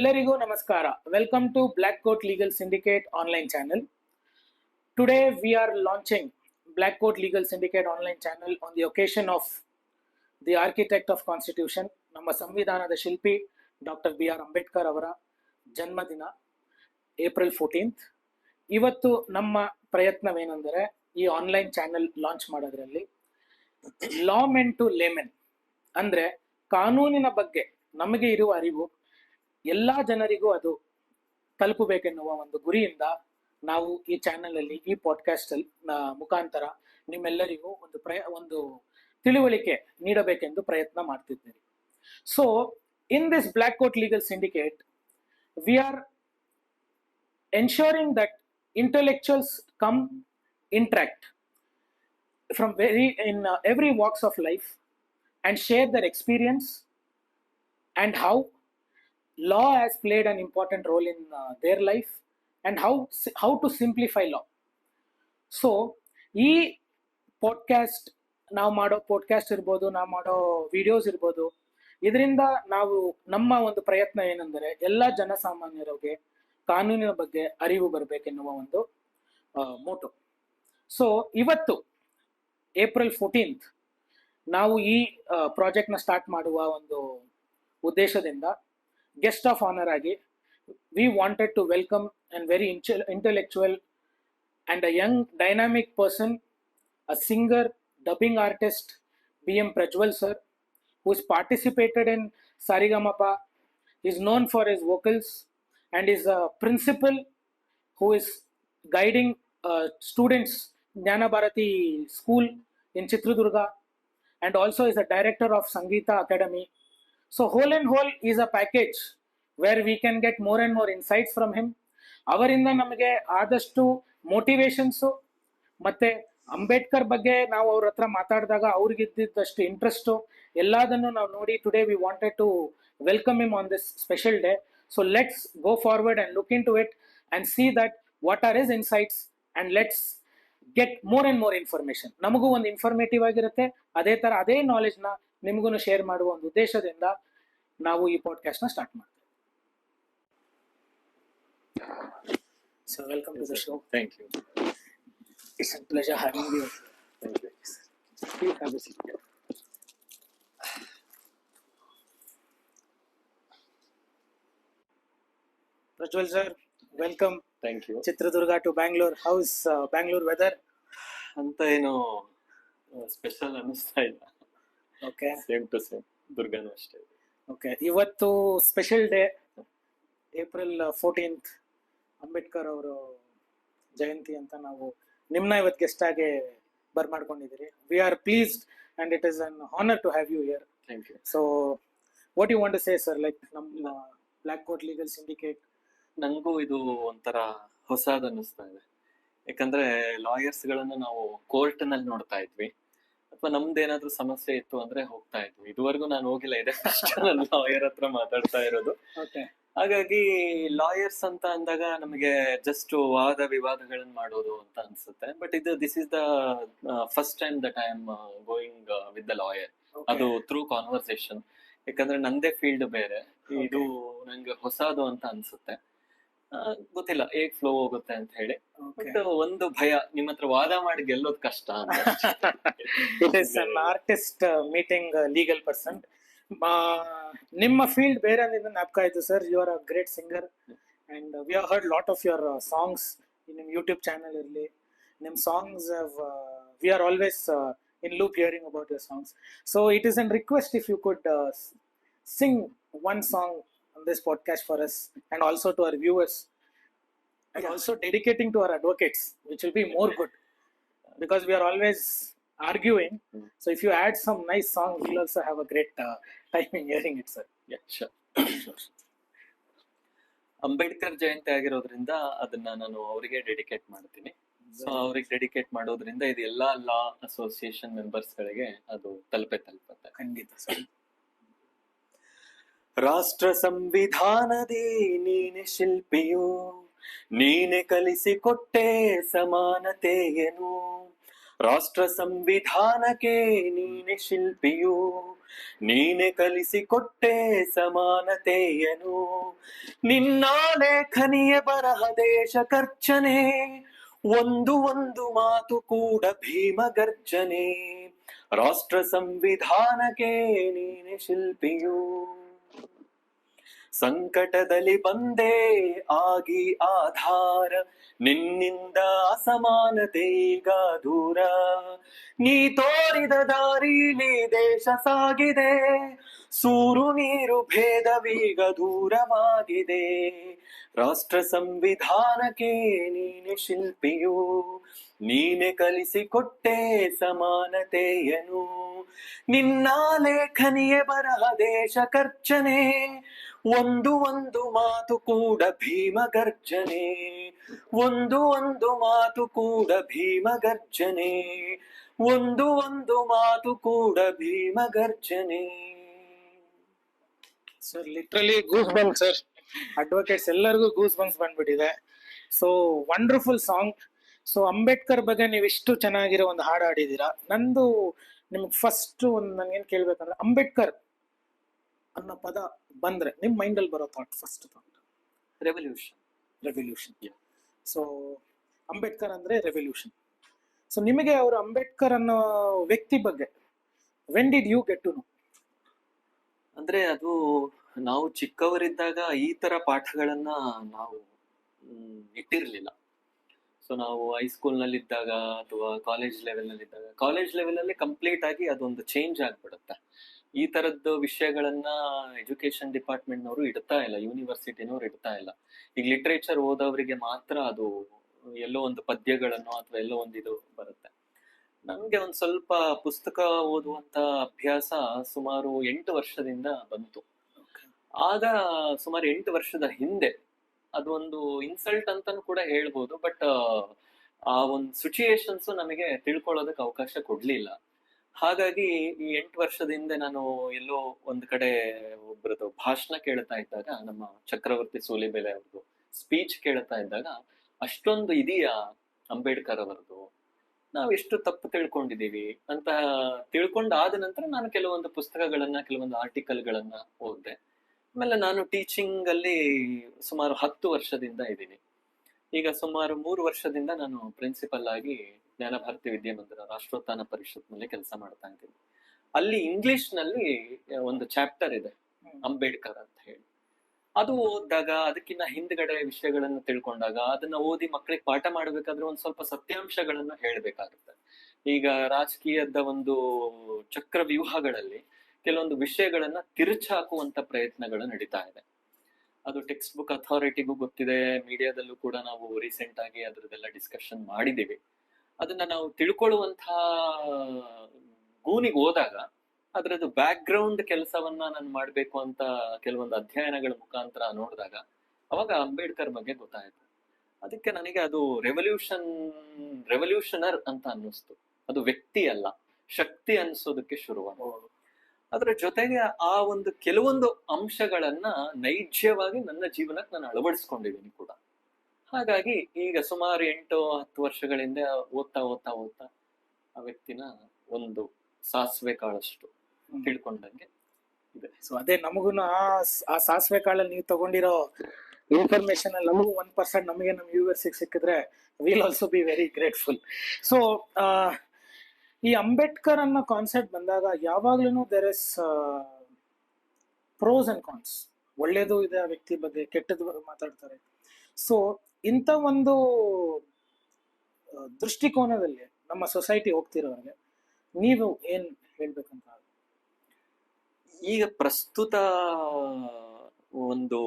ಎಲ್ಲರಿಗೂ ನಮಸ್ಕಾರ. Welcome to Black Coat Legal Syndicate online channel. Today we are launching Black Coat Legal Syndicate online channel on the occasion of the architect of constitution, ನಮ್ಮ ಸಂವಿಧಾನದ ಶಿಲ್ಪಿ doctor B R Ambedkar ಅವರ ಜನ್ಮದಿನ April 14th. ಇವತ್ತು ನಮ್ಮ ಪ್ರಯತ್ನವೇನೆಂದರೆ ಈ online channel launch ಮಾಡೋದ್ರಲ್ಲಿ ಲಾ men to ಲೇಮೆನ್ ಅಂದ್ರೆ ಕಾನೂನಿನ ಬಗ್ಗೆ ನಮಗೆ ಇರುವ ಅರಿವು ಎಲ್ಲ ಜನರಿಗೂ ಅದು ತಲುಪಬೇಕೆನ್ನುವ ಒಂದು ಗುರಿಯಿಂದ ನಾವು ಈ ಚಾನೆಲ್ ಅಲ್ಲಿ ಈ ಪಾಡ್ಕಾಸ್ಟ್ ಅಲ್ಲಿ ಮುಖಾಂತರ ನಿಮ್ಮೆಲ್ಲರಿಗೂ ಒಂದು ತಿಳುವಳಿಕೆ ನೀಡಬೇಕೆಂದು ಪ್ರಯತ್ನ ಮಾಡ್ತಿದ್ದೇವೆ. So in this black coat legal syndicate we are ensuring that intellectuals come interact from every walks of life and share their experience and how law has played an important role in their life and how to simplify law. So ಈ podcast ನಾವು ಮಾಡೋ podcast ಇರ್ಬೋದು, ನಾವು ಮಾಡೋ videos ಇರ್ಬೋದು, ಇದರಿಂದ ನಾವು ನಮ್ಮ ಒಂದು ಪ್ರಯತ್ನ ಏನೆಂದರೆ ಎಲ್ಲ ಜನಸಾಮಾನ್ಯರಿಗೆ ಕಾನೂನಿನ ಬಗ್ಗೆ ಅರಿವು ಬರಬೇಕೆನ್ನುವ ಒಂದು ಮೋಟೋ. ಸೊ ಇವತ್ತು ಏಪ್ರಿಲ್ 14th ನಾವು ಈ ಪ್ರಾಜೆಕ್ಟ್ನ ಸ್ಟಾರ್ಟ್ ಮಾಡುವ ಒಂದು ಉದ್ದೇಶದಿಂದ ಗೆಸ್ಟ್ ಆಫ್ ಆನರ್ ಆಗಿ we wanted to welcome and very intellectual and a young dynamic person, a singer, dubbing artist, B.M. Prajwal sir, who has participated in Saregama-pa, is known for his vocals and is a principal who is guiding students Jnana Bharati school in Chitradurga and also is a director of Sangeeta Academy. So whole and whole is a package where we can get more and more insights from him. ಅವರಿಂದ ನಮಗೆ ಆದಷ್ಟು ಮೋಟಿವೇಶನ್ಸು ಮತ್ತೆ ಅಂಬೇಡ್ಕರ್ ಬಗ್ಗೆ ನಾವು ಅವ್ರ ಹತ್ರ ಮಾತಾಡಿದಾಗ ಅವ್ರಿಗಿದ್ದಷ್ಟು interest ಎಲ್ಲದನ್ನು ನಾವು ನೋಡಿ today we wanted to welcome him on this special day. So let's go forward and look into it and see that what are his insights and let's get more and more information. ನಮಗೂ ಒಂದು informative ಆಗಿರುತ್ತೆ, ಅದೇ ತರ ಅದೇ ನಾಲೆಜ್ನ ನಿಮಗೂ share ಮಾಡುವ ಒಂದು ಉದ್ದೇಶದಿಂದ ನಾವು ಈ ಪಾಡ್ಕಾಸ್ಟ್ನ ಸ್ಟಾರ್ಟ್ ಮಾಡ್ತೀವಿ. So welcome to the show. Thank you. It's a pleasure having you. Thank you. Please have a seat. Prajwal sir, welcome. Thank you. Chitradurga to Bangalore. How's Bangalore weather? ಅಂತ ಏನು special ಅನ್ನಿಸ್ತಾ ಇಲ್ಲ. Okay. Same to same, ದುರ್ಗಾನು ಅಷ್ಟೇ. Okay. ಇವತ್ತು special day April 14th Ambedkar ಅವರು ಜಯಂತಿ ಅಂತ ನಾವು ನಿಮ್ನ ಇವತ್ತು ಗೆಸ್ಟ್ ಆಗಿ ಬರ್ಮಾಡ್ಕೊಂಡಿದ್ದೀರಿ. We are pleased and it is an honour to have you here. Thank you. So what you want to say sir, like ನಮ್ಮ ಬ್ಲಾಕ್ ಕೋಟ್ ಲೀಗಲ್ ಸಿಂಡಿಕೇಟ್ ನನಗೂ ಇದು ಒಂಥರ ಹೊಸದು ಅನ್ನಿಸ್ತಾ ಇದೆ. ಯಾಕಂದ್ರೆ ಲಾಯರ್ಸ್ ಗಳನ್ನ ನಾವು ಕೋರ್ಟ್ ನಲ್ಲಿ ನೋಡ್ತಾ ಇದ್ವಿ, ಅಥವಾ ನಮ್ದೇನಾದ್ರೂ ಸಮಸ್ಯೆ ಇತ್ತು ಅಂದ್ರೆ ಹೋಗ್ತಾ ಇದ್ವಿ. ಇದುವರೆಗೂ ನಾನು ಹೋಗಿಲ್ಲ, ಇದೆ ಫಸ್ಟ್ ನಾನು ಲಾಯರ್ ಹತ್ರ ಮಾತಾಡ್ತಾ ಇರೋದು. ಓಕೆ. ಹಾಗಾಗಿ ಲಾಯರ್ಸ್ ಅಂತ ಅಂದಾಗ ನಮಗೆ ಜಸ್ಟ್ ವಾದ ವಿವಾದಗಳನ್ನ ಮಾಡೋದು ಅಂತ ಅನ್ಸುತ್ತೆ. But this is the first time that I am going with the lawyer, ಅದು ಥ್ರೂ ಕಾನ್ವರ್ಸೇಷನ್. ಯಾಕಂದ್ರೆ ನಂದೇ ಫೀಲ್ಡ್ ಬೇರೆ, ಇದು ನಂಗೆ ಹೊಸದು ಅಂತ ಅನ್ಸುತ್ತೆ. ಗೊತ್ತಿಲ್ಲ ಹೇಗ್ ಫ್ಲೋ ಹೋಗುತ್ತೆ ಅಂತ ಹೇಳಿ. ಬಟ್ ಒಂದು ಭಯ, ನಿಮ್ಮ ಹತ್ರ ವಾದ ಮಾಡಿ ಗೆಲ್ಲೋದು ಕಷ್ಟ ಅಂತ. It is an artist meeting legal person. ನಿಮ್ಮ ಫೀಲ್ಡ್ ಬೇರೆ ಅಂದ್ರೆ ಜ್ಞಾಪಕ ಆಯ್ತು sir. You are a great singer and we have heard lot of your songs ನಿಮ್ ಯೂಟ್ಯೂಬ್ ಚಾನಲ್ ಇರಲಿ. ನಿಮ್ songs we are always in loop hearing about your songs. So it is an request if you could sing one song on this podcast for us and also to our viewers, and also dedicating to our advocates, which will be more good because we are always arguing. So if you add some nice song, we'll also have a great time in hearing it, sir. Yeah, sure. Ambedkar Jayanti ಆಗಿರೋದ್ರಿಂದ ಅದನ್ನ ನಾನು ಅವರಿಗೆ dedicate ಮಾಡ್ತೀನಿ. So ಅವ್ರಿಗೆ dedicate ಮಾಡೋದ್ರಿಂದ ಇದು ಎಲ್ಲಾ ಲಾ association members ಗಳಿಗೆ ಅದು ತಲುಪತ್ತೆ. ಖಂಡಿತ ಸರ್. ರಾಷ್ಟ್ರ ಸಂವಿಧಾನದಿ ನೀನೆ ಶಿಲ್ಪಿಯು, ನೀನೆ ಕಲಿಸಿಕೊಟ್ಟೆ ಸಮಾನತೆಯನು, ರಾಷ್ಟ್ರ ಸಂವಿಧಾನಕ್ಕೆ ನೀನೆ ಶಿಲ್ಪಿಯು, ನೀನೆ ಕಲಿಸಿಕೊಟ್ಟೆ ಸಮಾನತೆಯನು. ನಿನ್ನ ಲೇಖನಿಯ ಬರಹ ದೇಶ ಕರ್ಚನೆ, ಒಂದು ಒಂದು ಮಾತು ಕೂಡ ಭೀಮ ಗರ್ಜನೆ. ರಾಷ್ಟ್ರ ಸಂವಿಧಾನಕ್ಕೆ ನೀನೆ ಶಿಲ್ಪಿಯು. ಸಂಕಟದಲ್ಲಿ ಬಂದೇ ಆಗಿ ಆಧಾರ, ನಿನ್ನಿಂದ ಅಸಮಾನತೆ ಈಗ ದೂರ. ನೀ ತೋರಿದ ದಾರಿಲಿ ದೇಶ ಸಾಗಿದೆ, ಸೂರು ನೀರು ಭೇದವೀಗ ದೂರವಾಗಿದೆ. ರಾಷ್ಟ್ರ ಸಂವಿಧಾನಕ್ಕೆ ನೀನೆ ಶಿಲ್ಪಿಯು, ನೀನೆ ಕಲಿಸಿಕೊಟ್ಟೆ ಸಮಾನತೆಯನು. ನಿನ್ನ ಲೇಖನಿಯ ಬರಹ ದೇಶ ಕರ್ಚನೆ, ಒಂದು ಒಂದು ಮಾತು ಕೂಡ ಭೀಮ ಗರ್ಜನೆ. ಒಂದು ಒಂದು ಮಾತು ಕೂಡ ಭೀಮ ಗರ್ಜನೆ. ಒಂದು ಒಂದು ಮಾತು ಕೂಡ ಭೀಮ ಗರ್ಜನೆ. Sir literally goose bump sir. Advocates ಎಲ್ಲರಿಗೂ ಗೂಸ್ ಬಂಪ್ಸ್ ಬಂದ್ಬಿಟ್ಟಿದೆ. So wonderful song. So Ambedkar ಬಗ್ಗೆ ನೀವು ಇಷ್ಟು ಚೆನ್ನಾಗಿರೋ ಒಂದು ಹಾಡು ಹಾಡಿದ್ದೀರಾ. ನಂದು ನಿಮ್ಗೆ ಫಸ್ಟ್ ಒಂದು ನನ್ಗೇನು ಕೇಳ್ಬೇಕಂದ್ರೆ, ಅಂಬೇಡ್ಕರ್ ಅನ್ನೋ ಪದ ಬಂದ್ರೆ ನಿಮ್ ಮೈಂಡ್ ಅಲ್ಲಿ ಬರೋ thought, first thought revolution. Revolution. So Ambedkar ಅಂದ್ರೆ ರೆವಲ್ಯೂಷನ್. ಸೊ ನಿಮಗೆ ಅವರು ಅಂಬೇಡ್ಕರ್ ಅನ್ನೋ ವ್ಯಕ್ತಿ ಬಗ್ಗೆ when did you get to know? ಅಂದ್ರೆ ಅದು ನಾವು ಚಿಕ್ಕವರಿದ್ದಾಗ ಈ ತರ ಪಾಠಗಳನ್ನ ನಾವು ಇಟ್ಟಿರ್ಲಿಲ್ಲ. ಸೊ ನಾವು ಹೈಸ್ಕೂಲ್ ನಲ್ಲಿ ಇದ್ದಾಗ ಅಥವಾ ಕಾಲೇಜ್ ಲೆವೆಲ್ ನಲ್ಲಿ ಇದ್ದಾಗ, ಕಾಲೇಜ್ ಲೆವೆಲ್ ಅಲ್ಲಿ ಕಂಪ್ಲೀಟ್ ಆಗಿ ಅದೊಂದು ಚೇಂಜ್ ಆಗ್ಬಿಡುತ್ತೆ. ಈ ತರದ್ದು ವಿಷಯಗಳನ್ನ ಎಜುಕೇಶನ್ ಡಿಪಾರ್ಟ್ಮೆಂಟ್ ನವರು ಇಡ್ತಾ ಇಲ್ಲ, ಯೂನಿವರ್ಸಿಟಿನವ್ರು ಇಡ್ತಾ ಇಲ್ಲ. ಈಗ ಲಿಟ್ರೇಚರ್ ಓದೋರಿಗೆ ಮಾತ್ರ ಅದು ಎಲ್ಲೋ ಒಂದು ಪದ್ಯಗಳನ್ನು ಅಥವಾ ಎಲ್ಲೋ ಒಂದು ಇದು ಬರುತ್ತೆ. ನಮ್ಗೆ ಒಂದ್ ಸ್ವಲ್ಪ ಪುಸ್ತಕ ಓದುವಂತ ಅಭ್ಯಾಸ ಸುಮಾರು 8 ವರ್ಷದಿಂದ ಬಂತು. ಆಗ ಸುಮಾರು 8 ವರ್ಷದ ಹಿಂದೆ ಅದು ಒಂದು ಇನ್ಸಲ್ಟ್ ಅಂತಾನು ಕೂಡ ಹೇಳ್ಬೋದು, ಬಟ್ ಆ ಒಂದು ಸಿಚುಯೇಷನ್ಸ್ ನಮಗೆ ತಿಳ್ಕೊಳ್ಳೋದಕ್ಕೆ ಅವಕಾಶ ಕೊಡ್ಲಿಲ್ಲ. ಹಾಗಾಗಿ ಈ 8 ವರ್ಷದ ಹಿಂದೆ ನಾನು ಎಲ್ಲೋ ಒಂದ್ ಕಡೆ ಒಬ್ರದ್ದು ಭಾಷಣ ಕೇಳ್ತಾ ಇದ್ದಾಗ, ನಮ್ಮ ಚಕ್ರವರ್ತಿ ಸೂಲಿಬೆಲೆ ಅವ್ರದ್ದು ಸ್ಪೀಚ್ ಕೇಳ್ತಾ ಇದ್ದಾಗ, ಅಷ್ಟೊಂದು ಇದೆಯಾ ಅಂಬೇಡ್ಕರ್ ಅವರದ್ದು, ನಾವ್ ಎಷ್ಟು ತಪ್ಪು ತಿಳ್ಕೊಂಡಿದೀವಿ ಅಂತ ತಿಳ್ಕೊಂಡಾದ ನಂತರ ನಾನು ಕೆಲವೊಂದು ಪುಸ್ತಕಗಳನ್ನ, ಕೆಲವೊಂದು ಆರ್ಟಿಕಲ್ಗಳನ್ನ ಓದಿದೆ. ಆಮೇಲೆ ನಾನು ಟೀಚಿಂಗ್ ಅಲ್ಲಿ ಸುಮಾರು 10 ವರ್ಷದಿಂದ ಇದ್ದೀನಿ. ಈಗ ಸುಮಾರು 3 ವರ್ಷದಿಂದ ನಾನು ಪ್ರಿನ್ಸಿಪಲ್ ಆಗಿ ಜ್ಞಾನಭಾರತಿ ವಿದ್ಯಾಮಂದಿರ ರಾಷ್ಟ್ರೋತ್ಥಾನ ಪರಿಷತ್ನಲ್ಲಿ ಕೆಲಸ ಮಾಡ್ತಾ ಇದ್ದೀನಿ. ಅಲ್ಲಿ ಇಂಗ್ಲಿಷ್ ನಲ್ಲಿ ಒಂದು ಚಾಪ್ಟರ್ ಇದೆ, ಅಂಬೇಡ್ಕರ್ ಅಂತ ಹೇಳಿ. ಅದು ಓದಿದಾಗ, ಅದಕ್ಕಿಂತ ಹಿಂದ್ಗಡೆ ವಿಷಯಗಳನ್ನ ತಿಳ್ಕೊಂಡಾಗ, ಅದನ್ನ ಓದಿ ಮಕ್ಕಳಿಗೆ ಪಾಠ ಮಾಡ್ಬೇಕಾದ್ರೆ ಒಂದ್ ಸ್ವಲ್ಪ ಸತ್ಯಾಂಶಗಳನ್ನ ಹೇಳ್ಬೇಕಾಗುತ್ತೆ. ಈಗ ರಾಜಕೀಯದ ಒಂದು ಚಕ್ರವ್ಯೂಹಗಳಲ್ಲಿ ಕೆಲವೊಂದು ವಿಷಯಗಳನ್ನ ತಿರುಚಾಕುವಂತ ಪ್ರಯತ್ನಗಳು ನಡೀತಾ ಇದೆ. ಅದು ಟೆಕ್ಸ್ಟ್ ಬುಕ್ ಅಥಾರಿಟಿಗೂ ಗೊತ್ತಿದೆ, ಮೀಡಿಯಾದಲ್ಲೂ ಕೂಡ ನಾವು ರೀಸೆಂಟ್ ಆಗಿ ಅದ್ರದ್ದೆಲ್ಲ ಡಿಸ್ಕಷನ್ ಮಾಡಿದೀವಿ. ಅದನ್ನ ನಾವು ತಿಳ್ಕೊಳ್ಳುವಂತಹ ಗೂನಿಗೆ ಹೋದಾಗ ಅದ್ರದ್ದು ಬ್ಯಾಕ್ ಗ್ರೌಂಡ್ ಕೆಲಸವನ್ನ ನಾನು ಮಾಡ್ಬೇಕು ಅಂತ ಕೆಲವೊಂದು ಅಧ್ಯಯನಗಳ ಮುಖಾಂತರ ನೋಡಿದಾಗ ಅವಾಗ ಅಂಬೇಡ್ಕರ್ ಬಗ್ಗೆ ಗೊತ್ತಾಯ್ತು. ಅದಕ್ಕೆ ನನಗೆ ಅದು ರೆವಲ್ಯೂಷನರ್ ಅಂತ ಅನ್ನಿಸ್ತು. ಅದು ವ್ಯಕ್ತಿ ಅಲ್ಲ, ಶಕ್ತಿ ಅನ್ಸೋದಕ್ಕೆ ಶುರುವಾಗೋದು. ಅದ್ರ ಜೊತೆಗೆ ಆ ಒಂದು ಕೆಲವೊಂದು ಅಂಶಗಳನ್ನ ನೈಜವಾಗಿ ನನ್ನ ಜೀವನಕ್ಕೆ ನಾನು ಅಳವಡಿಸ್ಕೊಂಡಿದ್ದೀನಿ ಕೂಡ. ಹಾಗಾಗಿ ಈಗ ಸುಮಾರು 8-10 ವರ್ಷಗಳಿಂದ ಓದ್ತಾ ಓದ್ತಾ ಓದ್ತಾ ಆ ವ್ಯಕ್ತಿನ ಒಂದು ಸಾಸಿವೆ ಕಾಳಷ್ಟು ತಿಳ್ಕೊಂಡಂಗೆ ಇದೆ. ಸೊ ಅದೇ ನಮಗೂ ಆ ಸಾಸಿವೆ ಕಾಳಲ್ಲಿ ನೀವು ತಗೊಂಡಿರೋ ಇನ್ಫಾರ್ಮೇಶನ್ ಅಲ್ಲಿ ನಮಗೂ 1% ನಮಗೆ ನಮ್ಮ ವ್ಯೂವರ್ಸ್ ಸಿಕ್ಕಿದ್ರೆ will also be very grateful. So ಈ ಅಂಬೇಡ್ಕರ್ ಅನ್ನೋ ಕಾನ್ಸೆಪ್ಟ್ ಬಂದಾಗ ಯಾವಾಗ್ಲೂ ದೇರ್ ಇಸ್ ಪ್ರೋಸ್ ಅಂಡ್ ಕಾನ್ಸ್. ಒಳ್ಳೇದು ಇದೆ ಆ ವ್ಯಕ್ತಿ ಬಗ್ಗೆ, ಕೆಟ್ಟದ್ದು ಮಾತಾಡ್ತಾರೆ. ಸೊ ಇಂಥ ಒಂದು ದೃಷ್ಟಿಕೋನದಲ್ಲಿ ನಮ್ಮ ಸೊಸೈಟಿ ಹೋಗ್ತಿರೋರಿಗೆ ನೀವು ಏನ್ ಹೇಳ್ಬೇಕಂತ? ಈಗ ಪ್ರಸ್ತುತ ಒಂದು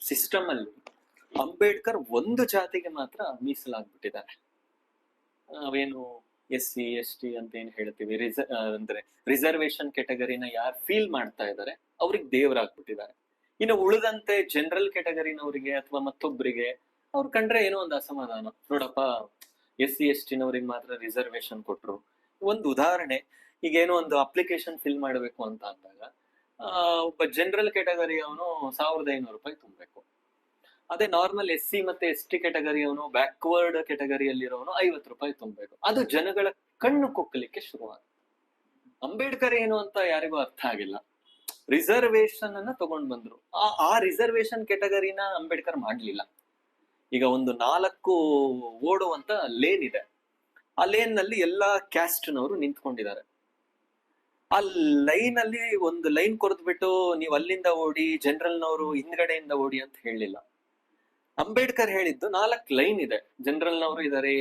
ಸಿಸ್ಟಮ್ ಅಲ್ಲಿ ಅಂಬೇಡ್ಕರ್ ಒಂದು ಜಾತಿಗೆ ಮಾತ್ರ ಮೀಸಲಾಗ್ಬಿಟ್ಟಿದ್ದಾರೆ. ನಾವೇನು SC ST ಅಂತ ಏನ್ ಹೇಳ್ತೀವಿ, ಅಂದ್ರೆ ರಿಸರ್ವೇಶನ್ ಕೆಟಗರಿನ ಯಾರು ಫೀಲ್ ಮಾಡ್ತಾ ಇದ್ದಾರೆ ಅವ್ರಿಗೆ ದೇವರಾಗ್ಬಿಟ್ಟಿದ್ದಾರೆ. ಇನ್ನು ಉಳಿದಂತೆ ಜನರಲ್ ಕೆಟಗರಿನವರಿಗೆ ಅಥವಾ ಮತ್ತೊಬ್ಬರಿಗೆ ಅವ್ರು ಕಂಡ್ರೆ ಏನೋ ಒಂದು ಅಸಮಾಧಾನ. ನೋಡಪ್ಪ, SC ST ನವ್ರಿಗೆ ಮಾತ್ರ ರಿಸರ್ವೇಶನ್ ಕೊಟ್ರು. ಒಂದು ಉದಾಹರಣೆ, ಈಗ ಏನೋ ಒಂದು ಅಪ್ಲಿಕೇಶನ್ ಫಿಲ್ ಮಾಡಬೇಕು ಅಂತ ಅಂದಾಗ ಒಬ್ಬ ಜನರಲ್ ಕೆಟಗರಿ ಅವನು 1500 ರೂಪಾಯಿ ತುಂಬಬೇಕು. ಅದೇ ನಾರ್ಮಲ್ SC ಮತ್ತೆ ST ಕೆಟಗರಿಯವನು, ಬ್ಯಾಕ್ವರ್ಡ್ ಕೆಟಗರಿಯಲ್ಲಿರೋನು 50 ರೂಪಾಯಿ ತುಂಬಬೇಕು. ಅದು ಜನಗಳ ಕಣ್ಣು ಕುಕ್ಕಲಿಕ್ಕೆ ಶುರುವಾದ. ಅಂಬೇಡ್ಕರ್ ಏನು ಅಂತ ಯಾರಿಗೂ ಅರ್ಥ ಆಗಿಲ್ಲ. ರಿಸರ್ವೇಶನ್ ಅನ್ನ ತಗೊಂಡ್ ಬಂದ್ರು. ಆ ರಿಸರ್ವೇಶನ್ ಕೆಟಗರಿನ ಅಂಬೇಡ್ಕರ್ ಮಾಡ್ಲಿಲ್ಲ. ಈಗ ಒಂದು 4 ಓಡುವಂತ ಲೇನ್ ಇದೆ. ಆ ಲೇನ್ ನಲ್ಲಿ ಎಲ್ಲಾ ಕ್ಯಾಸ್ಟ್ ನವರು ನಿಂತ್ಕೊಂಡಿದ್ದಾರೆ. ಆ ಲೈನ್ ಅಲ್ಲಿ ಒಂದು ಲೈನ್ ಕೊರೆದ್ಬಿಟ್ಟು ನೀವು ಅಲ್ಲಿಂದ ಓಡಿ, ಜನರಲ್ ನವರು ಹಿಂದ್ಗಡೆಯಿಂದ ಓಡಿ ಅಂತ ಹೇಳಿಲ್ಲ. ಅಂಬೇಡ್ಕರ್ ಹೇಳಿದ್ದು 4 ಲೈನ್ ಇದೆ. ಜನರಲ್ ನವರು ಇದಾರೆ,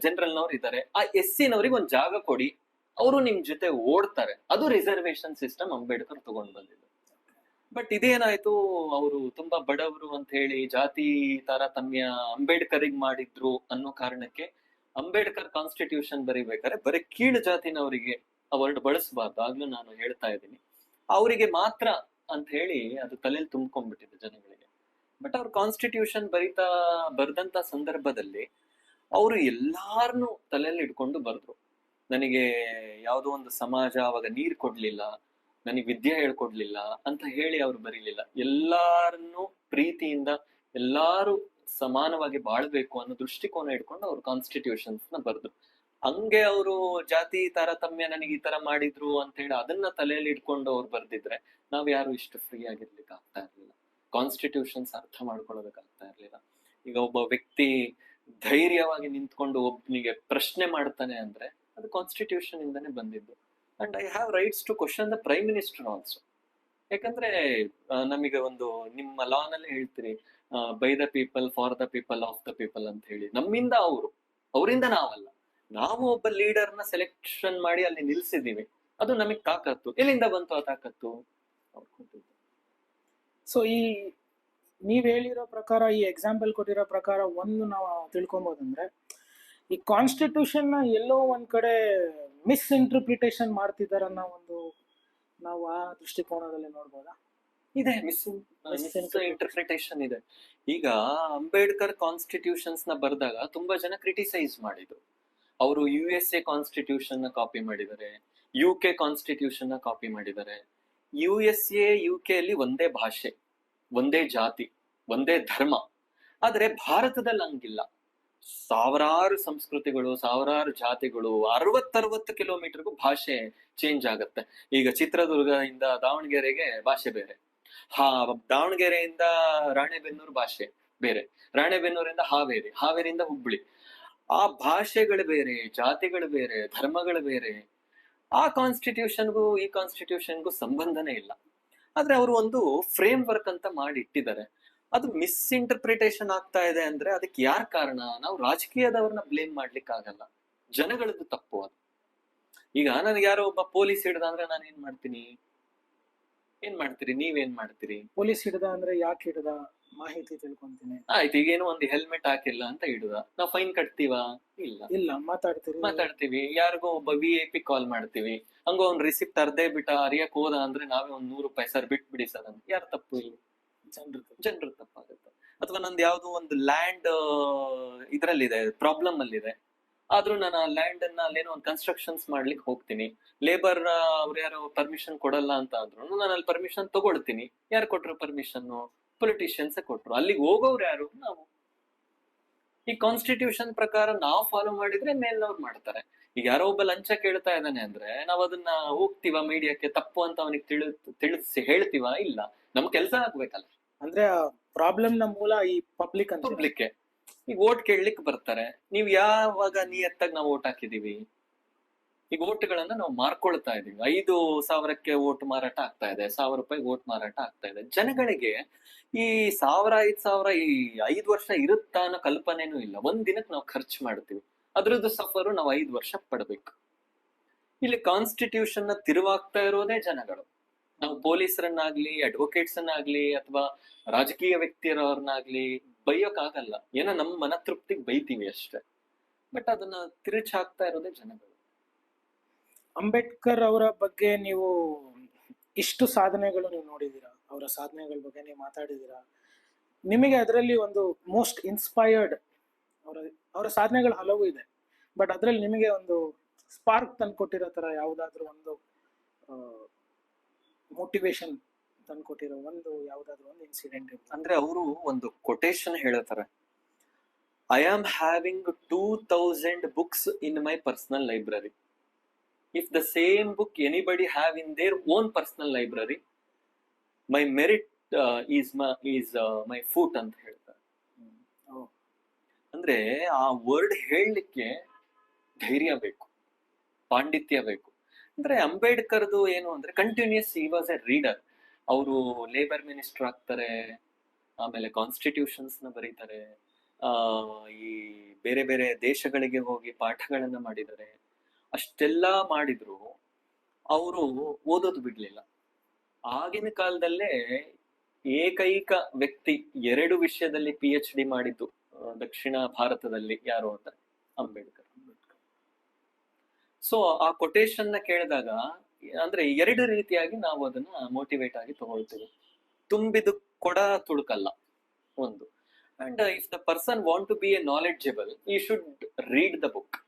ಜನರಲ್ ನವರು ಇದಾರೆ. ಆ SC ನವರಿಗೆ ಒಂದು ಜಾಗ ಕೊಡಿ, ಅವರು ನಿಮ್ ಜೊತೆ ಓಡ್ತಾರೆ. ಅದು ರಿಸರ್ವೇಶನ್ ಸಿಸ್ಟಮ್ ಅಂಬೇಡ್ಕರ್ ತಗೊಂಡ್ ಬಂದಿದ್ದು. ಬಟ್ ಇದೇನಾಯ್ತು, ಅವರು ತುಂಬಾ ಬಡವರು ಅಂತ ಹೇಳಿ ಜಾತಿ ತಾರತಮ್ಯ ಅಂಬೇಡ್ಕರ್ಗೆ ಮಾಡಿದ್ರು ಅನ್ನೋ ಕಾರಣಕ್ಕೆ ಅಂಬೇಡ್ಕರ್ ಕಾನ್ಸ್ಟಿಟ್ಯೂಷನ್ ಬರೀಬೇಕಾದ್ರೆ ಬರೀ ಕೀಳು ಜಾತಿನವರಿಗೆ ಆ ವರ್ಡ್ ಬಳಸಬಾರ್ದು. ಆಗ್ಲೂ ನಾನು ಹೇಳ್ತಾ ಇದ್ದೀನಿ, ಅವರಿಗೆ ಮಾತ್ರ ಅಂತ ಹೇಳಿ ಅದು ತಲೆಯಲ್ಲಿ ತುಂಬ್ಕೊಂಡ್ಬಿಟ್ಟಿದೆ ಜನಗಳಿಗೆ. ಬಟ್ ಅವ್ರ ಕಾನ್ಸ್ಟಿಟ್ಯೂಷನ್ ಬರ್ದಂತ ಸಂದರ್ಭದಲ್ಲಿ ಅವರು ಎಲ್ಲಾರನ್ನೂ ತಲೆಯಲ್ಲಿ ಇಟ್ಕೊಂಡು ಬರ್ದ್ರು. ನನಗೆ ಯಾವುದೋ ಒಂದು ಸಮಾಜ ಅವಾಗ ನೀರ್ ಕೊಡ್ಲಿಲ್ಲ, ನನಗೆ ವಿದ್ಯೆ ಹೇಳ್ಕೊಡ್ಲಿಲ್ಲ ಅಂತ ಹೇಳಿ ಅವ್ರು ಬರೀಲಿಲ್ಲ. ಎಲ್ಲಾರನ್ನೂ ಪ್ರೀತಿಯಿಂದ ಎಲ್ಲಾರು ಸಮಾನವಾಗಿ ಬಾಳ್ಬೇಕು ಅನ್ನೋ ದೃಷ್ಟಿಕೋನ ಇಟ್ಕೊಂಡು ಅವ್ರು ಕಾನ್ಸ್ಟಿಟ್ಯೂಷನ್ಸ್ ನ ಬರ್ದ್ರು. ಹಂಗೆ ಅವರು ಜಾತಿ ತಾರತಮ್ಯ ನನಗೆ ಈ ತರ ಮಾಡಿದ್ರು ಅಂತ ಹೇಳಿ ಅದನ್ನ ತಲೆಯಲ್ಲಿ ಇಟ್ಕೊಂಡು ಅವ್ರು ಬರ್ದಿದ್ರೆ ನಾವ್ ಯಾರು ಇಷ್ಟು ಫ್ರೀ ಆಗಿರ್ಲಿಕ್ಕೆ ಆಗ್ತಾ ಇರ್ಲಿಲ್ಲ. ಕಾನ್ಸ್ಟಿಟ್ಯೂಷನ್ಸ್ ಅರ್ಥ ಮಾಡ್ಕೊಳ್ಳೋದಕ್ಕೆ ಆಗ್ತಾ ಇರ್ಲಿಲ್ಲ. ಈಗ ಒಬ್ಬ ವ್ಯಕ್ತಿ ಧೈರ್ಯವಾಗಿ ನಿಂತ್ಕೊಂಡು ಒಬ್ಬನಿಗೆ ಪ್ರಶ್ನೆ ಮಾಡ್ತಾನೆ ಅಂದ್ರೆ ಅದು ಕಾನ್ಸ್ಟಿಟ್ಯೂಷನ್ ಇಂದಾನೆ ಬಂದಿದ್ದು. And I have rights to question the prime minister also. ಯಾಕಂದ್ರೆ ನಮಗೆ ಒಂದು ನಿಮ್ಮ ಲಾ ನಲ್ಲಿ ಹೇಳ್ತೀರಿ, by the people, for the people, of the people ಅಂತ ಹೇಳಿ. ನಮ್ಮಿಂದ ಅವರು, ಅವರಿಂದ ನಾವಲ್ಲ. ನಾವು ಒಬ್ಬ ಲೀಡರ್ ನ ಸೆಲೆಕ್ಷನ್ ಮಾಡಿ ಅಲ್ಲಿ ನಿಲ್ಸಿದೀವಿ, ಅದು ನಮಗ್ ತಾಕತ್ತು. ಎಲ್ಲಿಂದ ಬಂತು ಆ ತಾಕತ್ತು? ಸೊ ಈ ನೀವ್ ಹೇಳಿರೋ ಪ್ರಕಾರ, ಈ ಎಕ್ಸಾಂಪಲ್ ಕೊಟ್ಟಿರೋ ಪ್ರಕಾರ ಒಂದು ನಾವು ತಿಳ್ಕೊಬೋದಂದ್ರೆ, ಈ ಕಾನ್ಸ್ಟಿಟ್ಯೂಷನ್ ನ ಎಲ್ಲೋ ಒಂದ್ ಕಡೆ ಮಿಸ್ಇಂಟರ್ಪ್ರಿಟೇಷನ್ ಮಾಡ್ತಿದಾರನ್ನ ಒಂದು ನಾವು ಆ ದೃಷ್ಟಿಕೋನದಲ್ಲಿ ನೋಡ್ಬೋದಾ? ಇದೆ, ಇಂಟರ್ಪ್ರಿಟೇಷನ್ ಇದೆ. ಈಗ ಅಂಬೇಡ್ಕರ್ ಕಾನ್ಸ್ಟಿಟ್ಯೂಷನ್ಸ್ ನ ಬರ್ದಾಗ ತುಂಬಾ ಜನ ಕ್ರಿಟಿಸೈಸ್ ಮಾಡಿದ್ರು. ಅವರು USA ಕಾನ್ಸ್ಟಿಟ್ಯೂಷನ್ ನ ಕಾಪಿ ಮಾಡಿದ್ದಾರೆ, UK ಕಾನ್ಸ್ಟಿಟ್ಯೂಷನ್ ನ ಕಾಪಿ ಮಾಡಿದ್ದಾರೆ. USA UK ಅಲ್ಲಿ ಒಂದೇ ಭಾಷೆ, ಒಂದೇ ಜಾತಿ, ಒಂದೇ ಧರ್ಮ. ಆದ್ರೆ ಭಾರತದಲ್ಲಿ ಹಂಗಿಲ್ಲ. ಸಾವಿರಾರು ಸಂಸ್ಕೃತಿಗಳು, ಸಾವಿರಾರು ಜಾತಿಗಳು, 60 ಕಿಲೋಮೀಟರ್ಗೂ ಭಾಷೆ ಚೇಂಜ್ ಆಗತ್ತೆ. ಈಗ ಚಿತ್ರದುರ್ಗದಿಂದ ದಾವಣಗೆರೆಗೆ ಭಾಷೆ ಬೇರೆ, ದಾವಣಗೆರೆಯಿಂದ ರಾಣೆಬೆನ್ನೂರು ಭಾಷೆ ಬೇರೆ, ರಾಣೆಬೆನ್ನೂರಿಂದ ಹಾವೇರಿ, ಹಾವೇರಿಯಿಂದ ಹುಬ್ಬಳ್ಳಿ. ಆ ಭಾಷೆಗಳು ಬೇರೆ, ಜಾತಿಗಳು ಬೇರೆ, ಧರ್ಮಗಳು ಬೇರೆ. ಆ ಕಾನ್ಸ್ಟಿಟ್ಯೂಷನ್ಗೂ ಈ ಕಾನ್ಸ್ಟಿಟ್ಯೂಷನ್ಗೂ ಸಂಬಂಧನೇ ಇಲ್ಲ. ಆದ್ರೆ ಅವರು ಒಂದು ಫ್ರೇಮ್ ವರ್ಕ್ ಅಂತ ಮಾಡಿ ಇಟ್ಟಿದ್ದಾರೆ. ಅದು ಮಿಸ್ಇಂಟರ್ಪ್ರಿಟೇಷನ್ ಆಗ್ತಾ ಇದೆ ಅಂದ್ರೆ ಅದಕ್ಕೆ ಯಾರ್ ಕಾರಣ? ನಾವು ರಾಜಕೀಯದವ್ರನ್ನ ಬ್ಲೇಮ್ ಮಾಡ್ಲಿಕ್ಕೆ ಆಗಲ್ಲ, ಜನಗಳದ್ದು ತಪ್ಪು ಅದು. ಈಗ ನನಗೆ ಯಾರೋ ಒಬ್ಬ ಪೊಲೀಸ್ ಹಿಡ್ದ ಅಂದ್ರೆ ನಾನು ಏನ್ ಮಾಡ್ತೀನಿ? ನೀವೇನ್ ಮಾಡ್ತೀರಿ? ಪೊಲೀಸ್ ಹಿಡ್ದ ಅಂದ್ರೆ ಯಾಕೆ ಹಿಡ್ದ ಮಾಹಿತಿ ತಿಳ್ಕೊಂತೀನಿ. ಆಯ್ತು, ಈಗೇನೋ ಒಂದು ಹೆಲ್ಮೆಟ್ ಹಾಕಿಲ್ಲ ಅಂತ ಹಿಡ್ದ, ನಾವು ಫೈನ್ ಕಟ್ತೀವಾ? ಇಲ್ಲ, ಮಾತಾಡ್ತೀವಿ. ಯಾರಿಗೋ ಒಬ್ಬ VIP ಕಾಲ್ ಮಾಡ್ತೀವಿ, ಹಂಗ ಒಂದ್ ರಿಸಿಪ್ಟ್ ಅರ್ಧೇ ಬಿಟ್ಟ ಅರಿಯಕ್ ಹೋದ ಅಂದ್ರೆ ನಾವೇ ಒಂದ್ 100 ರೂಪಾಯಿ ಸರ್ ಬಿಟ್ಬಿಡಿ ಸರ್ ಅಂತ. ಯಾರು ತಪ್ಪು ಇಲ್ಲಿ? ಜನರು ತಪ್ಪಾಗುತ್ತೆ. ಅಥವಾ ನಂದು ಯಾವ್ದೋ ಒಂದು ಲ್ಯಾಂಡ್ ಇದ್ರಲ್ಲಿದೆ, ಪ್ರಾಬ್ಲಮ್ ಅಲ್ಲಿದೆ, ಆದ್ರೂ ನಾನು ಆ ಲ್ಯಾಂಡ್ ಅನ್ನ ಅಲ್ಲೇನೋ ಒಂದು ಕನ್ಸ್ಟ್ರಕ್ಷನ್ಸ್ ಮಾಡ್ಲಿಕ್ಕೆ ಹೋಗ್ತೀನಿ. ಲೇಬರ್ ಅವ್ರು ಯಾರೋ ಪರ್ಮಿಷನ್ ಕೊಡಲ್ಲ ಅಂತ ಆದ್ರೂ ನಾನು ಅಲ್ಲಿ ಪರ್ಮಿಷನ್ ತಗೊಳ್ತೀನಿ. ಯಾರು ಕೊಟ್ರು ಪರ್ಮಿಷನ್? ಪೊಲಿಟಿಷಿಯನ್ಸ್ ಕೊಟ್ರು. ಅಲ್ಲಿಗೆ ಹೋಗೋರು ಯಾರು? ನಾವು. ಈ ಕಾನ್ಸ್ಟಿಟ್ಯೂಷನ್ ಪ್ರಕಾರ ನಾವು ಫಾಲೋ ಮಾಡಿದ್ರೆ ಮೇಲ್ನವ್ರು ಮಾಡ್ತಾರೆ. ಈಗ ಯಾರೋ ಒಬ್ಬ ಲಂಚ ಕೇಳ್ತಾ ಇದ್ದಾನೆ ಅಂದ್ರೆ ನಾವ್ ಅದನ್ನ ಹೋಗ್ತೀವ ಮೀಡಿಯಾಕ್ಕೆ ತಪ್ಪು ಅಂತ ಅವನಿಗೆ ತಿಳಿಸಿ ಹೇಳ್ತೀವ? ಇಲ್ಲ, ನಮ್ ಕೆಲಸ ಆಗ್ಬೇಕಲ್ಲ. ಅಂದ್ರೆ ಪ್ರಾಬ್ಲಮ್ ನ ಮೂಲ ಈ ಪಬ್ಲಿಕ್ ಈಗ ವೋಟ್ ಕೇಳಲಿಕ್ಕೆ ಬರ್ತಾರೆ. ನೀವು ಯಾವಾಗ ನಿಯತ್ತಾಗಿ ನಾವು ವೋಟ್ ಹಾಕಿದೀವಿ? ಈಗ ಓಟ್ಗಳನ್ನ ನಾವು ಮಾರ್ಕೊಳ್ತಾ ಇದೀವಿ. 5,000ಕ್ಕೆ ವೋಟ್ ಮಾರಾಟ ಆಗ್ತಾ ಇದೆ, 1,000 ರೂಪಾಯಿ ವೋಟ್ ಮಾರಾಟ ಆಗ್ತಾ ಇದೆ. ಜನಗಳಿಗೆ ಈ 1,000, 5,000 ಈ 5 ವರ್ಷ ಇರುತ್ತಾ ಅನ್ನೋ ಕಲ್ಪನೆನೂ ಇಲ್ಲ. ಒಂದ್ ದಿನಕ್ಕೆ ನಾವು ಖರ್ಚು ಮಾಡ್ತೀವಿ, ಅದ್ರದ್ದು ಸಫರು ನಾವು 5 ವರ್ಷ ಪಡ್ಬೇಕು. ಇಲ್ಲಿ ಕಾನ್ಸ್ಟಿಟ್ಯೂಷನ್ ನ ತಿರುವಾಗ್ತಾ ಇರೋದೇ ಜನಗಳು. ನಾವು ಪೊಲೀಸರನ್ನಾಗ್ಲಿ, ಅಡ್ವೊಕೇಟ್ಸ್ ಅನ್ನಾಗ್ಲಿ, ಅಥವಾ ರಾಜಕೀಯ ವ್ಯಕ್ತಿಯರವ್ರನ್ನಾಗ್ಲಿ ಬೈಯೋಕ್ಕಾಗಲ್ಲ. ಏನೋ ನಮ್ಮ ಮನತೃಪ್ತಿಗೆ ಬೈತೀವಿ ಅಷ್ಟೇ. ಬಟ್ ಅದನ್ನ ತಿರುಚ್ ಹಾಕ್ತಾ ಇರೋದೇ ಜನಗಳು. ಅಂಬೇಡ್ಕರ್ ಅವರ ಬಗ್ಗೆ ನೀವು ಇಷ್ಟು ಸಾಧನೆಗಳು ನೀವು ನೋಡಿದೀರಾ, ಅವರ ಸಾಧನೆಗಳ ಬಗ್ಗೆ ನೀವು ಮಾತಾಡಿದೀರಾ. ನಿಮಗೆ ಅದರಲ್ಲಿ ಒಂದು ಮೋಸ್ಟ್ ಇನ್ಸ್ಪೈರ್ಡ್, ಅವರ ಸಾಧನೆಗಳು ಹಲವು ಇದೆ, ಬಟ್ ಅದ್ರಲ್ಲಿ ನಿಮಗೆ ಒಂದು ಸ್ಪಾರ್ಕ್ ತಂದು ಕೊಟ್ಟಿರೋ ತರ ಯಾವುದಾದ್ರೂ ಒಂದು ಮೋಟಿವೇಶನ್ ತಂದ್ಕೊಟ್ಟಿರೋ ಒಂದು ಯಾವ್ದಾದ್ರು ಒಂದು ಇನ್ಸಿಡೆಂಟ್ ಇರ್ಬೋದು. ಅಂದ್ರೆ ಅವರು ಒಂದು ಕೊಟೇಶನ್ ಹೇಳ್ತಾರೆ, I am having 2000 books in my personal library. If the same book anybody have in their own personal library, my merit is my foot ಅಂತ ಹೇಳ್ತಾರೆ. ಅಂದ್ರೆ ಆ ವರ್ಡ್ ಹೇಳಲಿಕ್ಕೆ ಧೈರ್ಯ ಬೇಕು, ಪಾಂಡಿತ್ಯ ಬೇಕು. ಅಂದ್ರೆ ಅಂಬೇಡ್ಕರ್ದು ಏನು ಅಂದ್ರೆ ಕಂಟಿನ್ಯೂಸ್ ಈ ವಾಸ್ ಎ ರೀಡರ್. ಅವರು ಲೇಬರ್ ಮಿನಿಸ್ಟರ್ ಆಗ್ತಾರೆ, ಆಮೇಲೆ ಕಾನ್ಸ್ಟಿಟ್ಯೂಷನ್ಸ್ ನ ಬರೀತಾರೆ, ಈ ಬೇರೆ ಬೇರೆ ದೇಶಗಳಿಗೆ ಹೋಗಿ ಪಾಠಗಳನ್ನ ಮಾಡಿದ್ದಾರೆ. ಅಷ್ಟೆಲ್ಲಾ ಮಾಡಿದ್ರು ಅವರು ಓದೋದು ಬಿಡ್ಲಿಲ್ಲ. ಆಗಿನ ಕಾಲದಲ್ಲೇ ಏಕೈಕ ವ್ಯಕ್ತಿ 2 ವಿಷಯದಲ್ಲಿ PhD ಮಾಡಿದ್ದು ದಕ್ಷಿಣ ಭಾರತದಲ್ಲಿ ಯಾರು ಅಂತ ಅಂಬೇಡ್ಕರ್. ಸೊ ಆ ಕೊಟೇಶನ್ ನ ಕೇಳಿದಾಗ ಅಂದ್ರೆ 2 ರೀತಿಯಾಗಿ ನಾವು ಅದನ್ನ ಮೋಟಿವೇಟ್ ಆಗಿ ತಗೊಳ್ತೀವಿ. ತುಂಬಿದು ಕೊಡ ತುಳುಕಲ್ಲ ಒಂದು. And if the person want to be a knowledgeable, he should read the book.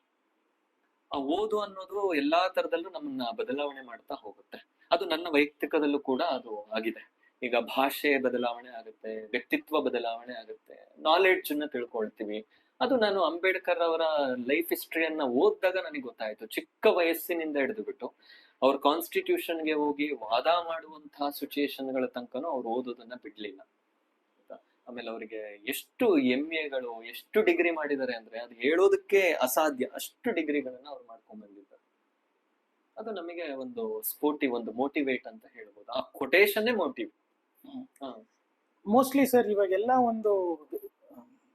ಆ ಓದು ಅನ್ನೋದು ಎಲ್ಲಾ ತರದಲ್ಲೂ ನಮ್ಮನ್ನ ಬದಲಾವಣೆ ಮಾಡ್ತಾ ಹೋಗುತ್ತೆ. ಅದು ನನ್ನ ವೈಯಕ್ತಿಕದಲ್ಲೂ ಕೂಡ ಅದು ಆಗಿದೆ. ಈಗ ಭಾಷೆ ಬದಲಾವಣೆ ಆಗುತ್ತೆ, ವ್ಯಕ್ತಿತ್ವ ಬದಲಾವಣೆ ಆಗುತ್ತೆ, ನಾಲೆಡ್ಜ್ ಅನ್ನ ತಿಳ್ಕೊಳ್ತೀವಿ. ಅದು ನಾನು ಅಂಬೇಡ್ಕರ್ ಅವರ ಲೈಫ್ ಹಿಸ್ಟ್ರಿಯನ್ನ ಓದಿದಾಗ ನನಗೆ ಗೊತ್ತಾಯ್ತು. ಚಿಕ್ಕ ವಯಸ್ಸಿನಿಂದ ಹಿಡಿದು ಬಿಟ್ಟು ಅವ್ರ ಕಾನ್ಸ್ಟಿಟ್ಯೂಷನ್ಗೆ ಹೋಗಿ ವಾದ ಮಾಡುವಂತಹ ಸಿಚುಯೇಷನ್ಗಳ ತನಕನೂ ಅವ್ರು ಓದೋದನ್ನ ಬಿಡ್ಲಿಲ್ಲ. ಆಮೇಲೆ ಅವರಿಗೆ ಎಷ್ಟು MAಗಳು, ಎಷ್ಟು ಡಿಗ್ರಿ ಮಾಡಿದ್ದಾರೆ ಅಂದ್ರೆ ಅದು ಹೇಳೋದಕ್ಕೆ ಅಸಾಧ್ಯ. ಅಷ್ಟು ಡಿಗ್ರಿಗಳನ್ನ ಅವ್ರು ಮಾಡ್ಕೊಂಡ್ ಬಂದಿದ್ದಾರೆ. ಅದು ನಮಗೆ ಒಂದು ಸ್ಫೂರ್ತಿ, ಒಂದು ಮೋಟಿವೇಟ್ ಅಂತ ಹೇಳ್ಬೋದು. ಆ ಕೊಟೇಶನ್ನೇ ಮೋಟಿವ್. ಮೋಸ್ಟ್ಲಿ ಸರ್ ಇವಾಗೆಲ್ಲ ಒಂದು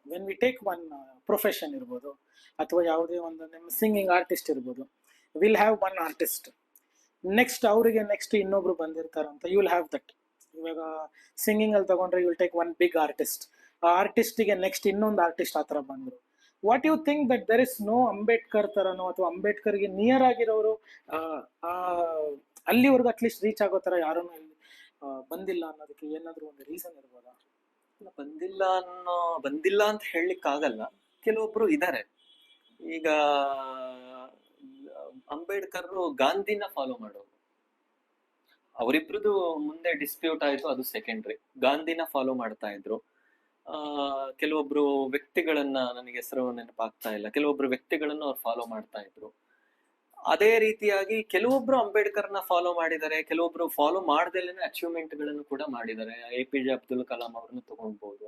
when we take one profession ಇರ್ಬೋದು, ಅಥವಾ ಯಾವುದೇ ಒಂದು ನಿಮ್ಮ ಸಿಂಗಿಂಗ್ ಆರ್ಟಿಸ್ಟ್ ಇರ್ಬೋದು, will have one artist, next ಅವರಿಗೆ ನೆಕ್ಸ್ಟ್ ಇನ್ನೊಬ್ರು ಬಂದಿರ್ತಾರಂತ, ಯು ವಿಲ್ ಹ್ಯಾವ್ ದಟ್. ಇವಾಗ ಸಿಂಗಿಂಗ್ ಅಲ್ಲಿ ತಗೊಂಡ್ರೆ you will take one big artist, ಆ ಆರ್ಟಿಸ್ಟಿಗೆ ನೆಕ್ಸ್ಟ್ ಇನ್ನೊಂದು ಆರ್ಟಿಸ್ಟ್ ಆ ಥರ ಬಂದರು. What you think that there is no Ambedkar ಥರನೋ ಅಥವಾ ಅಂಬೇಡ್ಕರ್ಗೆ ನಿಯರ್ ಆಗಿರೋರು ಅಲ್ಲಿವರೆಗೂ ಅಟ್ಲೀಸ್ಟ್ ರೀಚ್ ಆಗೋ ಥರ ಯಾರೂ ಬಂದಿಲ್ಲ ಅನ್ನೋದಕ್ಕೆ ಏನಾದರೂ ಒಂದು ರೀಸನ್ ಇರ್ಬೋದಾ? ಬಂದಿಲ್ಲ ಅಂತ ಹೇಳಲಿಕ್ಕೆ ಆಗಲ್ಲ. ಕೆಲವೊಬ್ರು ಇದ್ದಾರೆ. ಈಗ ಅಂಬೇಡ್ಕರ್ ಗಾಂಧಿನ ಫಾಲೋ ಮಾಡೋರು, ಅವರಿಬ್ರದ್ದು ಮುಂದೆ ಡಿಸ್ಪ್ಯೂಟ್ ಆಯ್ತು, ಅದು ಸೆಕೆಂಡ್ರಿ. ಗಾಂಧಿನ ಫಾಲೋ ಮಾಡ್ತಾ ಇದ್ರು. ಕೆಲವೊಬ್ರು ವ್ಯಕ್ತಿಗಳನ್ನ, ನನಗೆ ಹೆಸರು ನೆನಪಾಗ್ತಾ ಇಲ್ಲ, ಕೆಲವೊಬ್ರು ವ್ಯಕ್ತಿಗಳನ್ನು ಅವ್ರು ಫಾಲೋ ಮಾಡ್ತಾ ಇದ್ರು. ಅದೇ ರೀತಿಯಾಗಿ ಕೆಲವೊಬ್ರು ಅಂಬೇಡ್ಕರ್ನ ಫಾಲೋ ಮಾಡಿದ್ದಾರೆ, ಕೆಲವೊಬ್ರು ಫಾಲೋ ಮಾಡ್ದಲೇನೆ ಅಚೀವ್ಮೆಂಟ್ ಗಳನ್ನು ಕೂಡ ಮಾಡಿದ್ದಾರೆ. APJ ಅಬ್ದುಲ್ ಕಲಾಂ ಅವ್ರನ್ನ ತಗೊಳ್ಬಹುದು,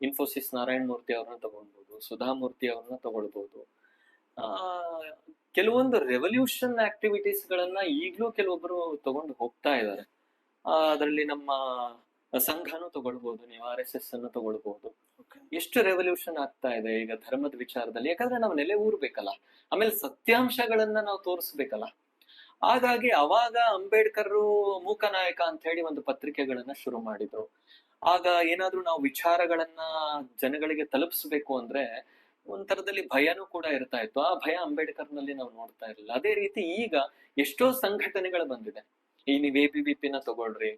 ಇನ್ಫೋಸಿಸ್ ನಾರಾಯಣ ಮೂರ್ತಿ ಅವ್ರನ್ನ ತಗೊಳ್ಬಹುದು, ಸುಧಾಮೂರ್ತಿ ಅವ್ರನ್ನ ತಗೊಳ್ಬಹುದು. ಕೆಲವೊಂದು ರೆವಲ್ಯೂಷನ್ ಆಕ್ಟಿವಿಟೀಸ್ ಗಳನ್ನ ಈಗ್ಲೂ ಕೆಲವೊಬ್ರು ತಗೊಂಡು ಹೋಗ್ತಾ ಇದ್ದಾರೆ. ಅದರಲ್ಲಿ ನಮ್ಮ ಸಂಘನೂ ತಗೊಳ್ಬಹುದು, ನೀವು RSS ಅನ್ನು ತಗೊಳ್ಬಹುದು. ಎಷ್ಟು ರೆವಲ್ಯೂಷನ್ ಆಗ್ತಾ ಇದೆ ಈಗ ಧರ್ಮದ ವಿಚಾರದಲ್ಲಿ. ಯಾಕಂದ್ರೆ ನಾವು ನೆಲೆ ಊರ್ಬೇಕಲ್ಲ, ಆಮೇಲೆ ಸತ್ಯಾಂಶಗಳನ್ನ ನಾವು ತೋರಿಸ್ಬೇಕಲ್ಲ. ಹಾಗಾಗಿ ಅವಾಗ ಅಂಬೇಡ್ಕರ್ ಮೂಕನಾಯಕ ಅಂತ ಹೇಳಿ ಒಂದು ಪತ್ರಿಕೆಗಳನ್ನ ಶುರು ಮಾಡಿದ್ರು. ಆಗ ಏನಾದ್ರೂ ನಾವು ವಿಚಾರಗಳನ್ನ ಜನಗಳಿಗೆ ತಲುಪಿಸ್ಬೇಕು ಅಂದ್ರೆ ಒಂಥರದಲ್ಲಿ ಭಯನೂ ಕೂಡ ಇರ್ತಾ ಇತ್ತು. ಆ ಭಯ ಅಂಬೇಡ್ಕರ್ನಲ್ಲಿ ನಾವು ನೋಡ್ತಾ ಇರಲಿಲ್ಲ. ಅದೇ ರೀತಿ ಈಗ ಎಷ್ಟೋ ಸಂಘಟನೆಗಳು ಬಂದಿದೆ. ಈ ನೀವು ABVP ತಗೊಳ್ರಿ,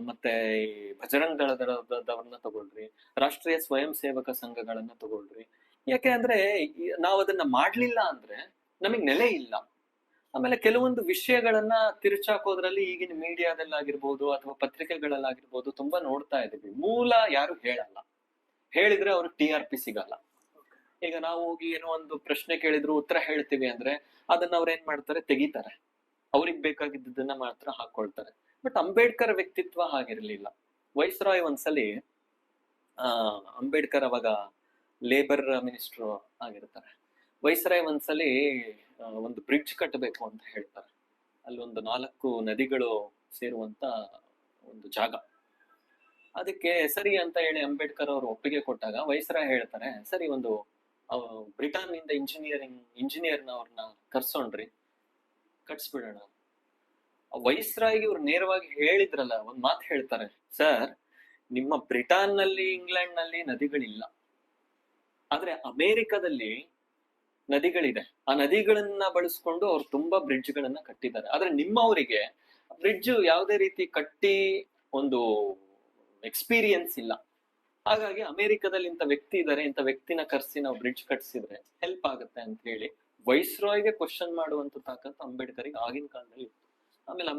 ಮತ್ತೆ ಈ ಬಜರಂಗ ದಳದವ್ರನ್ನ ತಗೊಳ್ರಿ, ರಾಷ್ಟ್ರೀಯ ಸ್ವಯಂ ಸೇವಕ ಸಂಘಗಳನ್ನ ತಗೊಳ್ರಿ. ಯಾಕೆ ಅಂದ್ರೆ ನಾವು ಅದನ್ನ ಮಾಡ್ಲಿಲ್ಲ ಅಂದ್ರೆ ನಮಗ್ ನೆಲೆ ಇಲ್ಲ. ಆಮೇಲೆ ಕೆಲವೊಂದು ವಿಷಯಗಳನ್ನ ತಿರುಚಾಕೋದ್ರಲ್ಲಿ ಈಗಿನ ಮೀಡಿಯಾದಲ್ಲಾಗಿರ್ಬೋದು ಅಥವಾ ಪತ್ರಿಕೆಗಳಲ್ಲಾಗಿರ್ಬೋದು ತುಂಬಾ ನೋಡ್ತಾ ಇದೀವಿ. ಮೂಲ ಯಾರು ಹೇಳಲ್ಲ, ಹೇಳಿದ್ರೆ ಅವ್ರಿಗೆ TRP ಸಿಗಲ್ಲ. ಈಗ ನಾವು ಹೋಗಿ ಏನೋ ಒಂದು ಪ್ರಶ್ನೆ ಕೇಳಿದ್ರು ಉತ್ತರ ಹೇಳ್ತೀವಿ ಅಂದ್ರೆ ಅದನ್ನ ಅವ್ರ ಏನ್ ಮಾಡ್ತಾರೆ, ತೆಗಿತಾರೆ, ಅವ್ರಿಗೆ ಬೇಕಾಗಿದ್ದನ್ನ ಮಾತ್ರ ಹಾಕೊಳ್ತಾರೆ. ಬಟ್ ಅಂಬೇಡ್ಕರ್ ವ್ಯಕ್ತಿತ್ವ ಹಾಗಿರ್ಲಿಲ್ಲ. ವೈಸ್ರಾಯ್ ಒಂದ್ಸಲಿ ಅಂಬೇಡ್ಕರ್ ಅವಾಗ ಲೇಬರ್ ಮಿನಿಸ್ಟರ್ ಆಗಿರ್ತಾರೆ. ವೈಸ್ರಾಯ್ ಒಂದ್ಸಲಿ ಒಂದು ಬ್ರಿಡ್ಜ್ ಕಟ್ಟಬೇಕು ಅಂತ ಹೇಳ್ತಾರೆ. ಅಲ್ಲೊಂದು 4 ನದಿಗಳು ಸೇರುವಂತ ಒಂದು ಜಾಗ. ಅದಕ್ಕೆ ಸರಿ ಅಂತ ಹೇಳಿ ಅಂಬೇಡ್ಕರ್ ಅವರು ಒಪ್ಪಿಗೆ ಕೊಟ್ಟಾಗ ವೈಸ್ರಾಯ್ ಹೇಳ್ತಾರೆ, ಸರಿ ಒಂದು ಬ್ರಿಟನ್ ಇಂದ ಇಂಜಿನಿಯರ್ನವ್ರನ್ನ ಕರ್ಸೋಣ್ರಿ, ಕಟ್ಸ್ಬಿಡೋಣ. ವೈಸ್ರಾಯ್ಗೆ ಇವ್ರು ನೇರವಾಗಿ ಹೇಳಿದ್ರಲ್ಲ, ಒಂದ್ ಮಾತು ಹೇಳ್ತಾರೆ, ಸರ್ ನಿಮ್ಮ ಬ್ರಿಟನ್ ನಲ್ಲಿ ಇಂಗ್ಲೆಂಡ್ ನಲ್ಲಿ ನದಿಗಳಿಲ್ಲ, ಆದ್ರೆ ಅಮೆರಿಕದಲ್ಲಿ ನದಿಗಳಿದೆ. ಆ ನದಿಗಳನ್ನ ಬಳಸ್ಕೊಂಡು ಅವ್ರು ತುಂಬಾ ಬ್ರಿಡ್ಜ್ ಗಳನ್ನ ಕಟ್ಟಿದ್ದಾರೆ. ಆದ್ರೆ ನಿಮ್ಮವರಿಗೆ ಬ್ರಿಡ್ಜ್ ಯಾವುದೇ ರೀತಿ ಕಟ್ಟಿ ಒಂದು ಎಕ್ಸ್ಪೀರಿಯನ್ಸ್ ಇಲ್ಲ. ಹಾಗಾಗಿ ಅಮೆರಿಕದಲ್ಲಿ ಇಂಥ ವ್ಯಕ್ತಿ ಇದ್ದಾರೆ, ಇಂಥ ವ್ಯಕ್ತಿನ ಕರ್ಸಿ ನಾವು ಬ್ರಿಡ್ಜ್ ಕಟ್ಸಿದ್ರೆ ಹೆಲ್ಪ್ ಆಗುತ್ತೆ ಅಂತ ಹೇಳಿ ವೈಸ್ರಾಯ್ಗೆ ಕ್ವಶನ್ ಮಾಡುವಂತ ತಾಕತ್ತು ಅಂಬೇಡ್ಕರ್ಗೆ ಆಗಿನ ಕಾಲದಲ್ಲಿ ಇತ್ತು. ಆಮೇಲೆ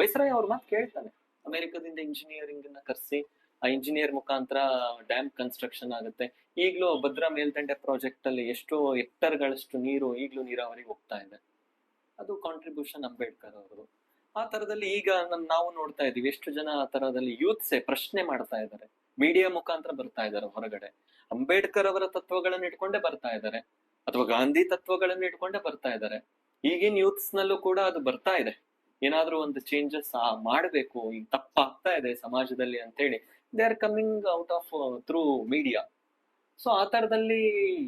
ವೈಸ್ರಾಯ್ ಅವ್ರ ಮಾತು ಕೇಳ್ತಾನೆ. ಅಮೆರಿಕದಿಂದ ಇಂಜಿನಿಯರಿಂಗ್ ನ ಕರೆಸಿ ಆ ಇಂಜಿನಿಯರ್ ಮುಖಾಂತರ ಡ್ಯಾಮ್ ಕನ್ಸ್ಟ್ರಕ್ಷನ್ ಆಗುತ್ತೆ. ಈಗಲೂ ಭದ್ರಾ ಮೇಲ್ದಂಡೆ ಪ್ರಾಜೆಕ್ಟ್ ಅಲ್ಲಿ ಎಷ್ಟೋ ಹೆಕ್ಟರ್ಗಳಷ್ಟು ನೀರು ಈಗಲೂ ನೀರಾವರಿಗೆ ಹೋಗ್ತಾ ಇದೆ. ಅದು ಕಾಂಟ್ರಿಬ್ಯೂಷನ್ ಅಂಬೇಡ್ಕರ್ ಅವರು. ಆ ತರದಲ್ಲಿ ಈಗ ನಾವು ನೋಡ್ತಾ ಇದೀವಿ ಎಷ್ಟು ಜನ ಆ ತರದಲ್ಲಿ ಯೂತ್ಸೆ ಪ್ರಶ್ನೆ ಮಾಡ್ತಾ ಇದ್ದಾರೆ, ಮೀಡಿಯಾ ಮುಖಾಂತರ ಬರ್ತಾ ಇದ್ದಾರೆ ಹೊರಗಡೆ. ಅಂಬೇಡ್ಕರ್ ಅವರ ತತ್ವಗಳನ್ನ ಇಟ್ಕೊಂಡೇ ಬರ್ತಾ ಇದ್ದಾರೆ, ಅಥವಾ ಗಾಂಧಿ ತತ್ವಗಳನ್ನ ಇಟ್ಕೊಂಡೇ ಬರ್ತಾ ಇದ್ದಾರೆ. ಈಗಿನ ಯೂತ್ಸ್ ನಲ್ಲೂ ಕೂಡ ಅದು ಬರ್ತಾ ಇದೆ. ಏನಾದ್ರೂ ಒಂದು ಚೇಂಜಸ್ ಮಾಡಬೇಕು, ಈಗ ತಪ್ಪಾಗ್ತಾ ಇದೆ ಸಮಾಜದಲ್ಲಿ ಅಂತೇಳಿ they are coming out of through media. So ಆ ತರದಲ್ಲಿ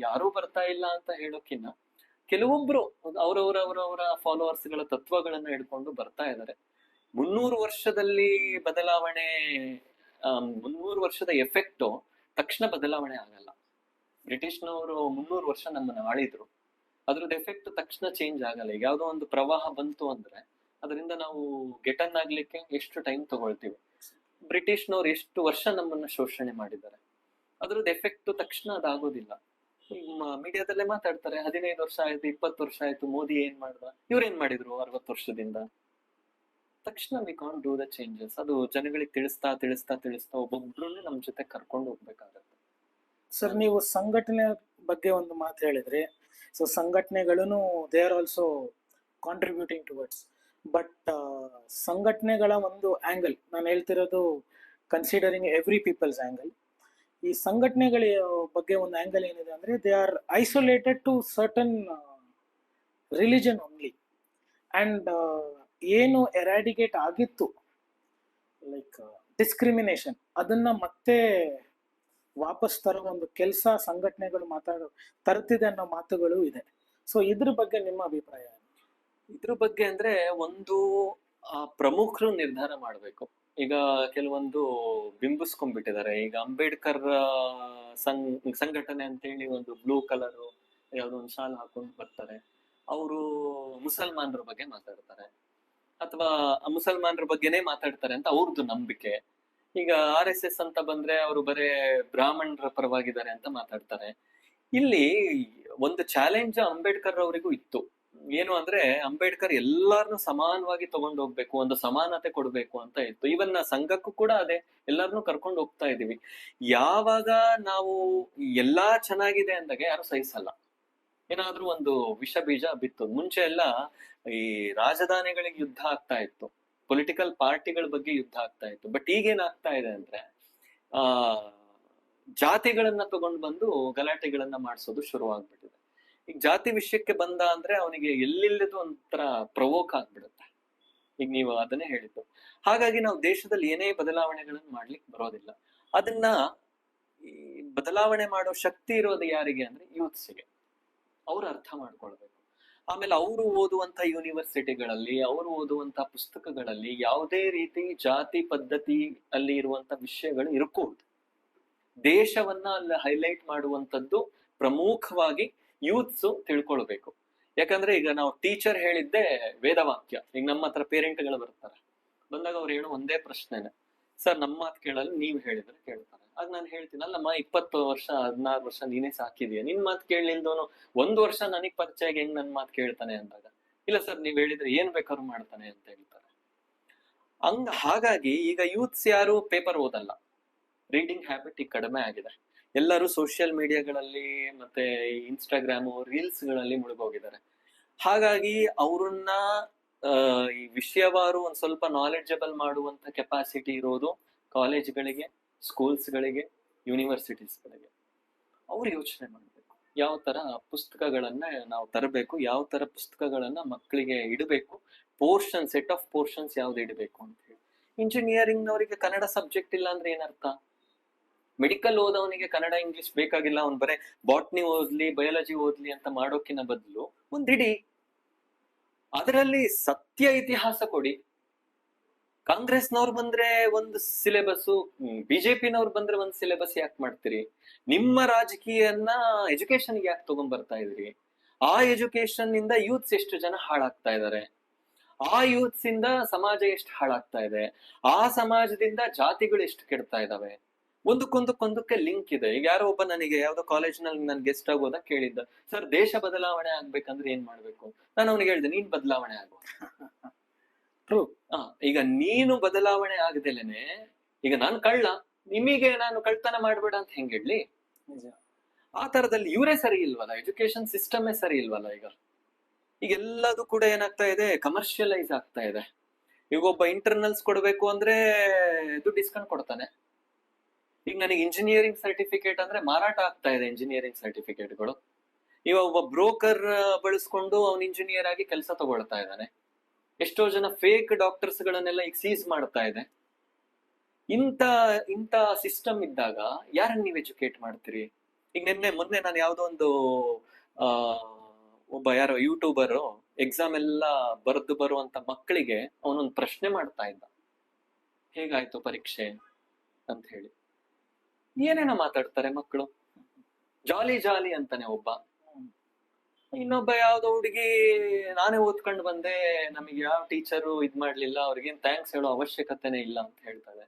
ಯಾರೂ ಬರ್ತಾ ಇಲ್ಲ ಅಂತ ಹೇಳೋಕಿನ್ನ ಕೆಲವೊಬ್ರು ಅವರವರ ಫಾಲೋವರ್ಸ್ ಗಳ ತತ್ವಗಳನ್ನ ಹಿಡ್ಕೊಂಡು ಬರ್ತಾ ಇದ್ದಾರೆ. 300 ವರ್ಷದಲ್ಲಿ ಬದಲಾವಣೆ, 300 ವರ್ಷದ ಎಫೆಕ್ಟ್ ತಕ್ಷಣ ಬದಲಾವಣೆ ಆಗಲ್ಲ. ಬ್ರಿಟಿಷ್ನವರು 300 ವರ್ಷ ನಮ್ಮನ್ನ ಆಳಿದ್ರು, ಅದ್ರದ್ದು ಎಫೆಕ್ಟ್ ತಕ್ಷಣ ಚೇಂಜ್ ಆಗಲ್ಲ. ಈಗ ಯಾವ್ದೋ ಒಂದು ಪ್ರವಾಹ ಬಂತು ಅಂದ್ರೆ ಅದರಿಂದ ನಾವು ಗೆಟನ್ ಆಗ್ಲಿಕ್ಕೆ ಎಷ್ಟು ಟೈಮ್ ತಗೊಳ್ತೀವಿ. ಬ್ರಿಟಿಷ್ನವ್ರು ಎಷ್ಟು ವರ್ಷ ನಮ್ಮನ್ನ ಶೋಷಣೆ ಮಾಡಿದ್ದಾರೆ, ಅದ್ರದ್ದು ಎಫೆಕ್ಟ್ ತಕ್ಷಣ ಅದಾಗೋದಿಲ್ಲ. ಮೀಡಿಯಾದಲ್ಲೇ ಮಾತಾಡ್ತಾರೆ, 15 ವರ್ಷ ಆಯ್ತು, 20 ವರ್ಷ ಆಯ್ತು, ಮೋದಿ ಏನ್ ಮಾಡ್ದ, ಇವ್ರೇನ್ ಮಾಡಿದ್ರು 60 ವರ್ಷದಿಂದ. ತಕ್ಷಣ we can't do the changes. ಅದು ಜನಗಳಿಗೆ ತಿಳಿಸ್ತಾ ತಿಳಿಸ್ತಾ ತಿಳಿಸ್ತಾ ಒಬ್ಬೊಬ್ರನ್ನೇ ನಮ್ ಜೊತೆ ಕರ್ಕೊಂಡು ಹೋಗ್ಬೇಕಾಗತ್ತೆ. ಸರ್, ನೀವು ಸಂಘಟನೆ ಬಗ್ಗೆ ಒಂದು ಮಾತು ಹೇಳಿದ್ರಿ. ಸೊ ಸಂಘಟನೆಗಳನ್ನು they are also contributing towards, but ಸಂಘಟನೆಗಳ ಒಂದು ಆಂಗಲ್ ನಾನು ಹೇಳ್ತಿರೋದು ಕನ್ಸಿಡರಿಂಗ್ ಎವ್ರಿ ಪೀಪಲ್ಸ್ ಆಂಗಲ್. ಈ ಸಂಘಟನೆಗಳ ಬಗ್ಗೆ ಒಂದು ಆಂಗಲ್ ಏನಿದೆ ಅಂದ್ರೆ they are isolated to certain religion only, and ಏನು ಎರಾಡಿಕೇಟ್ ಆಗಿತ್ತು ಲೈಕ್ ಡಿಸ್ಕ್ರಿಮಿನೇಷನ್, ಅದನ್ನ ಮತ್ತೆ ವಾಪಸ್ ತರೋ ಒಂದು ಕೆಲಸ ಸಂಘಟನೆಗಳು ತರ್ತಿದೆ ಅನ್ನೋ ಮಾತುಗಳು ಇದೆ. ಸೊ ಇದ್ರ ಬಗ್ಗೆ ನಿಮ್ಮ ಅಭಿಪ್ರಾಯ? ಇದ್ರ ಬಗ್ಗೆ ಅಂದ್ರೆ ಒಂದು ಪ್ರಮುಖರು ನಿರ್ಧಾರ ಮಾಡ್ಬೇಕು. ಈಗ ಕೆಲವೊಂದು ಬಿಂಬಿಸ್ಕೊಂಡ್ಬಿಟ್ಟಿದ್ದಾರೆ. ಈಗ ಅಂಬೇಡ್ಕರ್ ಸಂಘಟನೆ ಅಂತೇಳಿ ಒಂದು ಬ್ಲೂ ಕಲರ್ ಯಾವ್ದೋ ಒಂದು ಶಾಲ್ ಹಾಕೊಂಡು ಬರ್ತಾರೆ, ಅವರು ಮುಸಲ್ಮಾನರ ಬಗ್ಗೆ ಮಾತಾಡ್ತಾರೆ, ಅಥವಾ ಮುಸಲ್ಮಾನರ ಬಗ್ಗೆನೇ ಮಾತಾಡ್ತಾರೆ ಅಂತ ಅವ್ರದ್ದು ನಂಬಿಕೆ. ಈಗ RSS ಅಂತ ಬಂದ್ರೆ ಅವರು ಬರೇ ಬ್ರಾಹ್ಮಣರ ಪರವಾಗಿದ್ದಾರೆ ಅಂತ ಮಾತಾಡ್ತಾರೆ. ಇಲ್ಲಿ ಒಂದು ಚಾಲೆಂಜ್ ಅಂಬೇಡ್ಕರ್ ಅವರಿಗೂ ಇತ್ತು. ಏನು ಅಂದ್ರೆ ಅಂಬೇಡ್ಕರ್ ಎಲ್ಲಾರನ್ನು ಸಮಾನವಾಗಿ ತಗೊಂಡು ಹೋಗ್ಬೇಕು, ಒಂದು ಸಮಾನತೆ ಕೊಡ್ಬೇಕು ಅಂತ ಇತ್ತು. ಇವನ್ ಸಂಘಕ್ಕೂ ಕೂಡ ಅದೇ, ಎಲ್ಲಾರನ್ನು ಕರ್ಕೊಂಡು ಹೋಗ್ತಾ ಇದೀವಿ. ಯಾವಾಗ ನಾವು ಎಲ್ಲಾ ಚೆನ್ನಾಗಿದೆ ಅಂದಾಗ ಯಾರು ಸಹಿಸಲ್ಲ, ಏನಾದ್ರೂ ಒಂದು ವಿಷ ಬೀಜ ಬಿತ್ತು. ಮುಂಚೆ ಎಲ್ಲ ಈ ರಾಜಧಾನಿಗಳಿಗೆ ಯುದ್ಧ ಆಗ್ತಾ ಇತ್ತು, ಪೊಲಿಟಿಕಲ್ ಪಾರ್ಟಿಗಳ ಬಗ್ಗೆ ಯುದ್ಧ ಆಗ್ತಾ ಇತ್ತು. ಬಟ್ ಈಗೇನಾಗ್ತಾ ಇದೆ ಅಂದ್ರೆ ಜಾತಿಗಳನ್ನ ತಗೊಂಡು ಬಂದು ಗಲಾಟೆಗಳನ್ನ ಮಾಡಿಸೋದು ಶುರು ಆಗ್ಬಿಟ್ಟಿದೆ. ಈಗ ಜಾತಿ ವಿಷಯಕ್ಕೆ ಬಂದ ಅಂದ್ರೆ ಅವನಿಗೆ ಎಲ್ಲಿಲ್ಲದು ಒಂಥರ ಪ್ರವೋಕ್ ಆಗ್ಬಿಡುತ್ತೆ. ಈಗ ನೀವು ಅದನ್ನೇ ಹೇಳಿದ್ದು. ಹಾಗಾಗಿ ನಾವು ದೇಶದಲ್ಲಿ ಏನೇ ಬದಲಾವಣೆಗಳನ್ನ ಮಾಡ್ಲಿಕ್ಕೆ ಬರೋದಿಲ್ಲ. ಅದನ್ನ ಈ ಬದಲಾವಣೆ ಮಾಡೋ ಶಕ್ತಿ ಇರೋದು ಯಾರಿಗೆ ಅಂದ್ರೆ ಯೂತ್ಸ್ಗೆ. ಅವ್ರು ಅರ್ಥ ಮಾಡ್ಕೊಳ್ಬೇಕು. ಆಮೇಲೆ ಅವರು ಓದುವಂತ ಯೂನಿವರ್ಸಿಟಿಗಳಲ್ಲಿ, ಅವರು ಓದುವಂತ ಪುಸ್ತಕಗಳಲ್ಲಿ ಯಾವುದೇ ರೀತಿ ಜಾತಿ ಪದ್ಧತಿ ಅಲ್ಲಿ ಇರುವಂತ ವಿಷಯಗಳು ಇರಕೂಡ್ದು. ದೇಶವನ್ನ ಅಲ್ಲಿ ಹೈಲೈಟ್ ಮಾಡುವಂತದ್ದು ಪ್ರಮುಖವಾಗಿ ಯೂತ್ಸ್ ತಿಳ್ಕೊಳ್ಬೇಕು. ಯಾಕಂದ್ರೆ ಈಗ ನಾವು ಟೀಚರ್ ಹೇಳಿದ್ದೆ ವೇದವಾಕ್ಯ. ಈಗ ನಮ್ಮ ಹತ್ರ ಪೇರೆಂಟ್ಗಳು ಬರ್ತಾರೆ, ಬಂದಾಗ ಅವ್ರು ಹೇಳೋ ಒಂದೇ ಪ್ರಶ್ನೆನೆ, ಸರ್ ನಮ್ಮ ಮಾತು ಕೇಳಲ್ಲ, ನೀವ್ ಹೇಳಿದ್ರೆ ಕೇಳ್ತಾರೆ. ಆಗ ನಾನು ಹೇಳ್ತೀನಿ, ಅಲ್ಲಮ್ಮ 20 ವರ್ಷ 16 ವರ್ಷ ನೀನೇ ಸಾಕಿದೀಯ, ನಿನ್ ಮಾತು ಕೇಳಲಿಲ್ದವನು 1 ವರ್ಷ ನನಗ್ ಪರಿಚಯ ಹೆಂಗ್ ನನ್ ಮಾತು ಕೇಳ್ತಾನೆ ಅಂದಾಗ, ಇಲ್ಲ ಸರ್ ನೀವ್ ಹೇಳಿದ್ರೆ ಏನ್ ಬೇಕಾದ್ರೂ ಮಾಡ್ತಾನೆ ಅಂತ ಹೇಳ್ತಾರೆ. ಹಾಗಾಗಿ ಈಗ ಯೂತ್ಸ್ ಯಾರು ಪೇಪರ್ ಓದಲ್ಲ, ರೀಡಿಂಗ್ ಹ್ಯಾಬಿಟ್ ಈಗ ಕಡಿಮೆ ಆಗಿದೆ. ಎಲ್ಲರೂ ಸೋಷಿಯಲ್ ಮೀಡಿಯಾಗಳಲ್ಲಿ ಮತ್ತೆ ಇನ್ಸ್ಟಾಗ್ರಾಮು ರೀಲ್ಸ್ ಗಳಲ್ಲಿ ಮುಳುಗೋಗಿದ್ದಾರೆ. ಹಾಗಾಗಿ ಅವ್ರನ್ನ ಈ ವಿಷಯವಾರು ಒಂದ್ ಸ್ವಲ್ಪ ನಾಲೆಡ್ಜಬಲ್ ಮಾಡುವಂತ ಕೆಪಾಸಿಟಿ ಇರೋದು ಕಾಲೇಜ್ಗಳಿಗೆ, ಸ್ಕೂಲ್ಸ್ಗಳಿಗೆ, ಯೂನಿವರ್ಸಿಟೀಸ್ಗಳಿಗೆ. ಅವ್ರು ಯೋಚನೆ ಮಾಡ್ಬೇಕು, ಯಾವ ತರ ಪುಸ್ತಕಗಳನ್ನ ನಾವು ತರಬೇಕು, ಯಾವ ತರ ಪುಸ್ತಕಗಳನ್ನ ಮಕ್ಕಳಿಗೆ ಇಡಬೇಕು, ಪೋರ್ಷನ್ ಸೆಟ್ ಆಫ್ ಪೋರ್ಷನ್ಸ್ ಯಾವ್ದು ಇಡಬೇಕು ಅಂತ ಹೇಳಿ. ಇಂಜಿನಿಯರಿಂಗ್ ನವರಿಗೆ ಕನ್ನಡ ಸಬ್ಜೆಕ್ಟ್ ಇಲ್ಲ ಅಂದ್ರೆ ಏನರ್ಥ? ಮೆಡಿಕಲ್ ಓದವನಿಗೆ ಕನ್ನಡ ಇಂಗ್ಲಿಷ್ ಬೇಕಾಗಿಲ್ಲ, ಅವ್ನು ಬರೇ ಬಾಟ್ನಿ ಓದ್ಲಿ ಬಯಾಲಜಿ ಓದ್ಲಿ ಅಂತ ಮಾಡೋಕಿನ ಬದಲು ಒಂದಿಡಿ ಅದರಲ್ಲಿ ಸತ್ಯ ಇತಿಹಾಸ ಕೊಡಿ. ಕಾಂಗ್ರೆಸ್ನವ್ರು ಬಂದ್ರೆ ಒಂದು ಸಿಲೆಬಸ್, ಬಿಜೆಪಿನವ್ರು ಬಂದ್ರೆ ಒಂದು ಸಿಲೆಬಸ್ ಯಾಕೆ ಮಾಡ್ತೀರಿ? ನಿಮ್ಮ ರಾಜಕೀಯನ್ನ ಎಜುಕೇಶನ್ಗೆ ಯಾಕೆ ತಗೊಂಡ್ಬರ್ತಾ ಇದ್ರಿ? ಆ ಎಜುಕೇಶನ್ ಇಂದ ಯೂತ್ಸ್ ಎಷ್ಟು ಜನ ಹಾಳಾಗ್ತಾ ಇದ್ದಾರೆ, ಆ ಯೂತ್ಸ್ ಇಂದ ಸಮಾಜ ಎಷ್ಟು ಹಾಳಾಗ್ತಾ ಇದೆ, ಆ ಸಮಾಜದಿಂದ ಜಾತಿಗಳು ಎಷ್ಟು ಕೆಡ್ತಾ ಇದಾವೆ. ಒಂದಕ್ಕೊಂದಕ್ಕೆ ಲಿಂಕ್ ಇದೆ. ಈಗ ಯಾರೋ ಒಬ್ಬ ನನಗೆ ಯಾವ್ದೋ ಕಾಲೇಜ್ನಲ್ಲಿ ನನ್ ಗೆಸ್ಟ್ ಆಗೋದ ಕೇಳಿದ್ದ, ಸರ್ ದೇಶ ಬದಲಾವಣೆ ಆಗ್ಬೇಕಂದ್ರೆ ಏನ್ ಮಾಡ್ಬೇಕು? ನಾನು ಅವನಿಗೆ ಹೇಳಿದೆ, ನೀನ್ ಬದಲಾವಣೆ ಆಗು. ಟ್ರೂ. ಈಗ ನೀನು ಬದಲಾವಣೆ ಆಗದೇನೆ, ಈಗ ನಾನು ಕಳ್ಳ, ನಿಮಗೆ ನಾನು ಕಳ್ತನ ಮಾಡ್ಬೇಡ ಅಂತ ಹೆಂಗ್ ಹೇಳಿ? ಆ ತರದಲ್ಲಿ ಇವರೇ ಸರಿ ಇಲ್ವಲ್ಲ, ಎಜುಕೇಶನ್ ಸಿಸ್ಟಮೇ ಸರಿ ಇಲ್ವಲ್ಲ. ಈಗ ಎಲ್ಲದೂ ಕೂಡ ಏನಾಗ್ತಾ ಇದೆ, ಕಮರ್ಷಿಯಲೈಸ್ ಆಗ್ತಾ ಇದೆ. ಈಗ ಒಬ್ಬ ಇಂಟರ್ನಲ್ಸ್ ಕೊಡ್ಬೇಕು ಅಂದ್ರೆ ದುಡ್ಡು ಇಸ್ಕೊಂಡ್ ಕೊಡ್ತಾನೆ. ಈಗ ನನಗೆ ಇಂಜಿನಿಯರಿಂಗ್ ಸರ್ಟಿಫಿಕೇಟ್ ಅಂದ್ರೆ ಮಾರಾಟ ಆಗ್ತಾ ಇದೆ ಇಂಜಿನಿಯರಿಂಗ್ ಸರ್ಟಿಫಿಕೇಟ್ಗಳು. ಈಗ ಒಬ್ಬ ಬ್ರೋಕರ್ ಬಳಸ್ಕೊಂಡು ಅವ್ನು ಇಂಜಿನಿಯರ್ ಆಗಿ ಕೆಲಸ ತಗೊಳ್ತಾ ಇದ್ದಾನೆ. ಎಷ್ಟೋ ಜನ ಫೇಕ್ ಡಾಕ್ಟರ್ಸ್ ಗಳನ್ನೆಲ್ಲ ಈಗ ಸೀಸ್ ಮಾಡ್ತಾ ಇದೆ. ಇಂತ ಇಂತ ಸಿಸ್ಟಮ್ ಇದ್ದಾಗ ಯಾರನ್ನ ನೀವು ಎಜುಕೇಟ್ ಮಾಡ್ತೀರಿ? ಈಗ ಮೊನ್ನೆ ನಾನು ಯಾವ್ದೋ ಒಂದು ಒಬ್ಬ ಯಾರೋ ಯೂಟ್ಯೂಬರ್ ಎಕ್ಸಾಮ್ ಎಲ್ಲ ಬರೆದು ಬರುವಂತ ಮಕ್ಕಳಿಗೆ ಅವನೊಂದು ಪ್ರಶ್ನೆ ಮಾಡ್ತಾ ಇದ್ದ, ಹೇಗಾಯ್ತು ಪರೀಕ್ಷೆ ಅಂತ ಹೇಳಿ. ಏನೇನೋ ಮಾತಾಡ್ತಾರೆ ಮಕ್ಕಳು, ಜಾಲಿ ಜಾಲಿ ಅಂತಾನೆ ಒಬ್ಬ. ಇನ್ನೊಬ್ಬ ಯಾವ್ದೋ ಹುಡುಗಿ, ನಾನೇ ಓದ್ಕೊಂಡು ಬಂದೆ, ನಮಗೆ ಯಾವ ಟೀಚರು ಇದ್ ಮಾಡ್ಲಿಲ್ಲ, ಅವ್ರಿಗೇನ್ ಥ್ಯಾಂಕ್ಸ್ ಹೇಳೋ ಅವಶ್ಯಕತೆನೇ ಇಲ್ಲ ಅಂತ ಹೇಳ್ತಾಳೆ.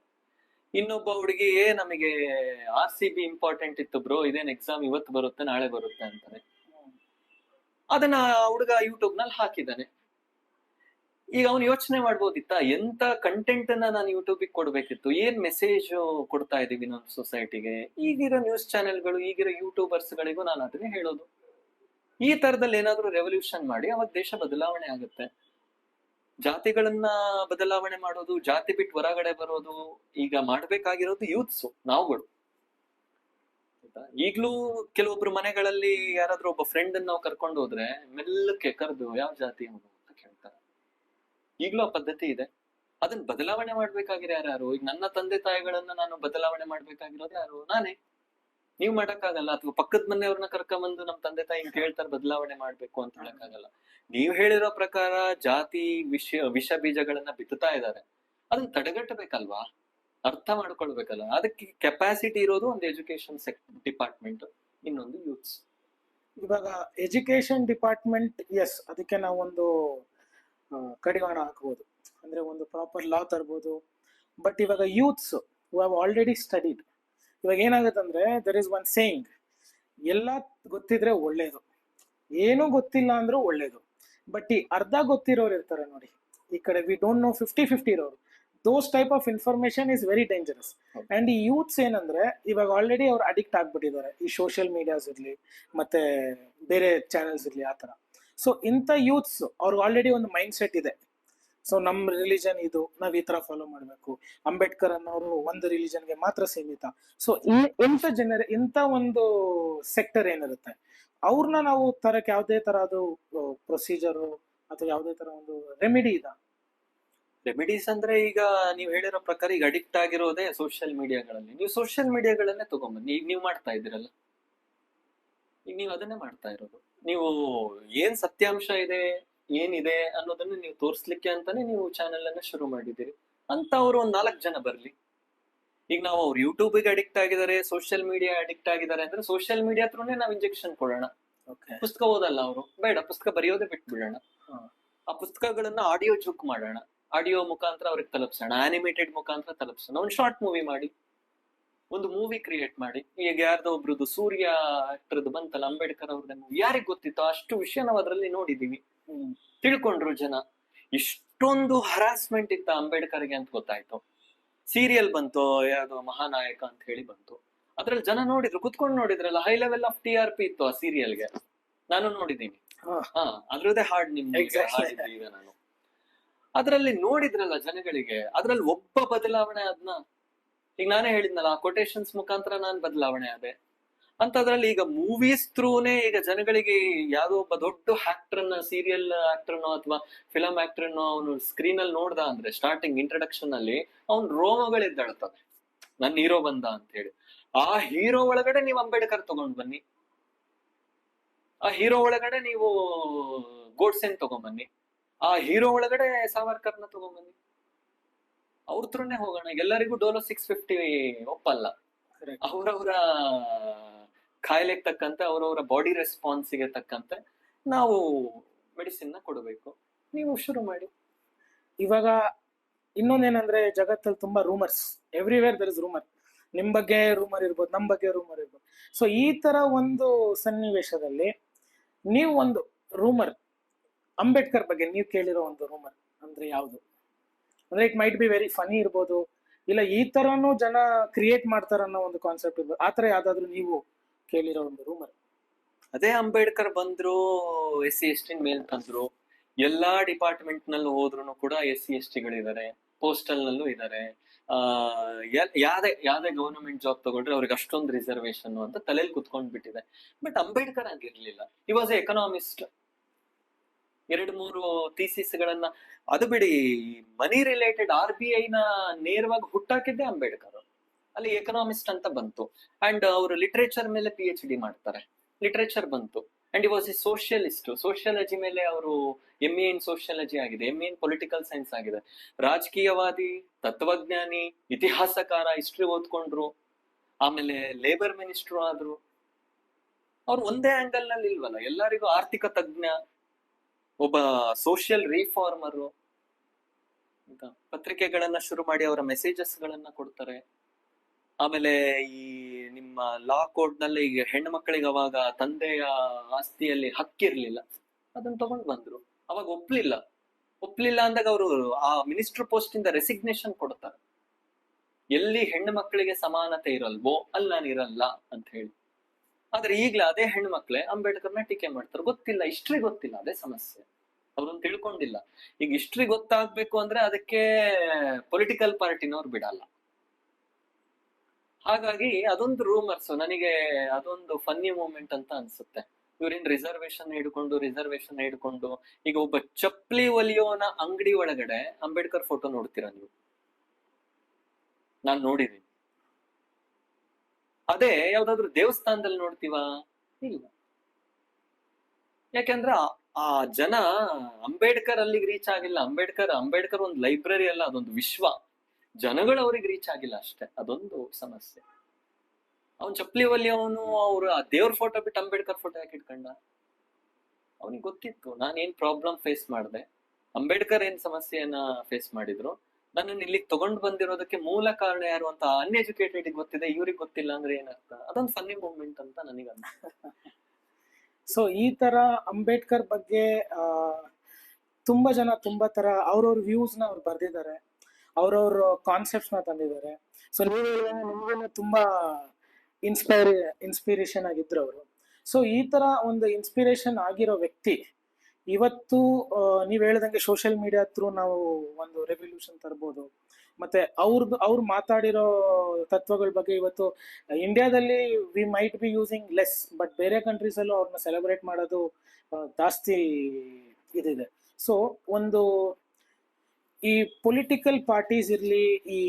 ಇನ್ನೊಬ್ಬ ಹುಡುಗಿ, ನಮಗೆ RCB ಇಂಪಾರ್ಟೆಂಟ್ ಇತ್ತು ಬ್ರೋ, ಇದೇನ್ ಎಕ್ಸಾಮ್ ಇವತ್ತು ಬರುತ್ತೆ ನಾಳೆ ಬರುತ್ತೆ ಅಂತಾನೆ. ಅದನ್ನ ಹುಡುಗ ಯೂಟ್ಯೂಬ್ ನಲ್ಲಿ ಹಾಕಿದ್ದಾನೆ. ಈಗ ಅವ್ನು ಯೋಚನೆ ಮಾಡ್ಬೋದಿತ್ತ, ಎಂತ ಕಂಟೆಂಟ್ ಅನ್ನ ನಾನು ಯೂಟ್ಯೂಬಿಗೆ ಕೊಡ್ಬೇಕಿತ್ತು, ಏನ್ ಮೆಸೇಜ್ ಕೊಡ್ತಾ ಇದೀವಿ ನಮ್ಮ ಸೊಸೈಟಿಗೆ. ಈಗಿರೋ ನ್ಯೂಸ್ ಚಾನೆಲ್ಗಳು, ಈಗಿರೋ ಯೂಟ್ಯೂಬರ್ಸ್ ಗಳಿಗೂ ನಾನು ಅದನ್ನೇ ಹೇಳೋದು. ಈ ತರದಲ್ಲಿ ಏನಾದ್ರೂ ರೆವಲ್ಯೂಷನ್ ಮಾಡಿ ಅವಾಗ ದೇಶ ಬದಲಾವಣೆ ಆಗುತ್ತೆ. ಜಾತಿಗಳನ್ನ ಬದಲಾವಣೆ ಮಾಡೋದು, ಜಾತಿ ಬಿಟ್ಟು ಹೊರಗಡೆ ಬರೋದು ಈಗ ಮಾಡ್ಬೇಕಾಗಿರೋದು ಯೂತ್ಸ್, ನಾವುಗಳು. ಈಗ್ಲೂ ಕೆಲವೊಬ್ರು ಮನೆಗಳಲ್ಲಿ ಯಾರಾದ್ರೂ ಒಬ್ಬ ಫ್ರೆಂಡ್ ನಾವು ಕರ್ಕೊಂಡು ಹೋದ್ರೆ ಮೆಲ್ಲಕ್ಕೆ ಕರೆದು ಯಾವ ಜಾತಿ ಅಂತ ಕೇಳ್ತಾರೆ. ಈಗ್ಲೂ ಆ ಪದ್ಧತಿ ಇದೆ. ಅದನ್ನ ಬದಲಾವಣೆ ಮಾಡ್ಬೇಕಾಗಿರೋ ಯಾರು? ಈಗ ನನ್ನ ತಂದೆ ತಾಯಿಗಳನ್ನ ನಾನು ಬದಲಾವಣೆ ಮಾಡ್ಬೇಕಾಗಿರೋದು ಯಾರು? ನಾನೇ. ನೀವ್ ಮಾಡಕ್ಕಾಗಲ್ಲ. ಅಥವಾ ಪಕ್ಕದ ಮನೆಯವ್ರನ್ನ ಕರ್ಕೊಂಬಂದು ನಮ್ ತಂದೆ ತಾಯಿ ಕೇಳ್ತಾರೆ ಬದಲಾವಣೆ ಮಾಡ್ಬೇಕು ಅಂತ ಹೇಳಕ್ಕಾಗಲ್ಲ. ನೀವ್ ಹೇಳಿರೋ ಪ್ರಕಾರ ಜಾತಿ ವಿಷ ಬೀಜಗಳನ್ನ ಬಿತ್ತುತ್ತಾ ಇದ್ದಾರೆ, ಅದನ್ನ ತಡೆಗಟ್ಟಬೇಕಲ್ವಾ? ಅರ್ಥ ಮಾಡ್ಕೊಳ್ಬೇಕಲ್ಲ. ಅದಕ್ಕೆ ಕೆಪಾಸಿಟಿ ಇರೋದು ಒಂದು ಎಜುಕೇಶನ್ ಡಿಪಾರ್ಟ್ಮೆಂಟ್, ಇನ್ನೊಂದು ಯೂತ್ಸ್. ಇವಾಗ ಎಜುಕೇಶನ್ ಡಿಪಾರ್ಟ್ಮೆಂಟ್, ಎಸ್, ಅದಕ್ಕೆ ನಾವೊಂದು ಕಡಿವಾಣ ಹಾಕ್ಬೋದು, ಅಂದ್ರೆ ಒಂದು ಪ್ರಾಪರ್ ಲಾ ತರ್ಬೋದು. ಬಟ್ ಇವಾಗ youths who have already studied, ಇವಾಗ ಏನಾಗುತ್ತಂದ್ರೆ ದರ್ ಇಸ್ ಒನ್ ಸೇಯಿಂಗ್, ಎಲ್ಲ ಗೊತ್ತಿದ್ರೆ ಒಳ್ಳೇದು, ಏನೂ ಗೊತ್ತಿಲ್ಲ ಅಂದ್ರೂ ಒಳ್ಳೇದು. ಬಟ್ ಈ ಅರ್ಧ ಗೊತ್ತಿರೋರು ಇರ್ತಾರೆ ನೋಡಿ, ಈ ಕಡೆ ವಿ ಡೋಂಟ್ ನೋ 50-50 ಇರೋರು, those type of information is very dangerous. And ಈ ಯೂತ್ಸ್ ಏನಂದ್ರೆ ಇವಾಗ ಆಲ್ರೆಡಿ ಅವ್ರು ಅಡಿಕ್ಟ್ ಆಗ್ಬಿಟ್ಟಿದ್ದಾರೆ, ಈ ಸೋಷಿಯಲ್ ಮೀಡಿಯಾಸ್ ಇರ್ಲಿ ಮತ್ತೆ ಬೇರೆ ಚಾನೆಲ್ಸ್ ಇರ್ಲಿ, ಆ ತರ. ಸೊ ಇಂಥ ಯೂತ್ಸ್ ಅವ್ರಿಗೆ ಆಲ್ರೆಡಿ ಒಂದು ಮೈಂಡ್ ಸೆಟ್ ಇದೆ. ಸೊ ನಮ್ಮ ರಿಲಿಜನ್ ಇದು, ನಾವ್ ಈ ತರ ಫಾಲೋ ಮಾಡ್ಬೇಕು, ಅಂಬೇಡ್ಕರ್ ಅನ್ನೋರು ಒಂದು ರಿಲಿಜನ್ಗೆ ಮಾತ್ರ ಸೀಮಿತ. ಸೊ ಇಂಥ ಒಂದು ಸೆಕ್ಟರ್ ಏನಿರುತ್ತೆ, ಅವ್ರನ್ನ ನಾವು ತರಕ್ಕೆ ಯಾವ್ದೇ ತರ ಅದು ಪ್ರೊಸೀಜರು ಅಥವಾ ಯಾವ್ದೇ ತರ ಒಂದು ರೆಮಿಡಿ ಇದೆ? ರೆಮಿಡೀಸ್ ಅಂದ್ರೆ ಈಗ ನೀವ್ ಹೇಳಿರೋ ಪ್ರಕಾರ ಈಗ ಅಡಿಕ್ಟ್ ಆಗಿರೋದೇ ಸೋಷಿಯಲ್ ಮೀಡಿಯಾಗಳಲ್ಲಿ. ನೀವು ಸೋಷಿಯಲ್ ಮೀಡಿಯಾಗಳನ್ನೇ ತಗೊಂಬನ್ನಿ. ಈಗ ನೀವು ಮಾಡ್ತಾ ಇದ್ದೀರಲ್ಲ, ಈಗ ನೀವು ಅದನ್ನೇ ಮಾಡ್ತಾ ಇರೋದು. ನೀವು ಏನ್ ಸತ್ಯಾಂಶ ಇದೆ, ಏನಿದೆ ಅನ್ನೋದನ್ನ ನೀವು ತೋರ್ಸ್ಲಿಕ್ಕೆ ಅಂತಾನೆ ನೀವು ಚಾನೆಲ್ ಅನ್ನ ಶುರು ಮಾಡಿದ್ದೀರಿ ಅಂತ. ಅವ್ರು ಒಂದ್ 4 ಜನ ಬರ್ಲಿ. ಈಗ ನಾವು ಅವ್ರು ಯೂಟ್ಯೂಬ್ಗೆ ಅಡಿಕ್ಟ್ ಆಗಿದ್ದಾರೆ, ಸೋಷಿಯಲ್ ಮೀಡಿಯಾ ಅಡಿಕ್ಟ್ ಆಗಿದ್ದಾರೆ ಅಂದ್ರೆ ಸೋಷಿಯಲ್ ಮೀಡಿಯಾ ಥ್ರೂನೇ ನಾವು ಇಂಜೆಕ್ಷನ್ ಕೊಡೋಣ. ಪುಸ್ತಕ ಓದಲ್ಲ ಅವರು, ಬೇಡ ಪುಸ್ತಕ ಬರೆಯೋದೇ ಬಿಟ್ಟು ಬಿಡೋಣ. ಆ ಪುಸ್ತಕಗಳನ್ನ ಆಡಿಯೋ ಜುಕ್ ಮಾಡೋಣ, ಆಡಿಯೋ ಮುಖಾಂತರ ಅವ್ರಿಗೆ ತಲುಪಿಸೋಣ, ಆನಿಮೇಟೆಡ್ ಮುಖಾಂತರ ತಲುಪಿಸೋಣ. ಒಂದು ಶಾರ್ಟ್ ಮೂವಿ ಮಾಡಿ, ಒಂದು ಮೂವಿ ಕ್ರಿಯೇಟ್ ಮಾಡಿ. ಈಗ ಯಾರ್ದೋ ಒಬ್ರದ್ದು ಸೂರ್ಯ ಆಕ್ಟರ್ದು ಬಂತಲ್ಲ, ಅಂಬೇಡ್ಕರ್ ಅವ್ರದ್ದು ಮೂವಿ, ಯಾರಿಗ್ ಗೊತ್ತಿತ್ತು? ಅಷ್ಟು ವಿಷಯ ನಾವು ಅದ್ರಲ್ಲಿ ನೋಡಿದೀವಿ, ತಿಳ್ಕೊಂಡ್ರು ಜನ. ಇಷ್ಟೊಂದು ಹರಾಸ್ಮೆಂಟ್ ಇತ್ತ ಅಂಬೇಡ್ಕರ್ಗೆ ಅಂತ ಗೊತ್ತಾಯ್ತು. ಸೀರಿಯಲ್ ಬಂತು, ಯಾವ್ದೋ ಮಹಾನಾಯಕ ಅಂತ ಹೇಳಿ ಬಂತು, ಅದ್ರಲ್ಲಿ ಜನ ನೋಡಿದ್ರು, ಕುತ್ಕೊಂಡು ನೋಡಿದ್ರಲ್ಲ. ಹೈ ಲೆವೆಲ್ ಆಫ್ TRP ಇತ್ತು ಆ ಸೀರಿಯಲ್ಗೆ, ನಾನು ನೋಡಿದ್ದೀನಿ. ಅದ್ರದ್ದೇ ಹಾಡ್ ನಿಮ್ಗೆ ಈಗ ನಾನು ಅದ್ರಲ್ಲಿ ನೋಡಿದ್ರಲ್ಲ ಜನಗಳಿಗೆ. ಅದ್ರಲ್ಲಿ ಒಬ್ಬ ಬದಲಾವಣೆ ಅದನ್ನ, ಈಗ ನಾನೇ ಹೇಳಿದ್ನಲ್ಲ, ಆ ಕೊಟೇಶನ್ಸ್ ಮುಖಾಂತರ ನಾನ್ ಬದಲಾವಣೆ ಆದೆ ಅಂತ. ಅದ್ರಲ್ಲಿ ಈಗ ಮೂವೀಸ್ ಥ್ರೂನೇ ಈಗ ಜನಗಳಿಗೆ ಯಾವ್ದೋ ಒಬ್ಬ ದೊಡ್ಡ ಆಕ್ಟರ್ನ, ಸೀರಿಯಲ್ ಆಕ್ಟರ್ನೋ ಅಥವಾ ಫಿಲಂ ಆಕ್ಟರ್ನೋ ಅವನು ಸ್ಕ್ರೀನ್ ಅಲ್ಲಿ ನೋಡ್ದ ಅಂದ್ರೆ, ಸ್ಟಾರ್ಟಿಂಗ್ ಇಂಟ್ರಡಕ್ಷನ್ ಅಲ್ಲಿ ಅವ್ನ್ ರೋಮಗಳಿದ್ದಾಳ್ತವೆ, ನನ್ ಹೀರೋ ಬಂದ ಅಂತ ಹೇಳಿ. ಆ ಹೀರೋ ಒಳಗಡೆ ನೀವು ಅಂಬೇಡ್ಕರ್ ತಗೊಂಡ್ ಬನ್ನಿ, ಆ ಹೀರೋ ಒಳಗಡೆ ನೀವು ಗೋಡ್ಸೆನ್ ತಗೊಂಬನ್ನಿ, ಆ ಹೀರೋ ಒಳಗಡೆ ಸಾವರ್ಕರ್ನ ತಗೊಂಬನ್ನಿ, ಅವ್ರ ಥ್ರೂನೇ ಹೋಗೋಣ. ಎಲ್ಲರಿಗೂ ಡೋಲೋ 650 ಒಪ್ಪಲ್ಲ. ಅವರವರ ಕಾಯಿಲೆಗೆ ತಕ್ಕಂತೆ, ಅವರವರ ಬಾಡಿ ರೆಸ್ಪಾನ್ಸಿಗೆ ತಕ್ಕಂತೆ ನಾವು ಮೆಡಿಸಿನ್ ನ ಕೊಡಬೇಕು. ನೀವು ಶುರು ಮಾಡಿ. ಇವಾಗ ಇನ್ನೊಂದೇನಂದ್ರೆ, ಜಗತ್ತಲ್ಲಿ ತುಂಬಾ rumours, everywhere there is rumour. ನಿಮ್ ಬಗ್ಗೆ ರೂಮರ್ ಇರ್ಬೋದು, ನಮ್ ಬಗ್ಗೆ ರೂಮರ್ ಇರ್ಬೋದು. ಸೊ ಈ ತರ ಒಂದು ಸನ್ನಿವೇಶದಲ್ಲಿ ನೀವು ಒಂದು ರೂಮರ್, ಅಂಬೇಡ್ಕರ್ ಬಗ್ಗೆ ನೀವು ಕೇಳಿರೋ ಒಂದು ರೂಮರ್ ಅಂದ್ರೆ ಯಾವುದು? ಅಂದ್ರೆ it might be very Ghani ಇರ್ಬೋದು, ಇಲ್ಲ ಈ ತರನು ಜನ ಕ್ರಿಯೇಟ್ ಮಾಡ್ತಾರ ಅನ್ನೋ ಒಂದು ಕಾನ್ಸೆಪ್ಟ್ ಇರ್ಬೋದು. ಆತರ ಯಾವ್ದಾದ್ರು ನೀವು ಕೇಳಿರೋ ಒಂದು ರೂಮರ್? ಅದೇ ಅಂಬೇಡ್ಕರ್ ಬಂದ್ರು, SC ST ಮೇಲ್ ತಂದ್ರು. ಎಲ್ಲಾ ಡಿಪಾರ್ಟ್ಮೆಂಟ್ ನಲ್ಲಿ ಹೋದ್ರು ಕೂಡ SC ST ಗಳಿದ್ದಾರೆ, ಪೋಸ್ಟಲ್ ನಲ್ಲೂ ಇದ್ದಾರೆ. ಯಾವ್ದೇ ಗವರ್ನಮೆಂಟ್ ಜಾಬ್ ತಗೊಂಡ್ರೆ ಅವ್ರಿಗೆ ಅಷ್ಟೊಂದು ರಿಸರ್ವೇಶನ್ ಅಂತ ತಲೆಯಲ್ಲಿ ಕುತ್ಕೊಂಡ್ ಬಿಟ್ಟಿದೆ. ಬಟ್ ಅಂಬೇಡ್ಕರ್ ಆಗಿರ್ಲಿಲ್ಲ. He was economist. 2-3 ಥೀಸಿಸ್ ಗಳನ್ನ, ಅದು ಬಿಡಿ, ಮನಿ ರಿಲೇಟೆಡ್ RBI ನ ನೇರವಾಗಿ ಹುಟ್ಟಾಕಿದ್ದೆ ಅಂಬೇಡ್ಕರ್. ಅಲ್ಲಿ ಎಕನಾಮಿಸ್ಟ್ ಅಂತ ಬಂತು. ಅಂಡ್ ಅವರು ಲಿಟ್ರೇಚರ್ ಮೇಲೆ PhD ಮಾಡ್ತಾರೆ, ಲಿಟ್ರೇಚರ್ ಬಂತು. And he was A socialist. Sociology ಮೇಲೆ ಅವರು MA ಇನ್ ಸೋಷಿಯಾಲಜಿ ಆಗಿದೆ, MA ಇನ್ ಪೊಲಿಟಿಕಲ್ ಸೈನ್ಸ್ ಆಗಿದೆ. ರಾಜಕೀಯವಾದಿ, ತತ್ವಜ್ಞಾನಿ, ಇತಿಹಾಸಕಾರ, ಹಿಸ್ಟ್ರಿ ಓದ್ಕೊಂಡ್ರು. ಆಮೇಲೆ ಲೇಬರ್ ಮಿನಿಸ್ಟರ್ ಆದ್ರು. ಅವ್ರು ಒಂದೇ ಆಂಗಲ್ ನಲ್ಲಿ ಇಲ್ವಲ್ಲ, ಎಲ್ಲರಿಗೂ ಆರ್ಥಿಕ ತಜ್ಞ, ಒಬ್ಬ ಸೋಷಿಯಲ್ ರಿಫಾರ್ಮರ್. ಪತ್ರಿಕೆಗಳನ್ನ ಶುರು ಮಾಡಿ ಅವರ ಮೆಸೇಜಸ್ ಗಳನ್ನ ಕೊಡ್ತಾರೆ. ಆಮೇಲೆ ಈ ನಿಮ್ಮ ಲಾ ಕೋಡ್ ನಲ್ಲಿ ಈಗ ಹೆಣ್ಣು ಮಕ್ಕಳಿಗೆ ಅವಾಗ ತಂದೆಯ ಆಸ್ತಿಯಲ್ಲಿ ಹಕ್ಕಿರ್ಲಿಲ್ಲ, ಅದನ್ನ ತಗೊಂಡ್ ಬಂದ್ರು. ಅವಾಗ ಒಪ್ಲಿಲ್ಲ ಅಂದಾಗ ಅವರು ಆ ಮಿನಿಸ್ಟರ್ ಪೋಸ್ಟ್ ಇಂದ ರೆಸಿಗ್ನೇಷನ್ ಕೊಡ್ತಾರೆ. ಎಲ್ಲಿ ಹೆಣ್ಣು ಮಕ್ಕಳಿಗೆ ಸಮಾನತೆ ಇರಲ್ವೋ ಅಲ್ಲಿ ನಾನು ಇರಲ್ಲ ಅಂತ ಹೇಳಿ. ಆದ್ರೆ ಈಗ್ಲೇ ಅದೇ ಹೆಣ್ಣು ಮಕ್ಳೇ ಅಂಬೇಡ್ಕರ್ನ ಟೀಕೆ ಮಾಡ್ತಾರೆ. ಗೊತ್ತಿಲ್ಲ, ಹಿಸ್ಟ್ರಿ ಗೊತ್ತಿಲ್ಲ, ಅದೇ ಸಮಸ್ಯೆ. ಅವ್ರನ್ನ ತಿಳ್ಕೊಂಡಿಲ್ಲ. ಈಗ ಹಿಸ್ಟ್ರಿ ಗೊತ್ತಾಗ್ಬೇಕು ಅಂದ್ರೆ ಅದಕ್ಕೆ ಪೊಲಿಟಿಕಲ್ ಪಾರ್ಟಿನವ್ರು ಬಿಡಲ್ಲ. ಹಾಗಾಗಿ ಅದೊಂದು ರೂಮರ್ಸ್. ನನಗೆ ಅದೊಂದು ಫನ್ನಿ ಮೂಮೆಂಟ್ ಅಂತ ಅನ್ಸುತ್ತೆ. ಇವ್ರೇನ್ ರಿಸರ್ವೇಶನ್ ಹಿಡ್ಕೊಂಡು ಈಗ ಒಬ್ಬ ಚಪ್ಲಿ ಒಲಿಯೋನ ಅಂಗಡಿ ಒಳಗಡೆ ಅಂಬೇಡ್ಕರ್ ಫೋಟೋ ನೋಡ್ತೀರಾ ನೀವು? ನಾನ್ ನೋಡಿದೀನಿ. ಅದೇ ಯಾವ್ದಾದ್ರು ದೇವಸ್ಥಾನದಲ್ಲಿ ನೋಡ್ತೀವಾ? ಇಲ್ಲ. ಯಾಕೆಂದ್ರ ಆ ಜನ ಅಂಬೇಡ್ಕರ್ ಅಲ್ಲಿಗೆ ರೀಚ್ ಆಗಿಲ್ಲ. ಅಂಬೇಡ್ಕರ್ ಒಂದು ಲೈಬ್ರರಿ ಅಲ್ಲ, ಅದೊಂದು ವಿಶ್ವ. ಜನಗಳು ಅವ್ರಿಗೆ ರೀಚ್ ಆಗಿಲ್ಲ ಅಷ್ಟೇ, ಅದೊಂದು ಸಮಸ್ಯೆ. ಅವನ್ ಚಪ್ಪಲಿ ಒಲಿ ಅವನು ಅವ್ರು ಆ ದೇವ್ರ ಫೋಟೋ ಬಿಟ್ಟು ಅಂಬೇಡ್ಕರ್ ಫೋಟೋ ಯಾಕೆ ಇಟ್ಕೊಂಡ? ಅವನಿಗೆ ಗೊತ್ತಿತ್ತು ನಾನು ಏನ್ ಪ್ರಾಬ್ಲಮ್ ಫೇಸ್ ಮಾಡಿದೆ, ಅಂಬೇಡ್ಕರ್ ಏನ್ ಸಮಸ್ಯೆಯನ್ನ ಫೇಸ್ ಮಾಡಿದ್ರು, ನನ್ನನ್ನು ಇಲ್ಲಿಗೆ ತಗೊಂಡ್ ಬಂದಿರೋದಕ್ಕೆ ಮೂಲ ಕಾರಣ ಯಾರು ಅಂತ ಅನ್ಎಜುಕೇಟೆಡ್ ಗೊತ್ತಿದೆ, ಇವ್ರಿಗೆ ಗೊತ್ತಿಲ್ಲ ಅಂದ್ರೆ ಏನರ್ಥ? ಅದೊಂದು ಫನ್ನಿ ಮೂಮೆಂಟ್ ಅಂತ ನನಗೆ ಸೊ ಈ ತರ ಅಂಬೇಡ್ಕರ್ ಬಗ್ಗೆ ತುಂಬಾ ಜನ ತುಂಬಾ ತರ ಅವ್ರವ್ರ ವ್ಯೂಸ್ ನ ಅವ್ರು ಬರ್ದಿದ್ದಾರೆ, ಅವ್ರವ್ರ ಕಾನ್ಸೆಪ್ಟ್ಸ್ ನ ತಂದಿದ್ದಾರೆ. ಸೊ ನಿಮ್ಗೂ ತುಂಬಾ ಇನ್ಸ್ಪಿರೇಷನ್ ಆಗಿದ್ರು ಅವರು. ಸೊ ಈ ತರ ಒಂದು ಇನ್ಸ್ಪಿರೇಷನ್ ಆಗಿರೋ ವ್ಯಕ್ತಿ ಇವತ್ತು ನೀವ್ ಹೇಳ್ದಂಗೆ ಸೋಷಿಯಲ್ ಮೀಡಿಯಾ ಥ್ರೂ ನಾವು ಒಂದು ರೆವಲ್ಯೂಷನ್ ತರ್ಬೋದು. ಮತ್ತೆ ಅವ್ರು ಮಾತಾಡಿರೋ ತತ್ವಗಳ ಬಗ್ಗೆ ಇವತ್ತು ಇಂಡಿಯಾದಲ್ಲಿ we might be using less, but ಬೇರೆ ಕಂಟ್ರೀಸ್ ಅಲ್ಲೂ ಅವ್ರನ್ನ ಸೆಲೆಬ್ರೇಟ್ ಮಾಡೋದು ಜಾಸ್ತಿ ಇದಿದೆ. ಸೊ ಒಂದು ಈ ಪೊಲಿಟಿಕಲ್ ಪಾರ್ಟೀಸ್ ಇರ್ಲಿ, ಈ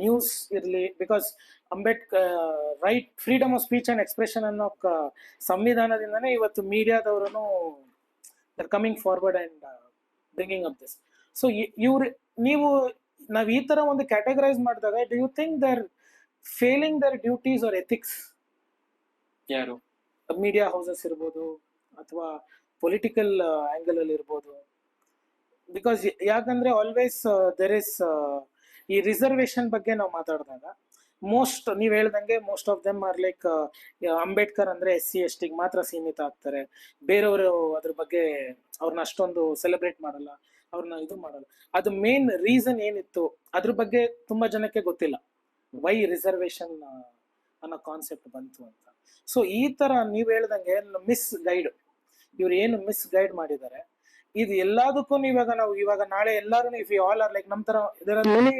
ನ್ಯೂಸ್ ಇರ್ಲಿ, because Ambedkar right freedom of speech and expression ಅನ್ನೋ ಸಂವಿಧಾನದಿಂದನೇ ಇವತ್ತು ಮೀಡಿಯಾದವರನ್ನು coming forward and bringing up this. So ನೀವು ನಾವ್ ಈ ತರ ಒಂದು ಕ್ಯಾಟಗರೈಸ್ ಮಾಡಿದಾಗ, do you think their failing their duties or ethics? ಯಾರು? ಮೀಡಿಯಾ ಹೌಸಸ್ ಇರ್ಬೋದು ಅಥವಾ ಪೊಲಿಟಿಕಲ್ ಆಂಗಲ್ ಅಲ್ಲಿ ಇರ್ಬೋದು. ಬಿಕಾಸ್ ಯಾಕಂದ್ರೆ ಆಲ್ವೇಸ್ ದೆರ್ ಇಸ್ ಈ ರಿಸರ್ವೇಶನ್ ಬಗ್ಗೆ ನಾವು ಮಾತಾಡಿದಾಗ ಮೋಸ್ಟ್ ನೀವ್ ಹೇಳ್ದಂಗೆ most of them are like Ambedkar ಅಂದ್ರೆ SC ST ಮಾತ್ರ ಸೀಮಿತ ಆಗ್ತಾರೆ. ಬೇರೆಯವರು ಅದ್ರ ಬಗ್ಗೆ ಅವ್ರನ್ನ ಅಷ್ಟೊಂದು ಸೆಲೆಬ್ರೇಟ್ ಮಾಡಲ್ಲ, ಅವ್ರನ್ನ ಇದು ಮಾಡಲ್ಲ. ಅದು ಮೇನ್ ರೀಸನ್ ಏನಿತ್ತು ಅದ್ರ ಬಗ್ಗೆ ತುಂಬಾ ಜನಕ್ಕೆ ಗೊತ್ತಿಲ್ಲ, ವೈ ರಿಸರ್ವೇಶನ್ ಅನ್ನೋ ಕಾನ್ಸೆಪ್ಟ್ ಬಂತು ಅಂತ. ಸೊ ಈ ತರ ನೀವ್ ಹೇಳ್ದಂಗೆ ಮಿಸ್ ಗೈಡ್, ಇವ್ರು ಏನು ಮಿಸ್ ಗೈಡ್ ಮಾಡಿದ್ದಾರೆ, ಇದು ಎಲ್ಲದಕ್ಕೂ ಇವಾಗ ನಾಳೆ ಎಲ್ಲಾರು if you all are like ನಮ್ ತರ there are many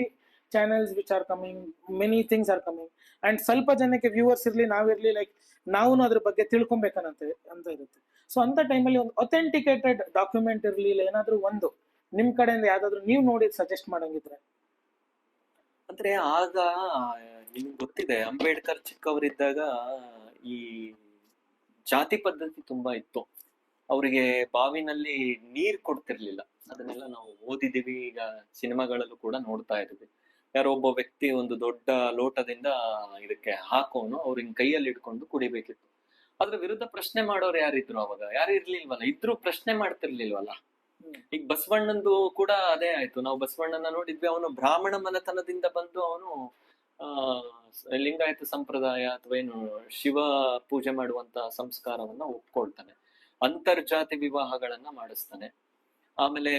channels which are coming, many things are coming, and ಸ್ವಲ್ಪ ಜನಕ್ಕೆ ವ್ಯೂವರ್ಸ್ ಇರ್ಲಿ ನಾವಿರ್ಲಿ ಲೈಕ್ ನಾವು ಅದ್ರ ಬಗ್ಗೆ ತಿಳ್ಕೊಬೇಕಂತ ಇರುತ್ತೆ. ಸೊ ಅಂತ ಟೈಮಲ್ಲಿ ಒಂದು ಅಥೆಂಟಿಕೇಟೆಡ್ ಡಾಕ್ಯುಮೆಂಟ್ ಇರ್ಲಿ, ಇಲ್ಲ ಏನಾದ್ರು ಒಂದು ನಿಮ್ ಕಡೆಯಿಂದ ಯಾವ್ದಾದ್ರು ನೀವು ನೋಡಿ ಸಜೆಸ್ಟ್ ಮಾಡಂಗಿದ್ರೆ. ಅಂದ್ರೆ ಆಗ ನಿಮ್ಗೆ ಗೊತ್ತಿದೆ, ಅಂಬೇಡ್ಕರ್ ಚಿಕ್ಕವರಿದ್ದಾಗ ಈ ಜಾತಿ ಪದ್ಧತಿ ತುಂಬಾ ಇತ್ತು. ಅವರಿಗೆ ಬಾವಿನಲ್ಲಿ ನೀರ್ ಕೊಡ್ತಿರ್ಲಿಲ್ಲ. ಅದನ್ನೆಲ್ಲ ನಾವು ಓದಿದೀವಿ, ಈಗ ಸಿನಿಮಾಗಳಲ್ಲೂ ಕೂಡ ನೋಡ್ತಾ ಇದ್ವಿ. ಯಾರೋ ಒಬ್ಬ ವ್ಯಕ್ತಿ ಒಂದು ದೊಡ್ಡ ಲೋಟದಿಂದ ಇದಕ್ಕೆ ಹಾಕೋನು ಅವ್ರ ಕೈಯಲ್ಲಿ ಇಟ್ಕೊಂಡು ಕುಡಿಬೇಕಿತ್ತು. ಅದ್ರ ವಿರುದ್ಧ ಪ್ರಶ್ನೆ ಮಾಡೋರು ಯಾರಿದ್ರು ಅವಾಗ? ಯಾರು ಇರ್ಲಿಲ್ವಲ್ಲ. ಇದ್ರು ಪ್ರಶ್ನೆ ಮಾಡ್ತಿರ್ಲಿಲ್ವಲ್ಲ. ಈಗ ಬಸವಣ್ಣಂದು ಕೂಡ ಅದೇ ಆಯ್ತು. ನಾವು ಬಸವಣ್ಣನ ನೋಡಿದ್ವಿ, ಅವನು ಬ್ರಾಹ್ಮಣ ಮನೆತನದಿಂದ ಬಂದು ಅವನು ಲಿಂಗಾಯತ ಸಂಪ್ರದಾಯ ಅಥವಾ ಏನು ಶಿವ ಪೂಜೆ ಮಾಡುವಂತ ಸಂಸ್ಕಾರವನ್ನ ಒಪ್ಕೊಳ್ತಾನೆ, ಅಂತರ್ಜಾತಿ ವಿವಾಹಗಳನ್ನ ಮಾಡಿಸ್ತಾನೆ. ಆಮೇಲೆ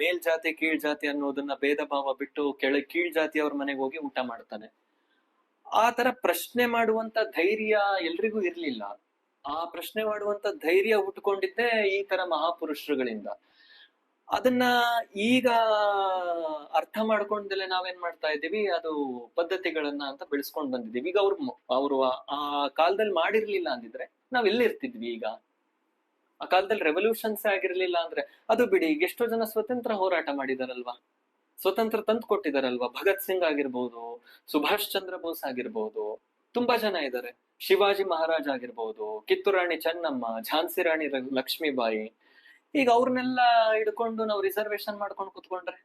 ಮೇಲ್ಜಾತಿ ಕೀಳ್ ಜಾತಿ ಅನ್ನೋದನ್ನ ಭೇದ ಭಾವ ಬಿಟ್ಟು ಕೀಳ್ ಜಾತಿಯವ್ರ ಮನೆಗೆ ಹೋಗಿ ಊಟ ಮಾಡ್ತಾನೆ. ಆ ತರ ಪ್ರಶ್ನೆ ಮಾಡುವಂತ ಧೈರ್ಯ ಎಲ್ರಿಗೂ ಇರ್ಲಿಲ್ಲ. ಆ ಪ್ರಶ್ನೆ ಮಾಡುವಂತ ಧೈರ್ಯ ಹುಟ್ಕೊಂಡಿದ್ದೆ ಈ ತರ ಮಹಾಪುರುಷರುಗಳಿಂದ. ಅದನ್ನ ಈಗ ಅರ್ಥ ಮಾಡ್ಕೊಂಡ್ಲೆ ನಾವೇನ್ ಮಾಡ್ತಾ ಇದ್ದೀವಿ, ಅದು ಪದ್ಧತಿಗಳನ್ನ ಅಂತ ಬೆಳೆಸ್ಕೊಂಡ್ ಬಂದಿದೀವಿ. ಈಗ ಅವ್ರು ಆ ಕಾಲದಲ್ಲಿ ಮಾಡಿರ್ಲಿಲ್ಲ ಅಂದಿದ್ರೆ ನಾವ್ ಎಲ್ಲಿರ್ತಿದ್ವಿ ಈಗ? ಆ ಕಾಲದಲ್ಲಿ ರೆವಲ್ಯೂಷನ್ಸ್ ಆಗಿರ್ಲಿಲ್ಲ ಅಂದ್ರೆ, ಅದು ಬಿಡಿ, ಈಗ ಎಷ್ಟೋ ಜನ ಸ್ವತಂತ್ರ ಹೋರಾಟ ಮಾಡಿದಾರಲ್ವಾ, ಸ್ವತಂತ್ರ ತಂದು ಕೊಟ್ಟಿದಾರಲ್ವಾ. ಭಗತ್ ಸಿಂಗ್ ಆಗಿರ್ಬೋದು, ಸುಭಾಷ್ ಚಂದ್ರ ಬೋಸ್ ಆಗಿರ್ಬೋದು, ತುಂಬಾ ಜನ ಇದ್ದಾರೆ. ಶಿವಾಜಿ ಮಹಾರಾಜ್ ಆಗಿರ್ಬೋದು, ಕಿತ್ತೂರು ರಾಣಿ ಚೆನ್ನಮ್ಮ, ಝಾನ್ಸಿ ರಾಣಿ ಲಕ್ಷ್ಮೀಬಾಯಿ. ಈಗ ಅವ್ರನ್ನೆಲ್ಲ ಹಿಡ್ಕೊಂಡು ನಾವು ರಿಸರ್ವೇಶನ್ ಮಾಡ್ಕೊಂಡು ಕುತ್ಕೊಂಡ್ರೆ,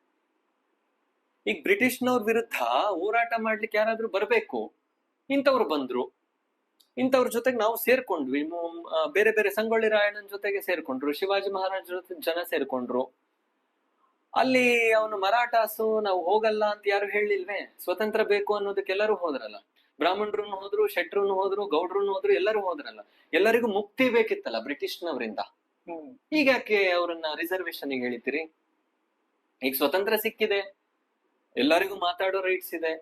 ಈಗ ಬ್ರಿಟಿಷ್ನವ್ರ ವಿರುದ್ಧ ಹೋರಾಟ ಮಾಡ್ಲಿಕ್ಕೆ ಯಾರಾದ್ರೂ ಬರ್ಬೇಕು, ಇಂಥವ್ರು ಬಂದ್ರು. ಇಂಥವ್ರ ಜೊತೆಗೆ ನಾವು ಸೇರ್ಕೊಂಡ್ವಿ. ಬೇರೆ ಬೇರೆ ಸಂಗೊಳ್ಳಿ ರಾಯಣ್ಣನ ಜೊತೆಗೆ ಸೇರ್ಕೊಂಡ್ರು, ಶಿವಾಜಿ ಮಹಾರಾಜ್ ಜೊತೆ ಜನ ಸೇರ್ಕೊಂಡ್ರು. ಅಲ್ಲಿ ಅವನು ಮರಾಠಾಸು ನಾವು ಹೋಗಲ್ಲ ಅಂತ ಯಾರು ಹೇಳಿಲ್ವೇ? ಸ್ವತಂತ್ರ ಬೇಕು ಅನ್ನೋದಕ್ಕೆ ಎಲ್ಲರೂ ಹೋದ್ರಲ್ಲ. ಬ್ರಾಹ್ಮಣರು ಹೋದ್ರು, ಶೆಟ್ರು ಹೋದ್ರು, ಗೌಡ್ರು ಹೋದ್ರು, ಎಲ್ಲರೂ ಹೋದ್ರಲ್ಲ. ಎಲ್ಲರಿಗೂ ಮುಕ್ತಿ ಬೇಕಿತ್ತಲ್ಲ ಬ್ರಿಟಿಷ್ನವರಿಂದ. ಈಗ ಯಾಕೆ ಅವ್ರನ್ನ ರಿಸರ್ವೇಶನ್ ಹೇಳಿತೀರಿ? ಈಗ ಸ್ವತಂತ್ರ ಸಿಕ್ಕಿದೆ, ಎಲ್ಲರಿಗೂ ಮಾತಾಡೋ ರೈಟ್ಸ್ ಇದೆ.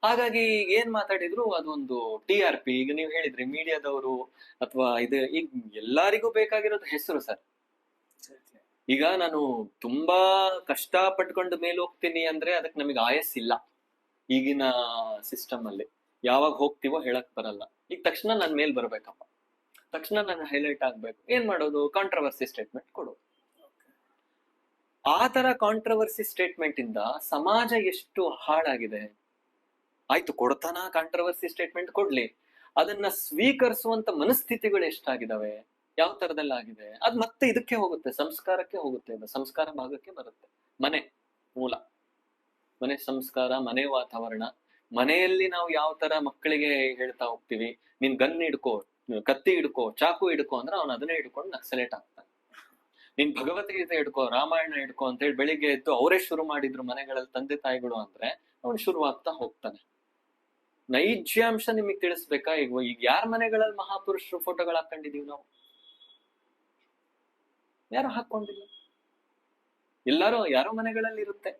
ಹಾಗಾಗಿ ಏನ್ ಮಾತಾಡಿದ್ರು ಅದೊಂದು TRP. ಈಗ ನೀವು ಹೇಳಿದ್ರಿ ಮೀಡಿಯಾದವರು ಅಥವಾ ಇದು, ಈಗ ಎಲ್ಲರಿಗೂ ಬೇಕಾಗಿರೋದು ಹೆಸರು ಸರ್. ಈಗ ನಾನು ತುಂಬಾ ಕಷ್ಟ ಪಟ್ಕೊಂಡು ಮೇಲೆ ಹೋಗ್ತೀನಿ ಅಂದ್ರೆ ಅದಕ್ಕೆ ನಮಗೆ ಆಯಸ್ಸಿಲ್ಲ ಈಗಿನ ಸಿಸ್ಟಮ್ ಅಲ್ಲಿ. ಯಾವಾಗ ಹೋಗ್ತೀವೋ ಹೇಳಕ್ ಬರಲ್ಲ. ಈಗ ತಕ್ಷಣ ನನ್ ಮೇಲ್ ಬರ್ಬೇಕಪ್ಪ, ತಕ್ಷಣ ನಾನು ಹೈಲೈಟ್ ಆಗ್ಬೇಕು. ಏನ್ ಮಾಡೋದು? ಕಾಂಟ್ರವರ್ಸಿ ಸ್ಟೇಟ್ಮೆಂಟ್ ಕೊಡು. ಆ ತರ ಕಾಂಟ್ರವರ್ಸಿ ಸ್ಟೇಟ್ಮೆಂಟ್ ಇಂದ ಸಮಾಜ ಎಷ್ಟು ಹಾಳಾಗಿದೆ. ಆಯ್ತು, ಕೊಡ್ತಾನ ಕಾಂಟ್ರವರ್ಸಿ ಸ್ಟೇಟ್ಮೆಂಟ್ ಕೊಡ್ಲಿ, ಅದನ್ನ ಸ್ವೀಕರಿಸುವಂತ ಮನಸ್ಥಿತಿಗಳು ಎಷ್ಟಾಗಿದಾವೆ, ಯಾವ ತರದಲ್ಲಿ ಆಗಿದೆ. ಅದ್ ಮತ್ತೆ ಇದಕ್ಕೆ ಹೋಗುತ್ತೆ, ಸಂಸ್ಕಾರಕ್ಕೆ ಹೋಗುತ್ತೆ, ಸಂಸ್ಕಾರ ಭಾಗಕ್ಕೆ ಬರುತ್ತೆ. ಮನೆ ಮೂಲ, ಮನೆ ಸಂಸ್ಕಾರ, ಮನೆ ವಾತಾವರಣ. ಮನೆಯಲ್ಲಿ ನಾವು ಯಾವ ತರ ಮಕ್ಕಳಿಗೆ ಹೇಳ್ತಾ ಹೋಗ್ತೀವಿ, ನೀನ್ ಗನ್ ಹಿಡ್ಕೋ, ಕತ್ತಿ ಹಿಡ್ಕೋ, ಚಾಕು ಹಿಡ್ಕೋ ಅಂದ್ರೆ ಅವನು ಅದನ್ನೇ ಹಿಡ್ಕೊಂಡು ನಕ್ಸಲೇಟ್ ಆಗ್ತಾನೆ. ನೀನ್ ಭಗವದ್ಗೀತೆ ಹಿಡ್ಕೋ, ರಾಮಾಯಣ ಹಿಡ್ಕೋ ಅಂತ ಹೇಳಿ ಬೆಳಿಗ್ಗೆ ಎದ್ದು ಅವರೇ ಶುರು ಮಾಡಿದ್ರು ಮನೆಗಳಲ್ಲಿ ತಂದೆ ತಾಯಿಗಳು ಅಂದ್ರೆ ಅವನು ಶುರುವಾಗ್ತಾ ಹೋಗ್ತಾನೆ. ನೈಜ್ಯಾಂಶ ನಿಮಗ್ ತಿಳಿಸ್ಬೇಕಾ? ಈಗ ಯಾರ ಮನೆಗಳಲ್ಲಿ ಮಹಾಪುರುಷರು ಫೋಟೋಗಳು ಹಾಕೊಂಡಿದೀವಿ ನಾವು? ಯಾರು ಹಾಕೊಂಡಿಲ್ಲ. ಎಲ್ಲಾರು ಯಾರೋ ಮನೆಗಳಲ್ಲಿ ಇರುತ್ತೆ.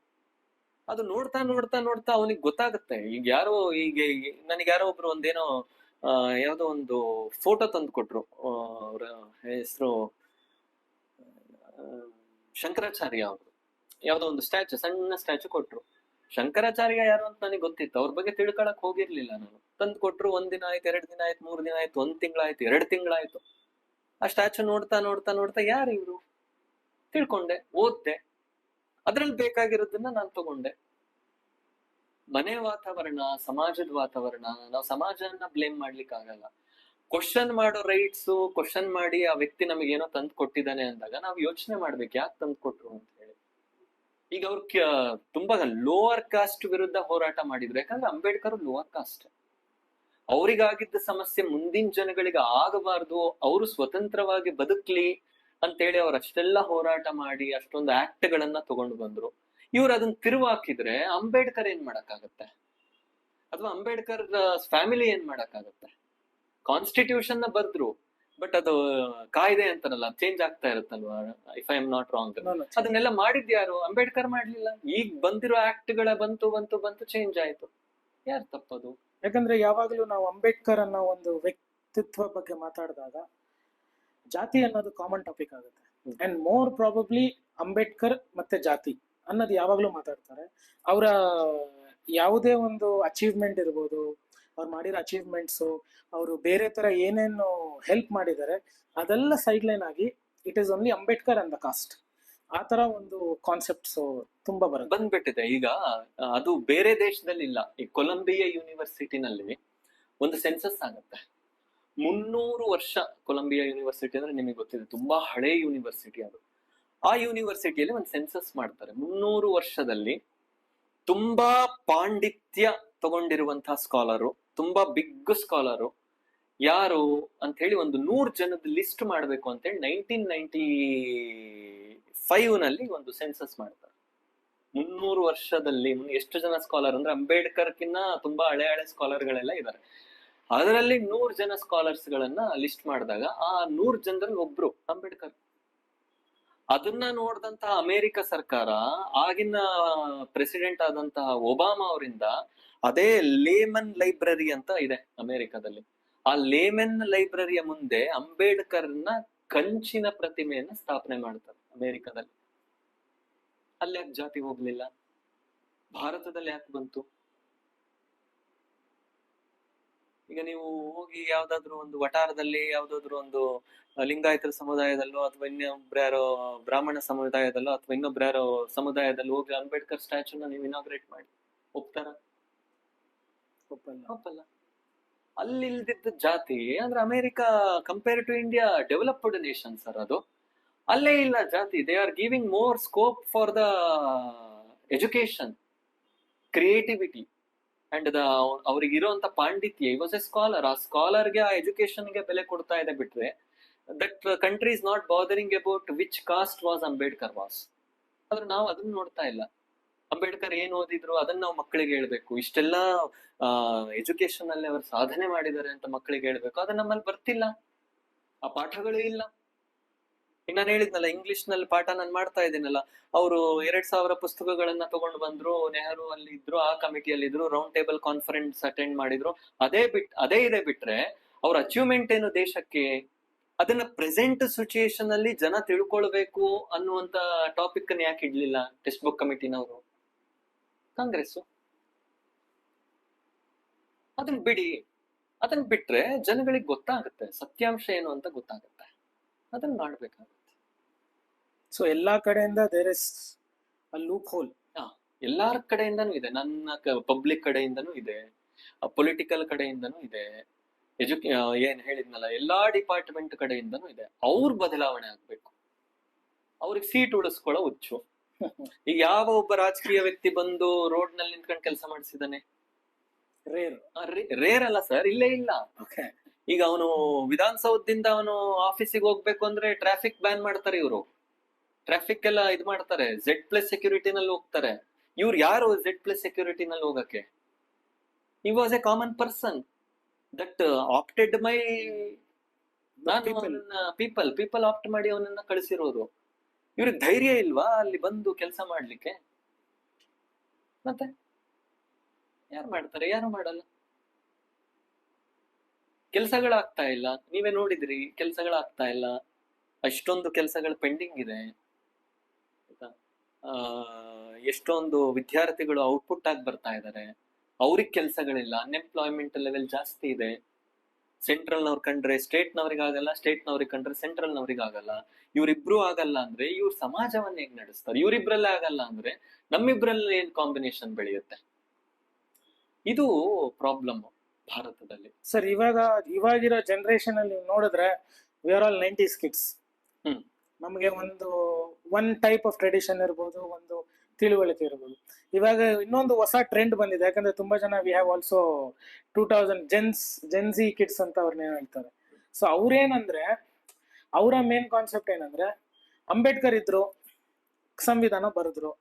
ಅದು ನೋಡ್ತಾ ನೋಡ್ತಾ ನೋಡ್ತಾ ಅವನಿಗೆ ಗೊತ್ತಾಗುತ್ತೆ. ಈಗ ಯಾರೋ ಈಗ ನನಗೆ ಯಾರೋ ಒಬ್ರು ಒಂದೇನೋ ಯಾವ್ದೋ ಒಂದು ಫೋಟೋ ತಂದು ಕೊಟ್ರು. ಅವ್ರ ಹೆಸರು ಶಂಕರಾಚಾರ್ಯ ಅವರು. ಯಾವ್ದೋ ಒಂದು ಸ್ಟ್ಯಾಚು, ಸಣ್ಣ ಸ್ಟ್ಯಾಚು ಕೊಟ್ರು. ಶಂಕರಾಚಾರ್ಯ ಯಾರು ಅಂತ ನನಗೆ ಗೊತ್ತಿತ್ತು, ಅವ್ರ ಬಗ್ಗೆ ತಿಳ್ಕೊಳಕ್ ಹೋಗಿರ್ಲಿಲ್ಲ ನಾನು. ತಂದು ಕೊಟ್ರು. 1 ದಿನ ಆಯ್ತು, 2 ದಿನ ಆಯ್ತು, 3 ದಿನ ಆಯ್ತು, 1 ತಿಂಗಳಾಯ್ತು, 2 ತಿಂಗಳಾಯ್ತು. ಆ ಸ್ಟ್ಯಾಚು ನೋಡ್ತಾ ನೋಡ್ತಾ ನೋಡ್ತಾ ಯಾರು ಇವ್ರು ತಿಳ್ಕೊಂಡೆ, ಓದ್ದೆ, ಅದ್ರಲ್ಲಿ ಬೇಕಾಗಿರೋದನ್ನ ನಾನು ತಗೊಂಡೆ. ಮನೆ ವಾತಾವರಣ, ಸಮಾಜದ ವಾತಾವರಣ, ನಾವು ಸಮಾಜನ ಬ್ಲೇಮ್ ಮಾಡ್ಲಿಕ್ಕೆ ಆಗಲ್ಲ. ಕ್ವಶನ್ ಮಾಡೋ ರೈಟ್ಸ್, ಕ್ವಶನ್ ಮಾಡಿ ಆ ವ್ಯಕ್ತಿ ನಮಗೇನೋ ತಂದು ಕೊಟ್ಟಿದ್ದಾನೆ ಅಂದಾಗ ನಾವು ಯೋಚನೆ ಮಾಡ್ಬೇಕು, ಯಾಕೆ ತಂದು ಕೊಟ್ರು ಅಂತ ಹೇಳಿ. ಈಗ ಅವ್ರು ತುಂಬಾ ಲೋವರ್ ಕಾಸ್ಟ್ ವಿರುದ್ಧ ಹೋರಾಟ ಮಾಡಿದ್ರು. ಯಾಕಂದ್ರೆ ಅಂಬೇಡ್ಕರ್ ಲೋವರ್ ಕಾಸ್ಟ್. ಅವ್ರಿಗಾಗಿದ್ದ ಸಮಸ್ಯೆ ಮುಂದಿನ ಜನಗಳಿಗೆ ಆಗಬಾರ್ದು, ಅವರು ಸ್ವತಂತ್ರವಾಗಿ ಬದುಕ್ಲಿ ಅಂತೇಳಿ ಅವ್ರು ಅಷ್ಟೆಲ್ಲ ಹೋರಾಟ ಮಾಡಿ ಅಷ್ಟೊಂದು ಆಕ್ಟ್ ಗಳನ್ನ ತಗೊಂಡು ಬಂದ್ರು. ಇವ್ರು ಅದನ್ನ ತಿರುವು ಹಾಕಿದ್ರೆ ಅಂಬೇಡ್ಕರ್ ಏನ್ ಮಾಡಕ್ಕಾಗತ್ತೆ? ಅಥವಾ ಅಂಬೇಡ್ಕರ್ ಫ್ಯಾಮಿಲಿ ಏನ್ ಮಾಡಕ್ಕಾಗತ್ತೆ? ಕಾನ್ಸ್ಟಿಟ್ಯೂಷನ್ ನ ಬರ್ದ್ರು, ಬಟ್ ಅದು ಕಾಯ್ದೆ ಅಂತಾರಲ್ಲ, ಚೇಂಜ್ ಆಗ್ತಾ ಇರುತ್ತಲ್ವಾ, if I am not wrong. ಅದನ್ನೆಲ್ಲ ಮಾಡಿದ್ಯಾರು? ಅಂಬೇಡ್ಕರ್ ಮಾಡ್ಲಿಲ್ಲ. ಈಗ ಬಂದಿರೋ ಆಕ್ಟ್ ಗಳ ಬಂತು ಬಂತು ಬಂತು ಚೇಂಜ್ ಆಯ್ತು. ಯಾರು ತಪ್ಪದು? ಯಾಕಂದ್ರೆ ಯಾವಾಗಲೂ ನಾವು ಅಂಬೇಡ್ಕರ್ ಅನ್ನೋ ಒಂದು ವ್ಯಕ್ತಿತ್ವ ಬಗ್ಗೆ ಮಾತಾಡಿದಾಗ ಜಾತಿ ಅನ್ನೋದು ಕಾಮನ್ ಟಾಪಿಕ್ ಆಗುತ್ತೆ. ಅಂಡ್ ಮೋರ್ ಪ್ರಾಬಬ್ಲಿ ಅಂಬೇಡ್ಕರ್ ಮತ್ತೆ ಜಾತಿ ಅನ್ನೋದು ಯಾವಾಗಲೂ ಮಾತಾಡ್ತಾರೆ. ಅವರ ಯಾವುದೇ ಒಂದು ಅಚೀವ್ಮೆಂಟ್ ಇರ್ಬೋದು, ಅವ್ರು ಮಾಡಿರೋ ಅಚೀವ್ಮೆಂಟ್ಸು, ಅವರು ಬೇರೆ ತರ ಏನೇನು ಹೆಲ್ಪ್ ಮಾಡಿದ್ದಾರೆ, ಅದೆಲ್ಲ ಸೈಡ್ ಲೈನ್ ಆಗಿ it is only Ambedkar and the cost. ಆ ತರ ಒಂದು ಕಾನ್ಸೆಪ್ಟ್ಸ್ ತುಂಬಾ ಬಂದ್ಬಿಟ್ಟಿದೆ ಈಗ. ಅದು ಬೇರೆ ದೇಶದಲ್ಲಿ ಇಲ್ಲ. ಈ ಕೊಲಂಬಿಯಾ ಯೂನಿವರ್ಸಿಟಿನಲ್ಲಿ ಒಂದು ಸೆನ್ಸಸ್ ಆಗುತ್ತೆ. 300 ವರ್ಷ ಕೊಲಂಬಿಯಾ ಯೂನಿವರ್ಸಿಟಿ ಅಂದ್ರೆ ನಿಮಗೆ ಗೊತ್ತಿದೆ, ತುಂಬಾ ಹಳೆ ಯೂನಿವರ್ಸಿಟಿ ಅದು. ಆ ಯೂನಿವರ್ಸಿಟಿಯಲ್ಲಿ ಒಂದು ಸೆನ್ಸಸ್ ಮಾಡ್ತಾರೆ. 300 ವರ್ಷದಲ್ಲಿ ತುಂಬಾ ಪಾಂಡಿತ್ಯ ತಗೊಂಡಿರುವಂತಹ ಸ್ಕಾಲರು, ತುಂಬಾ ಬಿಗ್ ಸ್ಕಾಲರು ಯಾರು ಅಂತ ಹೇಳಿ ಒಂದು 100 ಜನದ ಲಿಸ್ಟ್ ಮಾಡ್ಬೇಕು ಅಂತ ಹೇಳಿ 1995 ನಲ್ಲಿ ಒಂದು ಸೆನ್ಸಸ್ ಮಾಡ್ತಾರೆ. 300 ವರ್ಷದಲ್ಲಿ ಎಷ್ಟು ಜನ ಸ್ಕಾಲರ್ ಅಂದ್ರೆ ಅಂಬೇಡ್ಕರ್ಕಿನ್ನ ತುಂಬಾ ಹಳೆ ಸ್ಕಾಲರ್ ಗಳೆಲ್ಲ ಇದ್ದಾರೆ. ಅದರಲ್ಲಿ 100 ಜನ ಸ್ಕಾಲರ್ಸ್ ಗಳನ್ನ ಲಿಸ್ಟ್ ಮಾಡಿದಾಗ ಆ 100 ಜನರಲ್ಲಿ ಒಬ್ರು ಅಂಬೇಡ್ಕರ್. ಅದನ್ನ ನೋಡಿದಂತಹ ಅಮೆರಿಕ ಸರ್ಕಾರ, ಆಗಿನ ಪ್ರೆಸಿಡೆಂಟ್ ಆದಂತಹ ಒಬಾಮಾ ಅವರಿಂದ ಅದೇ ಲೇಮನ್ ಲೈಬ್ರರಿ ಅಂತ ಇದೆ ಅಮೆರಿಕದಲ್ಲಿ, ಆ ಲೇಮನ್ ಲೈಬ್ರರಿಯ ಮುಂದೆ ಅಂಬೇಡ್ಕರ್ನ ಕಂಚಿನ ಪ್ರತಿಮೆಯನ್ನ ಸ್ಥಾಪನೆ ಮಾಡ್ತಾರೆ ಅಮೆರಿಕದಲ್ಲಿ. ಅಲ್ಲಿ ಯಾಕೆ ಜಾತಿ ಹೋಗ್ಲಿಲ್ಲ? ಭಾರತದಲ್ಲಿ ಯಾಕೆ ಬಂತು? ಈಗ ನೀವು ಹೋಗಿ ಯಾವ್ದಾದ್ರು ಒಂದು ವಟಾರದಲ್ಲಿ, ಯಾವ್ದಾದ್ರು ಒಂದು ಲಿಂಗಾಯತರ ಸಮುದಾಯದಲ್ಲೋ ಅಥವಾ ಇನ್ನೊಬ್ರು ಯಾರೋ ಬ್ರಾಹ್ಮಣ ಸಮುದಾಯದಲ್ಲೋ ಅಥವಾ ಇನ್ನೊಬ್ರು ಯಾರೋ ಸಮುದಾಯದಲ್ಲಿ ಹೋಗಿ ಅಂಬೇಡ್ಕರ್ ಸ್ಟ್ಯಾಚ್ಯೂನ ನೀವು ಇನಾಗ್ರೇಟ್ ಮಾಡಿ ಒಪ್ತಾರ? ಒಪ್ಪಲ್ಲ. ಅಲ್ಲಿ ಇಲ್ದಿದ್ದ ಜಾತಿ ಅಂದ್ರೆ America compare to India developed nation sir, ಅದು ಅಲ್ಲೇ ಇಲ್ಲ ಜಾತಿ. They are giving more scope for the education, creativity and ಅವ್ರಿಗೆ ಇರುವಂತ ಪಾಂಡಿತ್ಯ. ವಾಸ್ ಎ ಸ್ಕಾಲರ್, ಆ ಸ್ಕಾಲರ್ಗೆ, ಆ ಎಜುಕೇಶನ್ಗೆ ಬೆಲೆ ಕೊಡ್ತಾ ಇದೆ ಬಿಟ್ರೆ that country is not bothering about which cost was Ambedkar was. ಆದ್ರೆ ನಾವು ಅದನ್ನ ನೋಡ್ತಾ ಇಲ್ಲ. ಅಂಬೇಡ್ಕರ್ ಏನ್ ಓದಿದ್ರು ಅದನ್ನ ನಾವು ಮಕ್ಕಳಿಗೆ ಹೇಳ್ಬೇಕು, ಇಷ್ಟೆಲ್ಲ ಎಜುಕೇಶನ್ ಅಲ್ಲಿ ಅವರು ಸಾಧನೆ ಮಾಡಿದ್ದಾರೆ ಅಂತ ಮಕ್ಕಳಿಗೆ ಹೇಳ್ಬೇಕು. ಅದು ನಮ್ಮಲ್ಲಿ ಬರ್ತಿಲ್ಲ, ಆ ಪಾಠಗಳೇ ಇಲ್ಲ. ಈಗ ನಾನು ಹೇಳಿದ್ನಲ್ಲ, ಇಂಗ್ಲಿಷ್ ನಲ್ಲಿ ಪಾಠ ನಾನು ಮಾಡ್ತಾ ಇದ್ದೀನಲ್ಲ, ಅವರು 2000 ಪುಸ್ತಕಗಳನ್ನ ತಗೊಂಡು ಬಂದ್ರು, ನೆಹರು ಅಲ್ಲಿ ಇದ್ರು, ಆ ಕಮಿಟಿಯಲ್ಲಿ ಇದ್ರು, ರೌಂಡ್ ಟೇಬಲ್ ಕಾನ್ಫರೆನ್ಸ್ ಅಟೆಂಡ್ ಮಾಡಿದ್ರು. ಅದೇ ಇದೆ ಬಿಟ್ರೆ ಅವ್ರ ಅಚೀವ್ಮೆಂಟ್ ಏನು ದೇಶಕ್ಕೆ? ಅದನ್ನ ಪ್ರೆಸೆಂಟ್ ಸಿಚುಯೇಷನ್ ಅಲ್ಲಿ ಜನ ತಿಳ್ಕೊಳ್ಬೇಕು ಅನ್ನುವಂತ ಟಾಪಿಕ್ ಅನ್ನ ಯಾಕೆ ಇಡ್ಲಿಲ್ಲ ಟೆಕ್ಸ್ಟ್ ಬುಕ್ ಕಮಿಟಿನವರು? ಕಾಂಗ್ರೆಸ್ ಅದನ್ನ ಬಿಡಿ. ಅದನ್ನ ಬಿಟ್ರೆ ಜನಗಳಿಗೆ ಗೊತ್ತಾಗುತ್ತೆ ಸತ್ಯಾಂಶ ಏನು ಅಂತ ಗೊತ್ತಾಗುತ್ತೆ. ಅದನ್ನ ಮಾಡ್ಬೇಕಾಗುತ್ತೆ. ಸೊ ಎಲ್ಲಾ ಕಡೆಯಿಂದ there is a loophole. ಎಲ್ಲಾರ ಕಡೆಯಿಂದನೂ ಇದೆ, ನನ್ನ ಪಬ್ಲಿಕ್ ಕಡೆಯಿಂದನೂ ಇದೆ, ಪೊಲಿಟಿಕಲ್ ಕಡೆಯಿಂದನೂ ಇದೆ, ಏನ್ ಹೇಳಿದ್ನಲ್ಲ ಎಲ್ಲಾ ಡಿಪಾರ್ಟ್ಮೆಂಟ್ ಕಡೆಯಿಂದನೂ ಇದೆ. ಅವ್ರ ಬದಲಾವಣೆ ಆಗ್ಬೇಕು. ಅವ್ರಿಗೆ ಸೀಟ್ ಉಳಿಸ್ಕೊಳ್ಳೋ ಹುಚ್ಚು. ಈಗ ಯಾವ ಒಬ್ಬ ರಾಜಕೀಯ ವ್ಯಕ್ತಿ ಬಂದು ರೋಡ್ ನಲ್ಲಿ ನಿಂತ್ಕೊಂಡು ಕೆಲಸ ಮಾಡಿಸಿದಾನೆ? ರೇರ್ ಅಲ್ಲ ಸರ್, ಇಲ್ಲೇ ಇಲ್ಲ. ಈಗ ಅವನು ವಿಧಾನಸೌಧದಿಂದ ಅವನು ಆಫೀಸಿಗೆ ಹೋಗ್ಬೇಕು ಅಂದ್ರೆ ಟ್ರಾಫಿಕ್ ಬ್ಯಾನ್ ಮಾಡ್ತಾರೆ ಇವರು, ಟ್ರಾಫಿಕ್ ಎಲ್ಲ ಇದು ಮಾಡ್ತಾರೆ, Z+ ಸೆಕ್ಯೂರಿಟಿನಲ್ಲಿ ಹೋಗ್ತಾರೆ. ಇವ್ರು ಯಾರು Z+ ಸೆಕ್ಯೂರಿಟಿನಲ್ಲಿ ಹೋಗಕ್ಕೆ? He was a common person that opted my people opt ಮಾಡಿ ಅವನನ್ನ ಕಳಿಸಿರೋದು. ಇವ್ರಿಗೆ ಧೈರ್ಯ ಇಲ್ವಾ ಅಲ್ಲಿ ಬಂದು ಕೆಲಸ ಮಾಡ್ಲಿಕ್ಕೆ? ಮತ್ತೆ ಯಾರು ಮಾಡ್ತಾರೆ? ಯಾರು ಮಾಡಲ್ಲ. ಕೆಲ್ಸಗಳಾಗ್ತಾ ಇಲ್ಲ. ನೀವೇ ನೋಡಿದ್ರಿ, ಕೆಲ್ಸಗಳಾಗ್ತಾ ಇಲ್ಲ. ಅಷ್ಟೊಂದು ಕೆಲ್ಸಗಳು ಪೆಂಡಿಂಗ್ ಇದೆ. ಎಷ್ಟೊಂದು ವಿದ್ಯಾರ್ಥಿಗಳು ಔಟ್ಪುಟ್ ಆಗಿ ಬರ್ತಾ ಇದ್ದಾರೆ, ಅವ್ರಿಗೆ ಕೆಲ್ಸಗಳಿಲ್ಲ. ಅನ್ಎಂಪ್ಲಾಯ್ಮೆಂಟ್ ಲೆವೆಲ್ ಜಾಸ್ತಿ ಇದೆ. ಸೆಂಟ್ರಲ್ ನವ್ರು ಕಂಡ್ರೆ ಸ್ಟೇಟ್ ನವ್ರಿಗೆ ಆಗಲ್ಲ, ಸ್ಟೇಟ್ ನವ್ರಿಗೆ ಕಂಡ್ರೆ ಸೆಂಟ್ರಲ್ ನವ್ರಿಗೆ ಆಗಲ್ಲ. ಇವ್ರಿಬ್ರು ಆಗಲ್ಲ ಅಂದ್ರೆ ಇವ್ರ ಸಮಾಜವನ್ನ ಹೇಗ್ ನಡೆಸ್ತಾರೆ? ಇವ್ರಿಬ್ರಲ್ಲೇ ಆಗಲ್ಲ ಅಂದ್ರೆ ನಮ್ಮಿಬ್ರಲ್ಲಿ ಏನ್ ಕಾಂಬಿನೇಷನ್ ಬೆಳೆಯುತ್ತೆ? ಇದು ಪ್ರಾಬ್ಲಮ್ ಭಾರತದಲ್ಲಿ ಸರ್. ಇವಾಗಿರೋ ಜನರೇಷನ್ ಅಲ್ಲಿ ನೋಡಿದ್ರೆ we are all 90s kids. ನಮಗೆ ಒನ್ ಟೈಪ್ ಆಫ್ ಟ್ರೆಡಿಷನ್ ಇರ್ಬೋದು, ಒಂದು ತಿಳುವಳಿಕೆ ಇರ್ಬೋದು. ಇವಾಗ ಇನ್ನೊಂದು ಹೊಸ ಟ್ರೆಂಡ್ ಬಂದಿದೆ. ಯಾಕಂದ್ರೆ ತುಂಬಾ ಜನ we have also 2000 Gen Z kids ಅಂತ ಅವ್ರನ್ನ ಹೇಳ್ತಾರೆ. ಸೊ ಅವ್ರೇನಂದ್ರೆ ಅವರ ಮೇನ್ ಕಾನ್ಸೆಪ್ಟ್ ಏನಂದ್ರೆ, ಅಂಬೇಡ್ಕರ್ ಇದ್ರು, ಸಂವಿಧಾನ ಬರೆದ್ರು,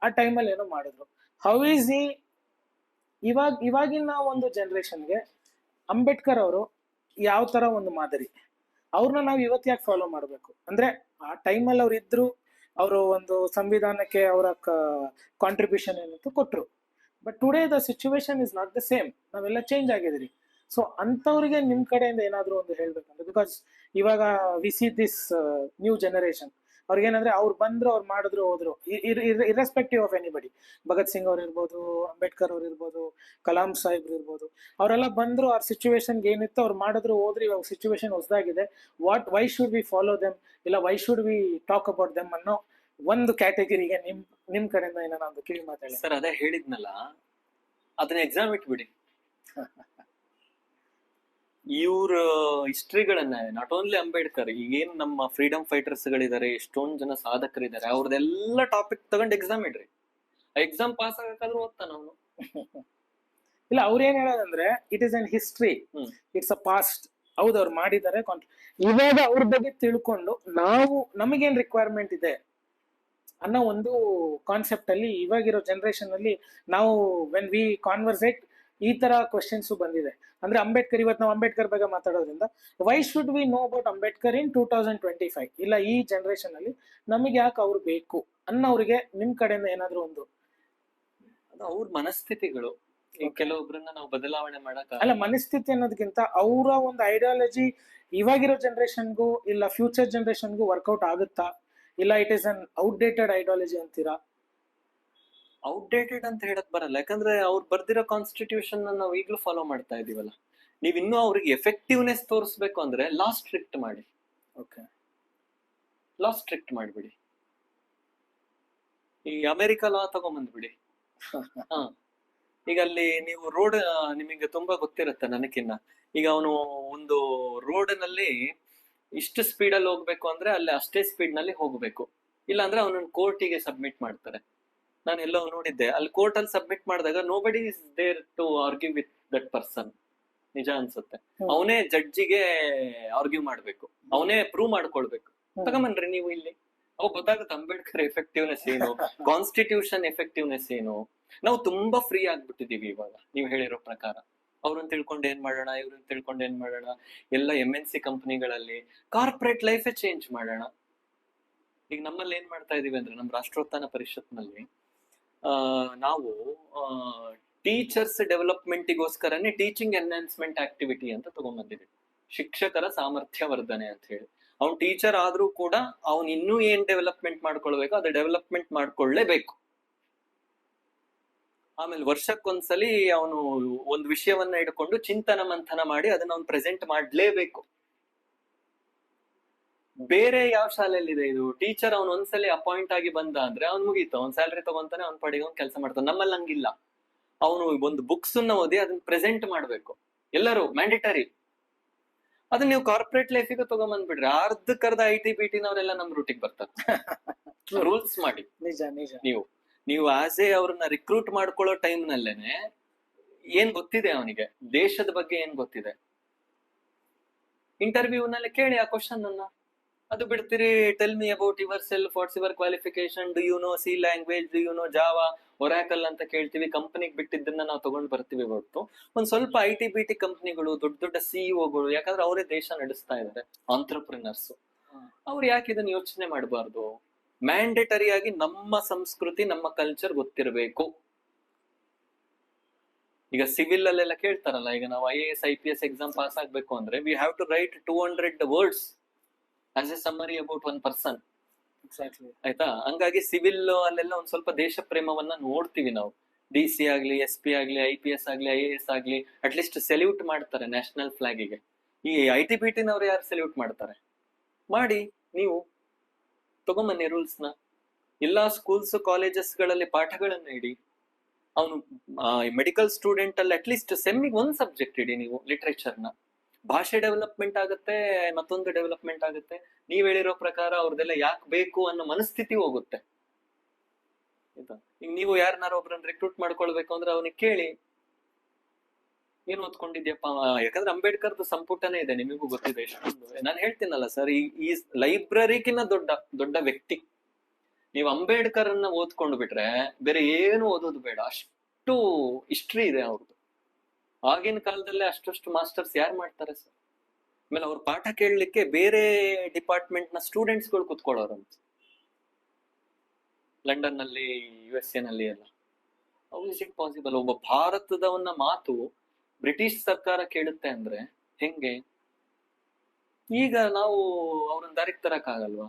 ಆ ಟೈಮಲ್ಲಿ ಏನೋ ಮಾಡಿದ್ರು. ಹೌ ಈಸ್ ಇವಾಗಿನ ಒಂದು ಜನರೇಷನ್ಗೆ ಅಂಬೇಡ್ಕರ್ ಅವರು ಯಾವ ತರ ಒಂದು ಮಾದರಿ, ಅವ್ರನ್ನ ನಾವು ಇವತ್ತು ಯಾಕೆ ಫಾಲೋ ಮಾಡಬೇಕು? ಅಂದ್ರೆ ಆ ಟೈಮಲ್ಲಿ ಅವ್ರು ಇದ್ರು, ಅವರು ಒಂದು ಸಂವಿಧಾನಕ್ಕೆ ಅವರ ಕಾಂಟ್ರಿಬ್ಯೂಷನ್ ಏನಂತ ಕೊಟ್ರು. But today the situation is not the same. ನಾವೆಲ್ಲ ಚೇಂಜ್ ಆಗಿದ್ರಿ. ಸೊ ಅಂತವ್ರಿಗೆ ನಿಮ್ ಕಡೆಯಿಂದ ಏನಾದ್ರು ಒಂದು ಹೇಳ್ಬೇಕಂದ್ರೆ, ಬಿಕಾಸ್ ಇವಾಗ we see this new generation, ಅವ್ರಿಗೇನಂದ್ರೆ ಅವ್ರು ಬಂದ್ರು, ಅವ್ರು ಮಾಡಿದ್ರು, ಹೋದ್ರು, irrespective of anybody. Bhagat Singh ಅವ್ರು ಇರ್ಬೋದು, ಅಂಬೇಡ್ಕರ್ ಅವ್ರು ಇರ್ಬೋದು, ಕಲಾಂ ಸಾಹೇಬ್ರು ಇರ್ಬೋದು, ಅವರೆಲ್ಲ ಬಂದ್ರು, ಅವ್ರ ಸಿಚುವೇಶನ್ಗೆ ಏನಿತ್ತು ಅವ್ರು ಮಾಡಿದ್ರು, ಹೋದ್ರು. ಇವಾಗ ಸಿಚುವೇಶನ್ ಹೊಸದಾಗಿದೆ. Why should we follow them, ಇಲ್ಲ why should we talk about them ಅನ್ನೋ ಒಂದು ಕ್ಯಾಟಗರಿಗೆ ನಿಮ್ ಕಡೆಯಿಂದ ಏನೋ ಒಂದು ಕಿವಿ ಮಾತಾಡಿ ಸರ್. ಅದೇ ಹೇಳಿದ್ನಲ್ಲ, ಅದನ್ನ ಎಕ್ಸಾಮ್ ಇಟ್ಬಿಡಿ. ಇವ್ರ ಹಿಸ್ಟ್ರಿಗಳನ್ನ, ನಾಟ್ ಓನ್ಲಿ ಅಂಬೇಡ್ಕರ್, ಈಗೇನ್ ನಮ್ಮ ಫ್ರೀಡಮ್ ಫೈಟರ್ಸ್ ಗಳಿದ್ದಾರೆ, ಎಷ್ಟೊಂದ್ ಜನ ಸಾಧಕರಿದ್ದಾರೆ, ಅವ್ರದೆಲ್ಲ ಟಾಪಿಕ್ ತಗೊಂಡ್ ಎಕ್ಸಾಮ್ ಇಡ್ರಿ. ಎಕ್ಸಾಮ್ ಪಾಸ್ ಆಗಕ್ಕಾದ್ರೂ ಓದ್ತಾನ ಅವನು. ಇಲ್ಲ, ಅವ್ರೇನ್ ಹೇಳೋದಂದ್ರೆ it is an history, it's a past. ಹೌದು, ಅವ್ರು ಮಾಡಿದ್ದಾರೆ. ಇವಾಗ ಅವ್ರ ಬಗ್ಗೆ ತಿಳ್ಕೊಂಡು ನಾವು ನಮಗೇನ್ ರಿಕ್ವೈರ್ಮೆಂಟ್ ಇದೆ ಅನ್ನೋ ಒಂದು ಕಾನ್ಸೆಪ್ಟ್ ಅಲ್ಲಿ ಇವಾಗಿರೋ ಜನರೇಷನ್ ಅಲ್ಲಿ ನಾವು ವೆನ್ ವಿ ಕಾನ್ವರ್ಸೇಟ್, ಈ ತರ ಕ್ವಶನ್ಸ್ ಬಂದಿದೆ. ಅಂದ್ರೆ ಅಂಬೇಡ್ಕರ್, ಇವತ್ತು ನಾವು ಅಂಬೇಡ್ಕರ್ ಬಗ್ಗೆ ಮಾತಾಡೋದ್ರಿಂದ why should we know about Ambedkar in 2025? ಇಲ್ಲ ಈ ಜನರೇಷನ್ ಅಲ್ಲಿ ನಮಗೆ ಯಾಕೆ ಅವ್ರು ಬೇಕು ಅನ್ನೋರಿಗೆ ನಿಮ್ ಕಡೆಯಿಂದ ಏನಾದ್ರು ಒಂದು? ಅದು ಅವ್ರ ಮನಸ್ಥಿತಿಗಳು. ಈ ಕೆಲವೊಬ್ರನ್ನ ನಾವು ಬದಲಾವಣೆ ಮಾಡಕ್ ಅಲ್ಲ, ಮನಸ್ಥಿತಿ ಅನ್ನೋದಕ್ಕಿಂತ ಅವರ ಒಂದು ಐಡಿಯಾಲಜಿ ಇವಾಗಿರೋ ಜನರೇಷನ್ಗೂ ಇಲ್ಲ ಫ್ಯೂಚರ್ ಜನರೇಷನ್ಗೂ ವರ್ಕೌಟ್ ಆಗುತ್ತಾ, ಇಲ್ಲ it is an outdated ideology ಅಂತೀರಾ? ಔಟ್ಡೇಟೆಡ್ ಅಂತ ಹೇಳಕ್ ಬರಲ್ಲ, ಯಾಕಂದ್ರೆ ಅವ್ರು ಬರ್ದಿರೋ ಕಾನ್ಸ್ಟಿಟ್ಯೂಷನ್ ನಾವು ಈಗಲೂ ಫಾಲೋ ಮಾಡ್ತಾ ಇದೀವಲ್ಲ. ನೀವ್ ಇನ್ನೂ ಅವ್ರಿಗೆ ಎಫೆಕ್ಟಿವ್ನೆಸ್ ತೋರಿಸ್ಬೇಕು ಅಂದ್ರೆ ಲಾ ಸ್ಟ್ರಿಕ್ಟ್ ಮಾಡಿ. ಓಕೆ, ಲಾ ಸ್ಟ್ರಿಕ್ಟ್ ಮಾಡ್ಬಿಡಿ. ಈ ಅಮೆರಿಕ ಲಾ ತಗೊಂಬಂದ್ಬಿಡಿ. ಹಾ, ಈಗ ಅಲ್ಲಿ ನೀವು ರೋಡ್, ನಿಮಗೆ ತುಂಬಾ ಗೊತ್ತಿರುತ್ತೆ ನನಗಿನ್ನ. ಈಗ ಅವನು ಒಂದು ರೋಡ್ನಲ್ಲಿ ಇಷ್ಟು ಸ್ಪೀಡ್ ಅಲ್ಲಿ ಹೋಗ್ಬೇಕು ಅಂದ್ರೆ ಅಲ್ಲಿ ಅಷ್ಟೇ ಸ್ಪೀಡ್ ನಲ್ಲಿ ಹೋಗ್ಬೇಕು, ಇಲ್ಲ ಅಂದ್ರೆ ಅವನನ್ನ ಕೋರ್ಟಿಗೆ ಸಬ್ಮಿಟ್ ಮಾಡ್ತಾರೆ. ನಾನು ಎಲ್ಲೋ ನೋಡಿದ್ದೆ, ಅಲ್ಲಿ ಕೋರ್ಟ್ ಅಲ್ಲಿ ಸಬ್ಮಿಟ್ ಮಾಡಿದಾಗ nobody is there to argue with that person. ನಿಜ ಅನ್ಸುತ್ತೆ. ಅವನೇ ಜಡ್ಜಿಗೆ ಆರ್ಗ್ಯೂ ಮಾಡ್ಬೇಕು, ಅವನೇ ಪ್ರೂವ್ ಮಾಡ್ಕೊಳ್ಬೇಕು. ತಗೊಂಬನ್ರಿ ನೀವು ಇಲ್ಲಿ, ಅವಾಗ ಗೊತ್ತಾಗುತ್ತೆ ಅಂಬೇಡ್ಕರ್ ಎಫೆಕ್ಟಿವ್ನೆಸ್ ಏನು, ಕಾನ್ಸ್ಟಿಟ್ಯೂಷನ್ ಎಫೆಕ್ಟಿವ್ನೆಸ್ ಏನು. ನಾವು ತುಂಬಾ ಫ್ರೀ ಆಗ್ಬಿಟ್ಟಿದೀವಿ ಇವಾಗ, ನೀವು ಹೇಳಿರೋ ಪ್ರಕಾರ. ಅವ್ರನ್ನ ತಿಳ್ಕೊಂಡು ಏನ್ ಮಾಡೋಣ, ಇವ್ರನ್ನ ತಿಳ್ಕೊಂಡು ಏನ್ ಮಾಡೋಣ, ಎಲ್ಲ MNC ಕಂಪನಿಗಳಲ್ಲಿ ಕಾರ್ಪೊರೇಟ್ ಲೈಫೇ ಚೇಂಜ್ ಮಾಡೋಣ. ಈಗ ನಮ್ಮಲ್ಲಿ ಏನ್ ಮಾಡ್ತಾ ಇದೀವಿ ಅಂದ್ರೆ, ನಮ್ಮ ರಾಷ್ಟ್ರೋತ್ಥಾನ ಪರಿಷತ್ನಲ್ಲಿ ನಾವು ಟೀಚರ್ಸ್ ಡೆವಲಪ್ಮೆಂಟಿಗೋಸ್ಕರನೇ ಟೀಚಿಂಗ್ ಎನ್ಹಾನ್ಸ್ಮೆಂಟ್ ಆಕ್ಟಿವಿಟಿ ಅಂತ ತಗೊಂಡ್ಬಂದಿದ್ದೀವಿ. ಶಿಕ್ಷಕರ ಸಾಮರ್ಥ್ಯ ವರ್ಧನೆ ಅಂತ ಹೇಳಿ. ಅವ್ನ್ ಟೀಚರ್ ಆದ್ರೂ ಕೂಡ ಅವ್ನ್ ಇನ್ನೂ ಏನ್ ಡೆವಲಪ್ಮೆಂಟ್ ಮಾಡ್ಕೊಳ್ಬೇಕು ಅದು ಡೆವಲಪ್ಮೆಂಟ್ ಮಾಡ್ಕೊಳ್ಳೇಬೇಕು. ಆಮೇಲೆ ವರ್ಷಕ್ಕೊಂದ್ಸಲಿ ಅವನು ಒಂದು ವಿಷಯವನ್ನ ಇಟ್ಕೊಂಡು ಚಿಂತನ ಮಂಥನ ಮಾಡಿ ಅದನ್ನ ಅವ್ನು ಪ್ರೆಸೆಂಟ್ ಮಾಡ್ಲೇಬೇಕು. ಬೇರೆ ಯಾವ ಶಾಲೆಯಲ್ಲಿದೆ ಇದು? ಟೀಚರ್ ಅವ್ನು ಒಂದ್ಸಲಿ ಅಪಾಯಿಂಟ್ ಆಗಿ ಬಂದ ಅಂದ್ರೆ ಅವ್ನ್ ಮುಗೀತು, ಅವ್ನ್ ಸ್ಯಾಲ್ರಿ ತಗೊಂತಾನೆ, ಅವ್ನ್ ಪಡೆಗೆ ಅವ್ನ್ ಕೆಲಸ ಮಾಡ್ತಾನೆ. ನಮ್ಮಲ್ಲಿ ಹಂಗಿಲ್ಲ. ಅವನು ಒಂದು ಬುಕ್ಸ್ ಅನ್ನ ಓದಿ ಅದನ್ನ ಪ್ರೆಸೆಂಟ್ ಮಾಡ್ಬೇಕು, ಎಲ್ಲರೂ ಮ್ಯಾಂಡೇಟರಿ. ಅದನ್ನ ನೀವು ಕಾರ್ಪೊರೇಟ್ ಲೈಫಿಗೆ ತಗೊಂಡ್ಬಂದ್ಬಿಡ್ರಿ, ಅರ್ಧಕ್ಕರ್ಧ IT-BT ನವರೆಲ್ಲ ನಮ್ ರೂಟಿಗೆ ಬರ್ತಾರೆ. ರೂಲ್ಸ್ ಮಾಡಿ. ನಿಜ ನಿಜ. ನೀವು ಆಸ್ ಎ ಅವ್ರನ್ನ ರಿಕ್ರೂಟ್ ಮಾಡ್ಕೊಳ್ಳೋ ಟೈಮ್ ನಲ್ಲೇನೆ ಏನ್ ಗೊತ್ತಿದೆ ಅವನಿಗೆ, ದೇಶದ ಬಗ್ಗೆ ಏನ್ ಗೊತ್ತಿದೆ, ಇಂಟರ್ವ್ಯೂ ನಲ್ಲಿ ಕೇಳಿ ಆ ಕ್ವಶನ್ ಅನ್ನ. ಅದು ಬಿಡ್ತೀರಿ, tell me about yourself, what's your qualification, do you know C language, do you know Java, Oracle ಅಂತ ಕೇಳ್ತೀವಿ. ಕಂಪನಿಗೆ ಬಿಟ್ಟಿದ್ದನ್ನ ನಾವು ತಗೊಂಡ್ ಬರ್ತೀವಿ ಹೊರತು ಒಂದ್ ಸ್ವಲ್ಪ IT-BT ಕಂಪನಿಗಳು, ದೊಡ್ಡ ದೊಡ್ಡ CEO-ಗಳು, ಯಾಕಂದ್ರೆ ಅವರೇ ದೇಶ ನಡೆಸ್ತಾ ಇದ್ದಾರೆ, ಆಂಟ್ರಪ್ರಿನರ್ಸ್. ಅವ್ರು ಯಾಕೆ ಇದನ್ನ ಯೋಚನೆ ಮಾಡಬಾರ್ದು? ಮ್ಯಾಂಡೇಟರಿ ಆಗಿ ನಮ್ಮ ಸಂಸ್ಕೃತಿ, ನಮ್ಮ ಕಲ್ಚರ್ ಗೊತ್ತಿರಬೇಕು. ಈಗ ಸಿವಿಲ್ ಅಲ್ಲೆಲ್ಲ ಕೇಳ್ತಾರಲ್ಲ, ಈಗ ನಾವು IAS IPS ಎಕ್ಸಾಮ್ ಪಾಸ್ ಆಗ್ಬೇಕು ಅಂದ್ರೆ we have to write 200 words as a summary about one person. ಆಯ್ತಾ? ಹಂಗಾಗಿ ಸಿವಿಲ್ ಅಲ್ಲೆಲ್ಲ ಒಂದ್ ಸ್ವಲ್ಪ ದೇಶ ಪ್ರೇಮವನ್ನ ನೋಡ್ತೀವಿ ನಾವು. DC ಆಗ್ಲಿ, SP ಆಗ್ಲಿ, IPS ಆಗ್ಲಿ, IAS ಆಗ್ಲಿ ಅಟ್ಲೀಸ್ಟ್ ಸೆಲ್ಯೂಟ್ ಮಾಡ್ತಾರೆ ನ್ಯಾಷನಲ್ ಫ್ಲಾಗಿಗೆ. ಈ IT-BT ನವ್ರು ಯಾರು ಸೆಲ್ಯೂಟ್ ಮಾಡ್ತಾರೆ? ಮಾಡಿ, ನೀವು ತಗೊಂಬನ್ನಿ ರೂಲ್ಸ್ ನ. ಎಲ್ಲಾ ಸ್ಕೂಲ್ಸ್ ಕಾಲೇಜಸ್ ಗಳಲ್ಲಿ ಪಾಠಗಳನ್ನ ಇಡಿ. ಅವನು ಮೆಡಿಕಲ್ ಸ್ಟೂಡೆಂಟ್ ಅಲ್ಲಿ ಅಟ್ಲೀಸ್ಟ್ ಸೆಮ್ಮಿಗೆ ಒಂದ್ ಸಬ್ಜೆಕ್ಟ್ ಇಡಿ ನೀವು, ಲಿಟ್ರೇಚರ್ ನ. ಭಾಷೆ ಡೆವಲಪ್ಮೆಂಟ್ ಆಗುತ್ತೆ, ಮತ್ತೊಂದು ಡೆವಲಪ್ಮೆಂಟ್ ಆಗುತ್ತೆ. ನೀವ್ ಹೇಳಿರೋ ಪ್ರಕಾರ ಅವ್ರದೆಲ್ಲ ಯಾಕೆ ಬೇಕು ಅನ್ನೋ ಮನಸ್ಥಿತಿ ಹೋಗುತ್ತೆ. ಆಯ್ತಾ? ಈಗ ನೀವು ಯಾರನ್ನಾರು ಒಬ್ರನ್ನ ರಿಕ್ರೂಟ್ ಮಾಡ್ಕೊಳ್ಬೇಕು ಅಂದ್ರೆ ಅವನಿಗೆ ಕೇಳಿ, ಏನ್ ಓದ್ಕೊಂಡಿದ್ಯಪ್ಪ? ಯಾಕಂದ್ರೆ ಅಂಬೇಡ್ಕರ್ದು ಸಂಪುಟನೇ ಇದೆ, ನಿಮಗೂ ಗೊತ್ತಿದೆ ಎಷ್ಟೊಂದು. ನಾನು ಹೇಳ್ತೀನಲ್ಲ ಸರ್, ಈ ಲೈಬ್ರರಿಗಿನ್ನ ದೊಡ್ಡ ದೊಡ್ಡ ವ್ಯಕ್ತಿ. ನೀವು ಅಂಬೇಡ್ಕರ್ ಅನ್ನ ಓದ್ಕೊಂಡು ಬಿಟ್ರೆ ಬೇರೆ ಏನು ಓದೋದು ಬೇಡ, ಅಷ್ಟು ಹಿಸ್ಟ್ರಿ ಇದೆ ಅವ್ರದ್ದು. ಆಗಿನ ಕಾಲದಲ್ಲೇ ಅಷ್ಟು ಮಾಸ್ಟರ್ಸ್ ಯಾರು ಮಾಡ್ತಾರೆ ಸರ್? ಆಮೇಲೆ ಅವ್ರ ಪಾಠ ಕೇಳಲಿಕ್ಕೆ ಬೇರೆ ಡಿಪಾರ್ಟ್ಮೆಂಟ್ ನ ಸ್ಟೂಡೆಂಟ್ಸ್ ಗಳು ಕುತ್ಕೊಳ್ಳೋರಂತ, ಲಂಡನ್ ನಲ್ಲಿ, USA ನಲ್ಲಿ ಎಲ್ಲ. How is it possible? ಒಬ್ಬ ಭಾರತದವನ್ನ ಮಾತು ಬ್ರಿಟಿಷ್ ಸರ್ಕಾರ ಕೇಳುತ್ತೆ ಅಂದ್ರೆ ಹೆಂಗೆ? ಈಗ ನಾವು ಅವ್ರನ್ನ ದಾರಿಗೆ ತರಕ್ ಆಗಲ್ವಾ?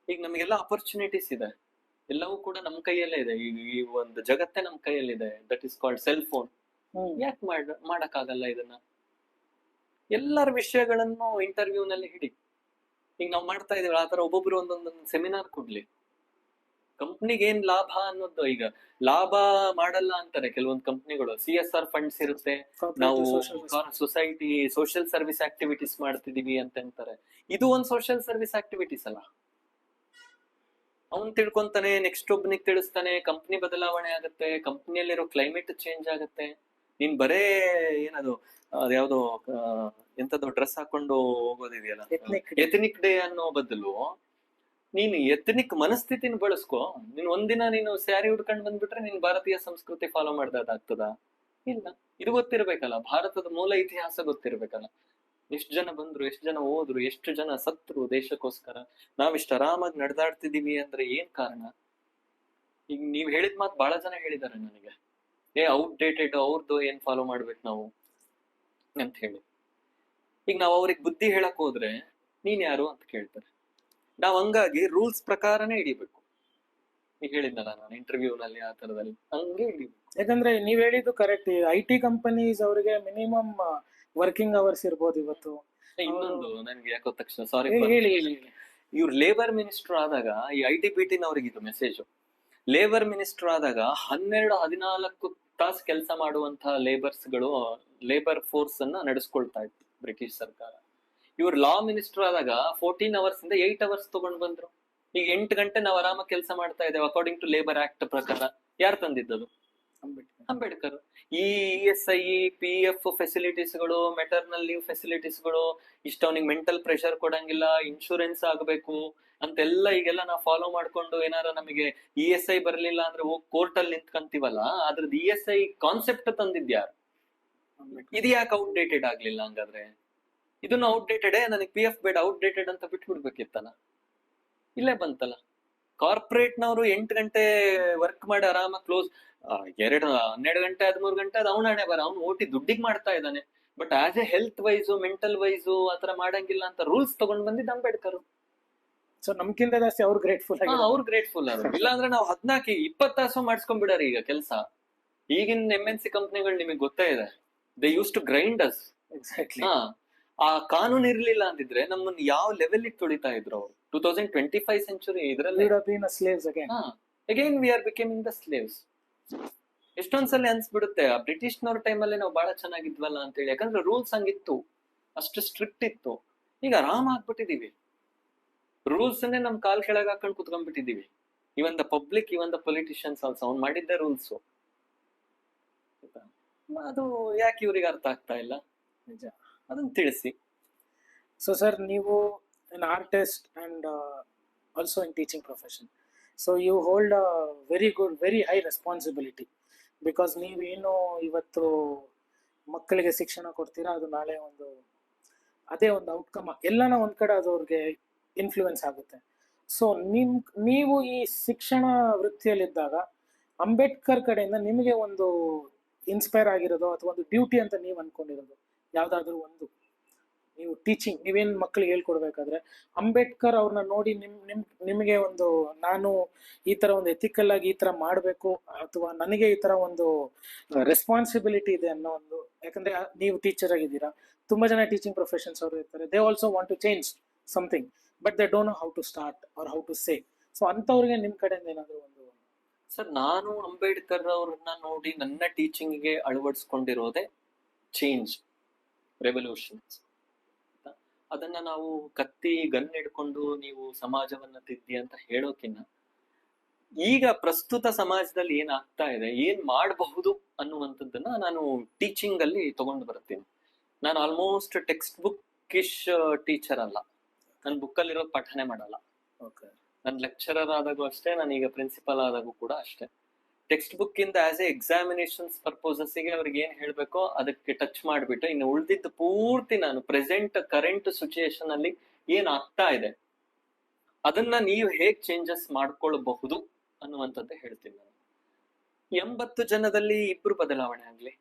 ಈಗ ನಮಗೆಲ್ಲ ಅಪರ್ಚುನಿಟೀಸ್ ಇದೆ, ಎಲ್ಲವೂ ಕೂಡ ನಮ್ ಕೈಯಲ್ಲೇ ಇದೆ. ಈ ಒಂದು ಜಗತ್ತೇ ನಮ್ ಕೈಯಲ್ಲಿದೆ, that is called cell phone. ಯಾಕೆ ಮಾಡಕ್ಕಾಗಲ್ಲ ಇದನ್ನ? ಎಲ್ಲರ ವಿಷಯಗಳನ್ನು ಇಂಟರ್ವ್ಯೂ ನಲ್ಲಿ ಹಿಡಿ. ಈಗ ನಾವು ಮಾಡ್ತಾ ಇದೀವಿ ಆತರ, ಒಬ್ಬೊಬ್ರು ಒಂದೊಂದು ಸೆಮಿನಾರ್ ಕೊಡ್ಲಿ. ಕಂಪ್ನಿಗೆ ಏನ್ ಲಾಭ ಅನ್ನೋದು, ಈಗ ಲಾಭ ಮಾಡಲ್ಲ ಅಂತಾರೆ ಕೆಲವೊಂದು ಕಂಪ್ನಿಗಳು. CSR ಫಂಡ್ಸ್ ಇರುತ್ತೆ, ನಾವು ಸೊಸೈಟಿ ಸೋಷಿಯಲ್ ಸರ್ವಿಸ್ ಆಕ್ಟಿವಿಟೀಸ್ ಮಾಡ್ತಿದೀವಿ ಅಂತ ಅಂತಾರೆ. ಇದು ಒಂದ್ ಸೋಷಿಯಲ್ ಸರ್ವಿಸ್ ಆಕ್ಟಿವಿಟೀಸ್ ಅಲ್ಲ. ಅವನ್ ತಿಳ್ಕೊಂತಾನೆ, ನೆಕ್ಸ್ಟ್ ಒಬ್ಬನಿಗೆ ತಿಳಿಸ್ತಾನೆ, ಕಂಪ್ನಿ ಬದಲಾವಣೆ ಆಗುತ್ತೆ, ಕಂಪ್ನಿಯಲ್ಲಿರೋ ಕ್ಲೈಮೇಟ್ ಚೇಂಜ್ ಆಗುತ್ತೆ. ನೀನ್ ಬರೇ ಏನದು ಅದ್ಯಾವ್ದೋ ಎಂತದೋ ಡ್ರೆಸ್ ಹಾಕೊಂಡು ಹೋಗೋದಿದೆಯಲ್ಲ, ಎಥನಿಕ್ ಡೇ ಅನ್ನೋ ಬದಲು ನೀನು ಎಥನಿಕ್ ಮನಸ್ಥಿತಿನ ಬಳಸ್ಕೋ. ನೀನ್ ಒಂದಿನ ನೀನು ಸ್ಯಾರಿ ಉಡ್ಕೊಂಡ್ ಬಂದ್ಬಿಟ್ರೆ ನೀನ್ ಭಾರತೀಯ ಸಂಸ್ಕೃತಿ ಫಾಲೋ ಮಾಡ್ದಾಗ್ತದ? ಇಲ್ಲ. ಇದು ಗೊತ್ತಿರ್ಬೇಕಲ್ಲ, ಭಾರತದ ಮೂಲ ಇತಿಹಾಸ ಗೊತ್ತಿರ್ಬೇಕಲ್ಲ. ಎಷ್ಟು ಜನ ಬಂದ್ರು, ಎಷ್ಟು ಜನ ಹೋದ್ರು, ಎಷ್ಟು ಜನ ಸತ್ರು ದೇಶಕ್ಕೋಸ್ಕರ. ನಾವಿಷ್ಟು ಆರಾಮಾಗಿ ನಡೆದಾಡ್ತಿದೀವಿ ಅಂದ್ರೆ ಏನ್ ಕಾರಣ? ಈಗ ನೀವ್ ಹೇಳಿದ ಮಾತು ಬಹಳ ಜನ ಹೇಳಿದಾರೆ ನನಗೆ, ಔಟ್ಡೇಟೆಡ್, ಅವ್ರದ್ದು ಏನ್ ಫಾಲೋ ಮಾಡ್ಬೇಕು ನಾವು ಅಂತ ಹೇಳಿ. ಈಗ ನಾವ್ ಅವ್ರಿಗೆ ಬುದ್ಧಿ ಹೇಳಕ್ ಹೋದ್ರೆ ನೀನ್ ಯಾರು ಅಂತ ಕೇಳ್ತಾರೆ. ನಾವ್ ಹಂಗಾಗಿ ರೂಲ್ಸ್ ಪ್ರಕಾರನೇ ಹಿಡಿಬೇಕು. ಈಗ ಹೇಳಿದ್ನಲ್ಲ ನಾನು ಇಂಟರ್ವ್ಯೂ ನಲ್ಲಿ ಆ ತರದಲ್ಲಿ ಹಂಗೆ ಹಿಡಿಬೇಕು. ಯಾಕಂದ್ರೆ ನೀವ್ ಹೇಳಿದ್ದು ಕರೆಕ್ಟ್. IT ಕಂಪನೀಸ್ ಅವರಿಗೆ ಮಿನಿಮಮ್ ವರ್ಕಿಂಗ್ ಅವರ್ಸ್ ಇರ್ಬೋದು ಇವತ್ತು. ಇನ್ನೊಂದು ನನ್ಗೆ ಯಾಕೋ ತಕ್ಷಣ ಸಾರಿ, ಹೇಳಿ ಹೇಳಿ. ಇವ್ರು ಲೇಬರ್ ಮಿನಿಸ್ಟರ್ ಆದಾಗ ಈ IT ನವ್ರಿಗೆ ಇದು ಮೆಸೇಜ್. ಲೇಬರ್ ಮಿನಿಸ್ಟರ್ ಆದಾಗ 12-14 ತಾಸು ಕೆಲಸ ಮಾಡುವಂತಹ ಲೇಬರ್ ಫೋರ್ಸ್ ಅನ್ನ ನಡೆಸ್ಕೊಳ್ತಾ ಇತ್ತು ಬ್ರಿಟಿಷ್ ಸರ್ಕಾರ. ಇವ್ರು ಲಾ ಮಿನಿಸ್ಟರ್ ಆದಾಗ 14 ಅವರ್ಸ್ ಇಂದ 8 ಅವರ್ಸ್ ತಗೊಂಡ್ ಬಂದ್ರು. ಈಗ 8 ಗಂಟೆ ನಾವು ಆರಾಮಾಗಿ ಕೆಲಸ ಮಾಡ್ತಾ ಇದ್ದೇವೆ ಅಕಾರ್ಡಿಂಗ್ ಟು ಲೇಬರ್ ಆಕ್ಟ್ ಪ್ರಕಾರ. ಯಾರು ತಂದಿದ್ದದು? ಅಂಬೇಡ್ಕರ್. ಈ ESI, PF ಫೆಸಿಲಿಟೀಸ್ಗಳು, ಮೆಟರ್ನಲ್ ಲೀವ್ ಫೆಸಿಲಿಟೀಸ್ಗಳು, ಇಷ್ಟ ಅವನಿಗೆ ಮೆಂಟಲ್ ಪ್ರೆಷರ್ ಕೊಡಂಗಿಲ್ಲ, ಇನ್ಶೂರೆನ್ಸ್ ಆಗ್ಬೇಕು ಅಂತೆಲ್ಲ ಈಗೆಲ್ಲ ನಾವು ಫಾಲೋ ಮಾಡ್ಕೊಂಡು ಏನಾರ ನಮಗೆ ESI ಬರ್ಲಿಲ್ಲ ಅಂದ್ರೆ ಹೋಗಿ ಕೋರ್ಟ್ ಅಲ್ಲಿ ನಿಂತ್ಕಂತೀವಲ್ಲ, ಅದ್ರದ್ದು ESI ಕಾನ್ಸೆಪ್ಟ್ ತಂದಿದ್ಯಾರು? ಇದು ಯಾಕೆ ಔಟ್ಡೇಟೆಡ್ ಆಗ್ಲಿಲ್ಲ ಹಂಗಾದ್ರೆ? ಇದನ್ನು ಔಟ್ಡೇಟೆಡ್, ನನಗೆ PF ಬೇಡ, ಔಟ್ಡೇಟೆಡ್ ಅಂತ ಬಿಟ್ಬಿಡ್ಬೇಕಿತ್ತಲ್ಲ. ಇಲ್ಲೇ ಬಂತಲ್ಲ, ಕಾರ್ಪೊರೇಟ್ನವರು 8 ಗಂಟೆ ವರ್ಕ್ ಮಾಡಿ ಆರಾಮಾಗಿ ಕ್ಲೋಸ್, 12 ಗಂಟೆ 13 ಗಂಟೆ ಅದು ಅವನ ಹಣೆ ಬರ, ಅವ್ನು ಓಟಿ ದುಡ್ಡಿಗೆ ಮಾಡ್ತಾ ಇದ್ದಾನೆ. But as A health wise, mental wise ಆತರ ಮಾಡಂಗಿಲ್ಲ ಅಂತ ರೂಲ್ಸ್ ತಗೊಂಡ್ ಬಂದಿದ್ದ ಅಂಬೇಡ್ಕರ್. ಸೊ ನಮ್ಗಿಂತ ಜಾಸ್ತಿ ಅವ್ರು ಗ್ರೇಟ್ಫುಲ್. ಅವ್ರು ಗ್ರೇಟ್ಫುಲ್ ಅವರು. ಇಲ್ಲಾಂದ್ರೆ ನಾವು 14-20 ತಾಸು ಮಾಡಿಸ್ಕೊಂಡ್ಬಿಡಾರ ಈಗ ಕೆಲಸ. ಈಗಿನ MNC ಕಂಪ್ನಿಗಳು ನಿಮಗೆ ಗೊತ್ತೇ ಇದೆ, they use to grind us. Exactly. ಆ ಕಾನೂನು ಇರ್ಲಿಲ್ಲ ಅಂತಿದ್ರೆ ನಮ್ಮನ್ನ ಯಾವ ಲೆವೆಲ್ ತುಳಿತಾ ಇದ್ರು ಅವರು. 2025 ಸೆಂಚುರಿ ಇದರಲ್ಲಿ again we are becoming the slaves. ಎಷ್ಟೊಂದ್ಸಲ ಅನ್ಸ್ಬಿಡುತ್ತೆ ಆ ಬ್ರಿಟಿಷ್ನವ್ರ ಟೈಮಲ್ಲಿ ನಾವು ಬಹಳ ಚೆನ್ನಾಗಿದ್ವಲ್ಲ ಅಂತ ಹೇಳಿ. ಯಾಕಂದ್ರೆ ರೂಲ್ಸ್ ಹಂಗಿತ್ತು, ಅಷ್ಟು ಸ್ಟ್ರಿಕ್ಟ್ ಇತ್ತು. ಈಗ ಆರಾಮ ಆಗ್ಬಿಟ್ಟಿದೀವಿ, ರೂಲ್ಸ್ ಅನ್ನೇ ನಮ್ ಕಾಲ್ ಕೆಳಗೆ ಹಾಕೊಂಡು ಕುತ್ಕೊಂಡ್ಬಿಟ್ಟಿದೀವಿ. Even the public, even the politicians also. ಅವ್ನು ಮಾಡಿದ್ದ ರೂಲ್ಸ್. ಅದು ಯಾಕೆ ಇವ್ರಿಗೆ ಅರ್ಥ ಆಗ್ತಾ ಇಲ್ಲ? ನಿಜ. ಅದನ್ನ ತಿಳಿಸಿ. ಸೊ ಸರ್, ನೀವು an artist and also in teaching profession, so you hold a very high responsibility, because ನೀವೇನು ಇವತ್ತು ಮಕ್ಕಳಿಗೆ ಶಿಕ್ಷಣ ಕೊಡ್ತೀರಾ, ಅದು ನಾಳೆ ಅದೇ ಒಂದು ಔಟ್ಕಮ್ ಎಲ್ಲಾನ ಒಂದ್ ಕಡೆ ಅದು ಅವ್ರಿಗೆ ಇನ್ಫ್ಲೂಯೆನ್ಸ್ ಆಗುತ್ತೆ. ಸೊ ನೀವು ಈ ಶಿಕ್ಷಣ ವೃತ್ತಿಯಲ್ಲಿದ್ದಾಗ ಅಂಬೇಡ್ಕರ್ ಕಡೆಯಿಂದ ನಿಮಗೆ ಒಂದು ಇನ್ಸ್ಪೈರ್ ಆಗಿರೋದು ಅಥವಾ ಒಂದು ಡ್ಯೂಟಿ ಅಂತ ನೀವು ಅನ್ಕೊಂಡಿರೋದು ಯಾವ್ದಾದ್ರು ಒಂದು? ನೀವು ಟೀಚಿಂಗ್, ನೀವೇನ್ ಮಕ್ಕಳಿಗೆ ಹೇಳ್ಕೊಡ್ಬೇಕಾದ್ರೆ ಅಂಬೇಡ್ಕರ್ ಅವ್ರನ್ನ ನೋಡಿ ನಿಮಗೆ ನಾನು ಈ ತರ ಒಂದು ಎಥಿಕಲ್ ಆಗಿ ಈ ತರ ಮಾಡ್ಬೇಕು, ಅಥವಾ ನನಗೆ ಈ ತರ ಒಂದು ರೆಸ್ಪಾನ್ಸಿಬಿಲಿಟಿ ಇದೆ ಅನ್ನೋ ಒಂದು. ಯಾಕಂದ್ರೆ ನೀವು ಟೀಚರ್ ಆಗಿದ್ದೀರಾ, ತುಂಬಾ ಜನ ಟೀಚಿಂಗ್ ಪ್ರೊಫೆಷನ್ಸ್ ಅವರು ಇರ್ತಾರೆ, they also want to change something but they don't know how to start or how to say. So ಅಂತವ್ರಿಗೆ ನಿಮ್ ಕಡೆಯಿಂದ ಏನಾದ್ರು ಒಂದು? ಸರ್, ನಾನು ಅಂಬೇಡ್ಕರ್ ಅವ್ರನ್ನ ನೋಡಿ ನನ್ನ ಟೀಚಿಂಗ್ಗೆ ಅಳವಡಿಸ್ಕೊಂಡಿರೋದೇ ಚೇಂಜ್, ರೆವಲ್ಯೂಷನ್ಸ್. ಅದನ್ನ ನಾವು ಕತ್ತಿ ಗನ್ ಹಿಡ್ಕೊಂಡು ನೀವು ಸಮಾಜವನ್ನ ತಿದ್ದಿ ಅಂತ ಹೇಳೋಕಿನ್ನ, ಈಗ ಪ್ರಸ್ತುತ ಸಮಾಜದಲ್ಲಿ ಏನ್ ಆಗ್ತಾ ಇದೆ, ಏನ್ ಮಾಡಬಹುದು ಅನ್ನುವಂಥದ್ದನ್ನ ನಾನು ಟೀಚಿಂಗ್ ಅಲ್ಲಿ ತಗೊಂಡು ಬರ್ತೀನಿ. ನಾನು ಆಲ್ಮೋಸ್ಟ್ ಟೆಕ್ಸ್ಟ್ ಬುಕ್ ಇಶ್ ಟೀಚರ್ ಅಲ್ಲ. ನನ್ನ ಬುಕ್ಕಲ್ಲಿರೋ ಪಾಠನೆ ಮಾಡಲ್ಲ. ನನ್ನ ಲೆಕ್ಚರರ್ ಆದಾಗೂ ಅಷ್ಟೇ, ನಾನೀಗ ಪ್ರಿನ್ಸಿಪಲ್ ಆದಾಗೂ ಕೂಡ ಅಷ್ಟೇ. ಟೆಕ್ಸ್ಟ್ ಬುಕ್ ಇಂದ ಆಸ್ ಎ ಎಕ್ಸಾಮಿನೇಷನ್ಸ್ ಪರ್ಪೋಸಸ್ಗೆ ಅವ್ರಿಗೆ ಏನ್ ಹೇಳ್ಬೇಕೋ ಅದಕ್ಕೆ ಟಚ್ ಮಾಡ್ಬಿಟ್ಟು, ಇನ್ನು ಉಳಿದಿದ್ದು ಪೂರ್ತಿ ನಾನು ಕರೆಂಟ್ ಸಿಚುಯೇಷನ್ ಅಲ್ಲಿ ಏನ್ ಆಗ್ತಾ ಇದೆ ಅದನ್ನ ನೀವು ಹೇಗ್ ಚೇಂಜಸ್ ಮಾಡ್ಕೊಳ್ಬಹುದು ಅನ್ನುವಂಥದ್ದೇ ಹೇಳ್ತೀನಿ ನಾನು. 80 ಜನದಲ್ಲಿ 2 ಬದಲಾವಣೆ ಆಗ್ಲಿ.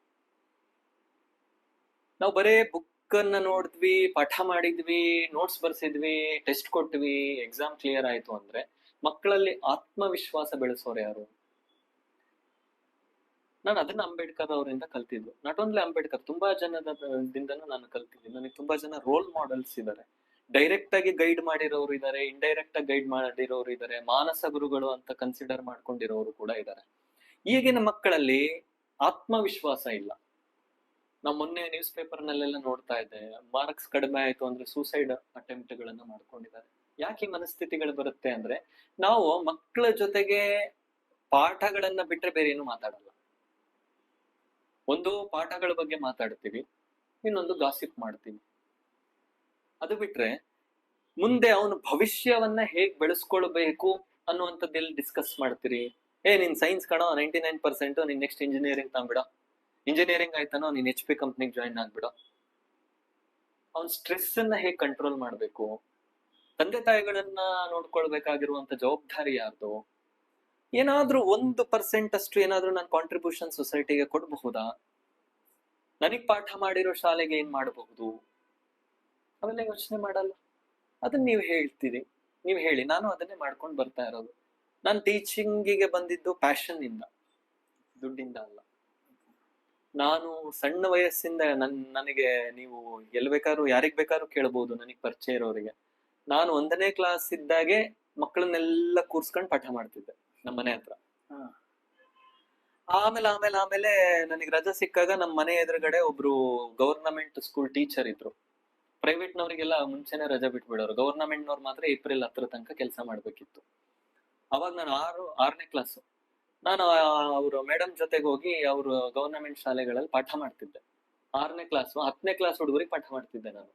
ನಾವು ಬರೇ ಬುಕ್ ಅನ್ನ ನೋಡಿದ್ವಿ, ಪಾಠ ಮಾಡಿದ್ವಿ, ನೋಟ್ಸ್ ಬರ್ಸಿದ್ವಿ, ಟೆಸ್ಟ್ ಕೊಟ್ವಿ, ಎಕ್ಸಾಮ್ ಕ್ಲಿಯರ್ ಆಯ್ತು ಅಂದ್ರೆ ಮಕ್ಕಳಲ್ಲಿ ಆತ್ಮವಿಶ್ವಾಸ ಬೆಳೆಸೋರು ಯಾರು? ನಾನು ಅದನ್ನ ಅಂಬೇಡ್ಕರ್ ಅವರಿಂದ ಕಲ್ತಿದ್ದು. ನಾಟ್ ಓನ್ಲಿ ಅಂಬೇಡ್ಕರ್, ತುಂಬಾ ಜನದಿಂದನೂ ನಾನು ಕಲ್ತಿದ್ದೀನಿ. ನನಗೆ ತುಂಬಾ ಜನ ರೋಲ್ ಮಾಡೆಲ್ಸ್ ಇದ್ದಾರೆ. ಡೈರೆಕ್ಟ್ ಆಗಿ ಗೈಡ್ ಮಾಡಿರೋರು ಇದ್ದಾರೆ, ಇಂಡೈರೆಕ್ಟ್ ಆಗಿ ಗೈಡ್ ಮಾಡಿರೋರು ಇದ್ದಾರೆ, ಮಾನಸ ಗುರುಗಳು ಅಂತ ಕನ್ಸಿಡರ್ ಮಾಡ್ಕೊಂಡಿರೋರು ಕೂಡ ಇದ್ದಾರೆ. ಈಗಿನ ಮಕ್ಕಳಲ್ಲಿ ಆತ್ಮವಿಶ್ವಾಸ ಇಲ್ಲ. ನಾವು ಮೊನ್ನೆ ನ್ಯೂಸ್ ಪೇಪರ್ ನಲ್ಲೆಲ್ಲ ನೋಡ್ತಾ ಇದ್ದೆ, ಮಾರ್ಕ್ಸ್ ಕಡಿಮೆ ಆಯ್ತು ಅಂದ್ರೆ ಸೂಸೈಡ್ ಅಟೆಂಪ್ಟ್ ಗಳನ್ನ ಮಾಡ್ಕೊಂಡಿದ್ದಾರೆ. ಯಾಕೆ ಮನಸ್ಥಿತಿಗಳು ಬರುತ್ತೆ ಅಂದ್ರೆ, ನಾವು ಮಕ್ಕಳ ಜೊತೆಗೆ ಪಾಠಗಳನ್ನ ಬಿಟ್ರೆ ಬೇರೆ ಏನು ಮಾತಾಡಲ್ಲ. ಒಂದು ಪಾಠಗಳ ಬಗ್ಗೆ ಮಾತಾಡ್ತೀವಿ, ಇನ್ನೊಂದು ಗಾಸಿಪ್ ಮಾಡ್ತೀವಿ. ಅದು ಬಿಟ್ರೆ ಮುಂದೆ ಅವನು ಭವಿಷ್ಯವನ್ನ ಹೇಗ್ ಬೆಳೆಸ್ಕೊಳ್ಬೇಕು ಅನ್ನುವಂಥದ್ದೆಲ್ಲ ಡಿಸ್ಕಸ್ ಮಾಡ್ತೀರಿ. ನೀನ್ ಸೈನ್ಸ್ ಕಣೋ 99%, ನೀನ್ ನೆಕ್ಸ್ಟ್ ಇಂಜಿನಿಯರಿಂಗ್ ತಗೊಂಬಿಡ, ಇಂಜಿನಿಯರಿಂಗ್ ಆಯ್ತಾನೋ ನೀನ್ HP ಕಂಪ್ನಿಗೆ ಜಾಯಿನ್ ಆಗ್ಬಿಡೋ. ಅವ್ನ್ ಸ್ಟ್ರೆಸ್ ಅನ್ನ ಹೇಗ್ ಕಂಟ್ರೋಲ್ ಮಾಡ್ಬೇಕು, ತಂದೆ ತಾಯಿಗಳನ್ನ ನೋಡ್ಕೊಳ್ಬೇಕಾಗಿರುವಂತ ಜವಾಬ್ದಾರಿ ಯಾರ್ದು, ಏನಾದ್ರೂ 1% ಅಷ್ಟು ಏನಾದ್ರೂ ನಾನು ಕಾಂಟ್ರಿಬ್ಯೂಷನ್ ಸೊಸೈಟಿಗೆ ಕೊಡಬಹುದಾ, ನನಗ್ ಪಾಠ ಮಾಡಿರೋ ಶಾಲೆಗೆ ಏನ್ ಮಾಡಬಹುದು, ಅವೆಲ್ಲ ಯೋಚನೆ ಮಾಡಲ್ಲ. ಅದನ್ನ ನೀವು ಹೇಳ್ತೀರಿ, ನೀವು ಹೇಳಿ, ನಾನು ಅದನ್ನೇ ಮಾಡ್ಕೊಂಡು ಬರ್ತಾ ಇರೋದು. ನಾನು ಟೀಚಿಂಗಿಗೆ ಬಂದಿದ್ದು ಪ್ಯಾಷನ್ ಇಂದ, ದುಡ್ಡಿಂದ ಅಲ್ಲ. ನಾನು ಸಣ್ಣ ವಯಸ್ಸಿಂದ ನನಗೆ ನೀವು ಎಲ್ಲಿ ಬೇಕಾದ್ರೂ ಯಾರಿಗ್ ಬೇಕಾದ್ರೂ ಕೇಳ್ಬೋದು, ನನಗ್ ಪರಿಚಯ ಇರೋರಿಗೆ. ನಾನು 1ನೇ ಕ್ಲಾಸ್ ಇದ್ದಾಗೆ ಮಕ್ಕಳನ್ನೆಲ್ಲ ಕೂರ್ಸ್ಕೊಂಡು ಪಾಠ ಮಾಡ್ತಿದ್ದೆ ನಮ್ಮ ಮನೆ ಹತ್ರ. ಆಮೇಲೆ ನನಗೆ ರಜೆ ಸಿಕ್ಕಾಗ ನಮ್ಮ ಮನೆ ಎದುರುಗಡೆ ಒಬ್ರು ಗವರ್ನಮೆಂಟ್ ಸ್ಕೂಲ್ ಟೀಚರ್ ಇದ್ರು. ಪ್ರೈವೇಟ್ ನವರಿಗೆಲ್ಲ ಮುಂಚೆನೆ ರಜೆ ಬಿಟ್ಬಿಡೋರು, ಗವರ್ನಮೆಂಟ್ ನವ್ರು ಮಾತ್ರ ಏಪ್ರಿಲ್ 10 ತನಕ ಕೆಲಸ ಮಾಡ್ಬೇಕಿತ್ತು. ಅವಾಗ ನಾನು 6ನೇ ಕ್ಲಾಸ್. ನಾನು ಅವರು ಮೇಡಮ್ ಜೊತೆಗೆ ಹೋಗಿ ಅವರು ಗವರ್ನಮೆಂಟ್ ಶಾಲೆಗಳಲ್ಲಿ ಪಾಠ ಮಾಡ್ತಿದ್ದೆ. 6ನೇ ಕ್ಲಾಸ್ 10ನೇ ಕ್ಲಾಸ್ ಹುಡುಗರಿಗೆ ಪಾಠ ಮಾಡ್ತಿದ್ದೆ ನಾನು.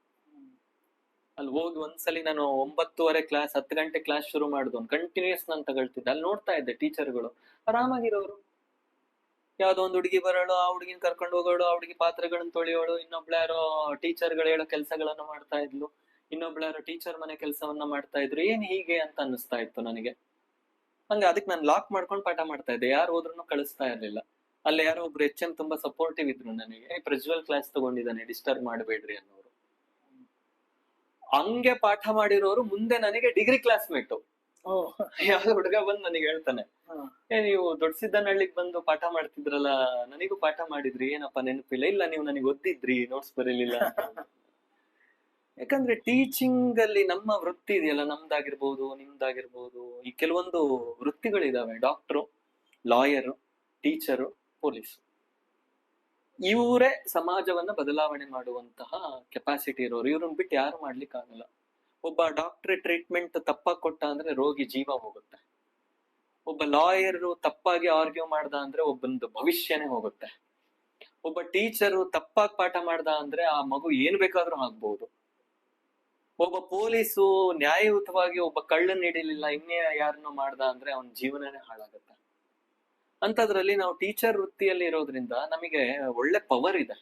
ಅಲ್ಲಿ ಹೋಗಿ ಒಂದ್ಸಲಿ ನಾನು 9:30 ಕ್ಲಾಸ್, 10 ಗಂಟೆ ಕ್ಲಾಸ್ ಶುರು ಮಾಡಿದ್ರು, ಕಂಟಿನ್ಯೂಸ್ ನಾನು ತಗೊಳ್ತಿದ್ದೆ. ಅಲ್ಲಿ ನೋಡ್ತಾ ಇದ್ದೆ ಟೀಚರ್ಗಳು ಆರಾಮಾಗಿರೋರು. ಯಾವ್ದೋ ಒಂದು ಹುಡುಗಿ ಬರೋಳು, ಆ ಹುಡುಗಿನ ಕರ್ಕೊಂಡು ಹೋಗೋಳು, ಆ ಹುಡುಗಿ ಪಾತ್ರೆಗಳನ್ನ ತೊಳೆಯೋಳು, ಇನ್ನೊಬ್ಳು ಯಾರೋ ಟೀಚರ್ಗಳು ಹೇಳೋ ಕೆಲಸಗಳನ್ನ ಮಾಡ್ತಾ ಇದ್ಲು, ಇನ್ನೊಬ್ಳು ಯಾರೋ ಟೀಚರ್ ಮನೆ ಕೆಲಸವನ್ನ ಮಾಡ್ತಾ ಇದ್ರು. ಏನ್ ಹೀಗೆ ಅಂತ ಅನ್ನಿಸ್ತಾ ಇತ್ತು ನನಗೆ. ಹಂಗೆ ಅದಕ್ಕೆ ನಾನು ಲಾಕ್ ಮಾಡ್ಕೊಂಡು ಪಾಠ ಮಾಡ್ತಾ ಇದ್ದೆ, ಯಾರು ಹೋದ್ರು ಕಳಿಸ್ತಾ ಇರ್ಲಿಲ್ಲ. ಅಲ್ಲಿ ಯಾರೋ ಒಬ್ರು HM ತುಂಬಾ ಸಪೋರ್ಟಿವ್ ಇದ್ರು ನನಗೆ, ಪ್ರಜ್ವಲ್ ಕ್ಲಾಸ್ ತಗೊಂಡಿದ್ದಾನೆ, ಡಿಸ್ಟರ್ಬ್ ಮಾಡಬೇಡ್ರಿ ಅನ್ನೋರು. ಹಂಗೆ ಪಾಠ ಮಾಡಿರೋರು ಮುಂದೆ ನನಗೆ ಡಿಗ್ರಿ ಕ್ಲಾಸ್ಮೇಟು. ಯಾವ್ದೋ ಹುಡುಗ ಬಂದು ನನಗೆ ಹೇಳ್ತಾನೆ, ನೀವು ದೊಡ್ಡಸಿದ್ದನಹಳ್ಳಿಗ್ ಬಂದು ಪಾಠ ಮಾಡ್ತಿದ್ರಲ್ಲ, ನನಗೂ ಪಾಠ ಮಾಡಿದ್ರಿ, ಏನಪ್ಪಾ ನೆನಪಿಲ್ಲ? ಇಲ್ಲ, ನೀವು ನನಗೆ ಓದಿದ್ರಿ, ನೋಟ್ಸ್ ಬರೀಲಿಲ್ಲ. ಯಾಕಂದ್ರೆ ಟೀಚಿಂಗ್ ಅಲ್ಲಿ ನಮ್ಮ ವೃತ್ತಿ ಇದೆಯಲ್ಲ, ನಮ್ದಾಗಿರ್ಬೋದು ನಿಮ್ದಾಗಿರ್ಬೋದು, ಈ ಕೆಲವೊಂದು ವೃತ್ತಿಗಳಿದಾವೆ. ಡಾಕ್ಟ್ರು, ಲಾಯರು, ಟೀಚರು, ಪೊಲೀಸ್, ಇವರೇ ಸಮಾಜವನ್ನ ಬದಲಾವಣೆ ಮಾಡುವಂತಹ ಕೆಪಾಸಿಟಿ ಇರೋರು. ಇವ್ರನ್ನ ಬಿಟ್ಟು ಯಾರು ಮಾಡ್ಲಿಕ್ಕೆ ಆಗಲ್ಲ. ಒಬ್ಬ ಡಾಕ್ಟರ್ ಟ್ರೀಟ್ಮೆಂಟ್ ತಪ್ಪಾಗಿ ಕೊಟ್ಟ ಅಂದ್ರೆ ರೋಗಿ ಜೀವ ಹೋಗುತ್ತೆ. ಒಬ್ಬ ಲಾಯರು ತಪ್ಪಾಗಿ ಆರ್ಗ್ಯೂ ಮಾಡ್ದ ಅಂದ್ರೆ ಒಬ್ಬಂದು ಭವಿಷ್ಯನೇ ಹೋಗುತ್ತೆ. ಒಬ್ಬ ಟೀಚರು ತಪ್ಪಾಗಿ ಪಾಠ ಮಾಡ್ದ ಅಂದ್ರೆ ಆ ಮಗು ಏನ್ ಬೇಕಾದ್ರೂ ಆಗ್ಬಹುದು. ಒಬ್ಬ ಪೊಲೀಸು ನ್ಯಾಯಯುತವಾಗಿ ಒಬ್ಬ ಕಳ್ಳನ್ ಹಿಡಿಲಿಲ್ಲ, ಇನ್ನೇ ಯಾರನ್ನೋ ಮಾಡ್ದ ಅಂದ್ರೆ ಅವನ ಜೀವನನೇ ಹಾಳಾಗುತ್ತೆ. ಅಂತದ್ರಲ್ಲಿ ನಾವು ಟೀಚರ್ ವೃತ್ತಿಯಲ್ಲಿ ಇರೋದ್ರಿಂದ ನಮಗೆ ಒಳ್ಳೆ ಪವರ್ ಇದೆ.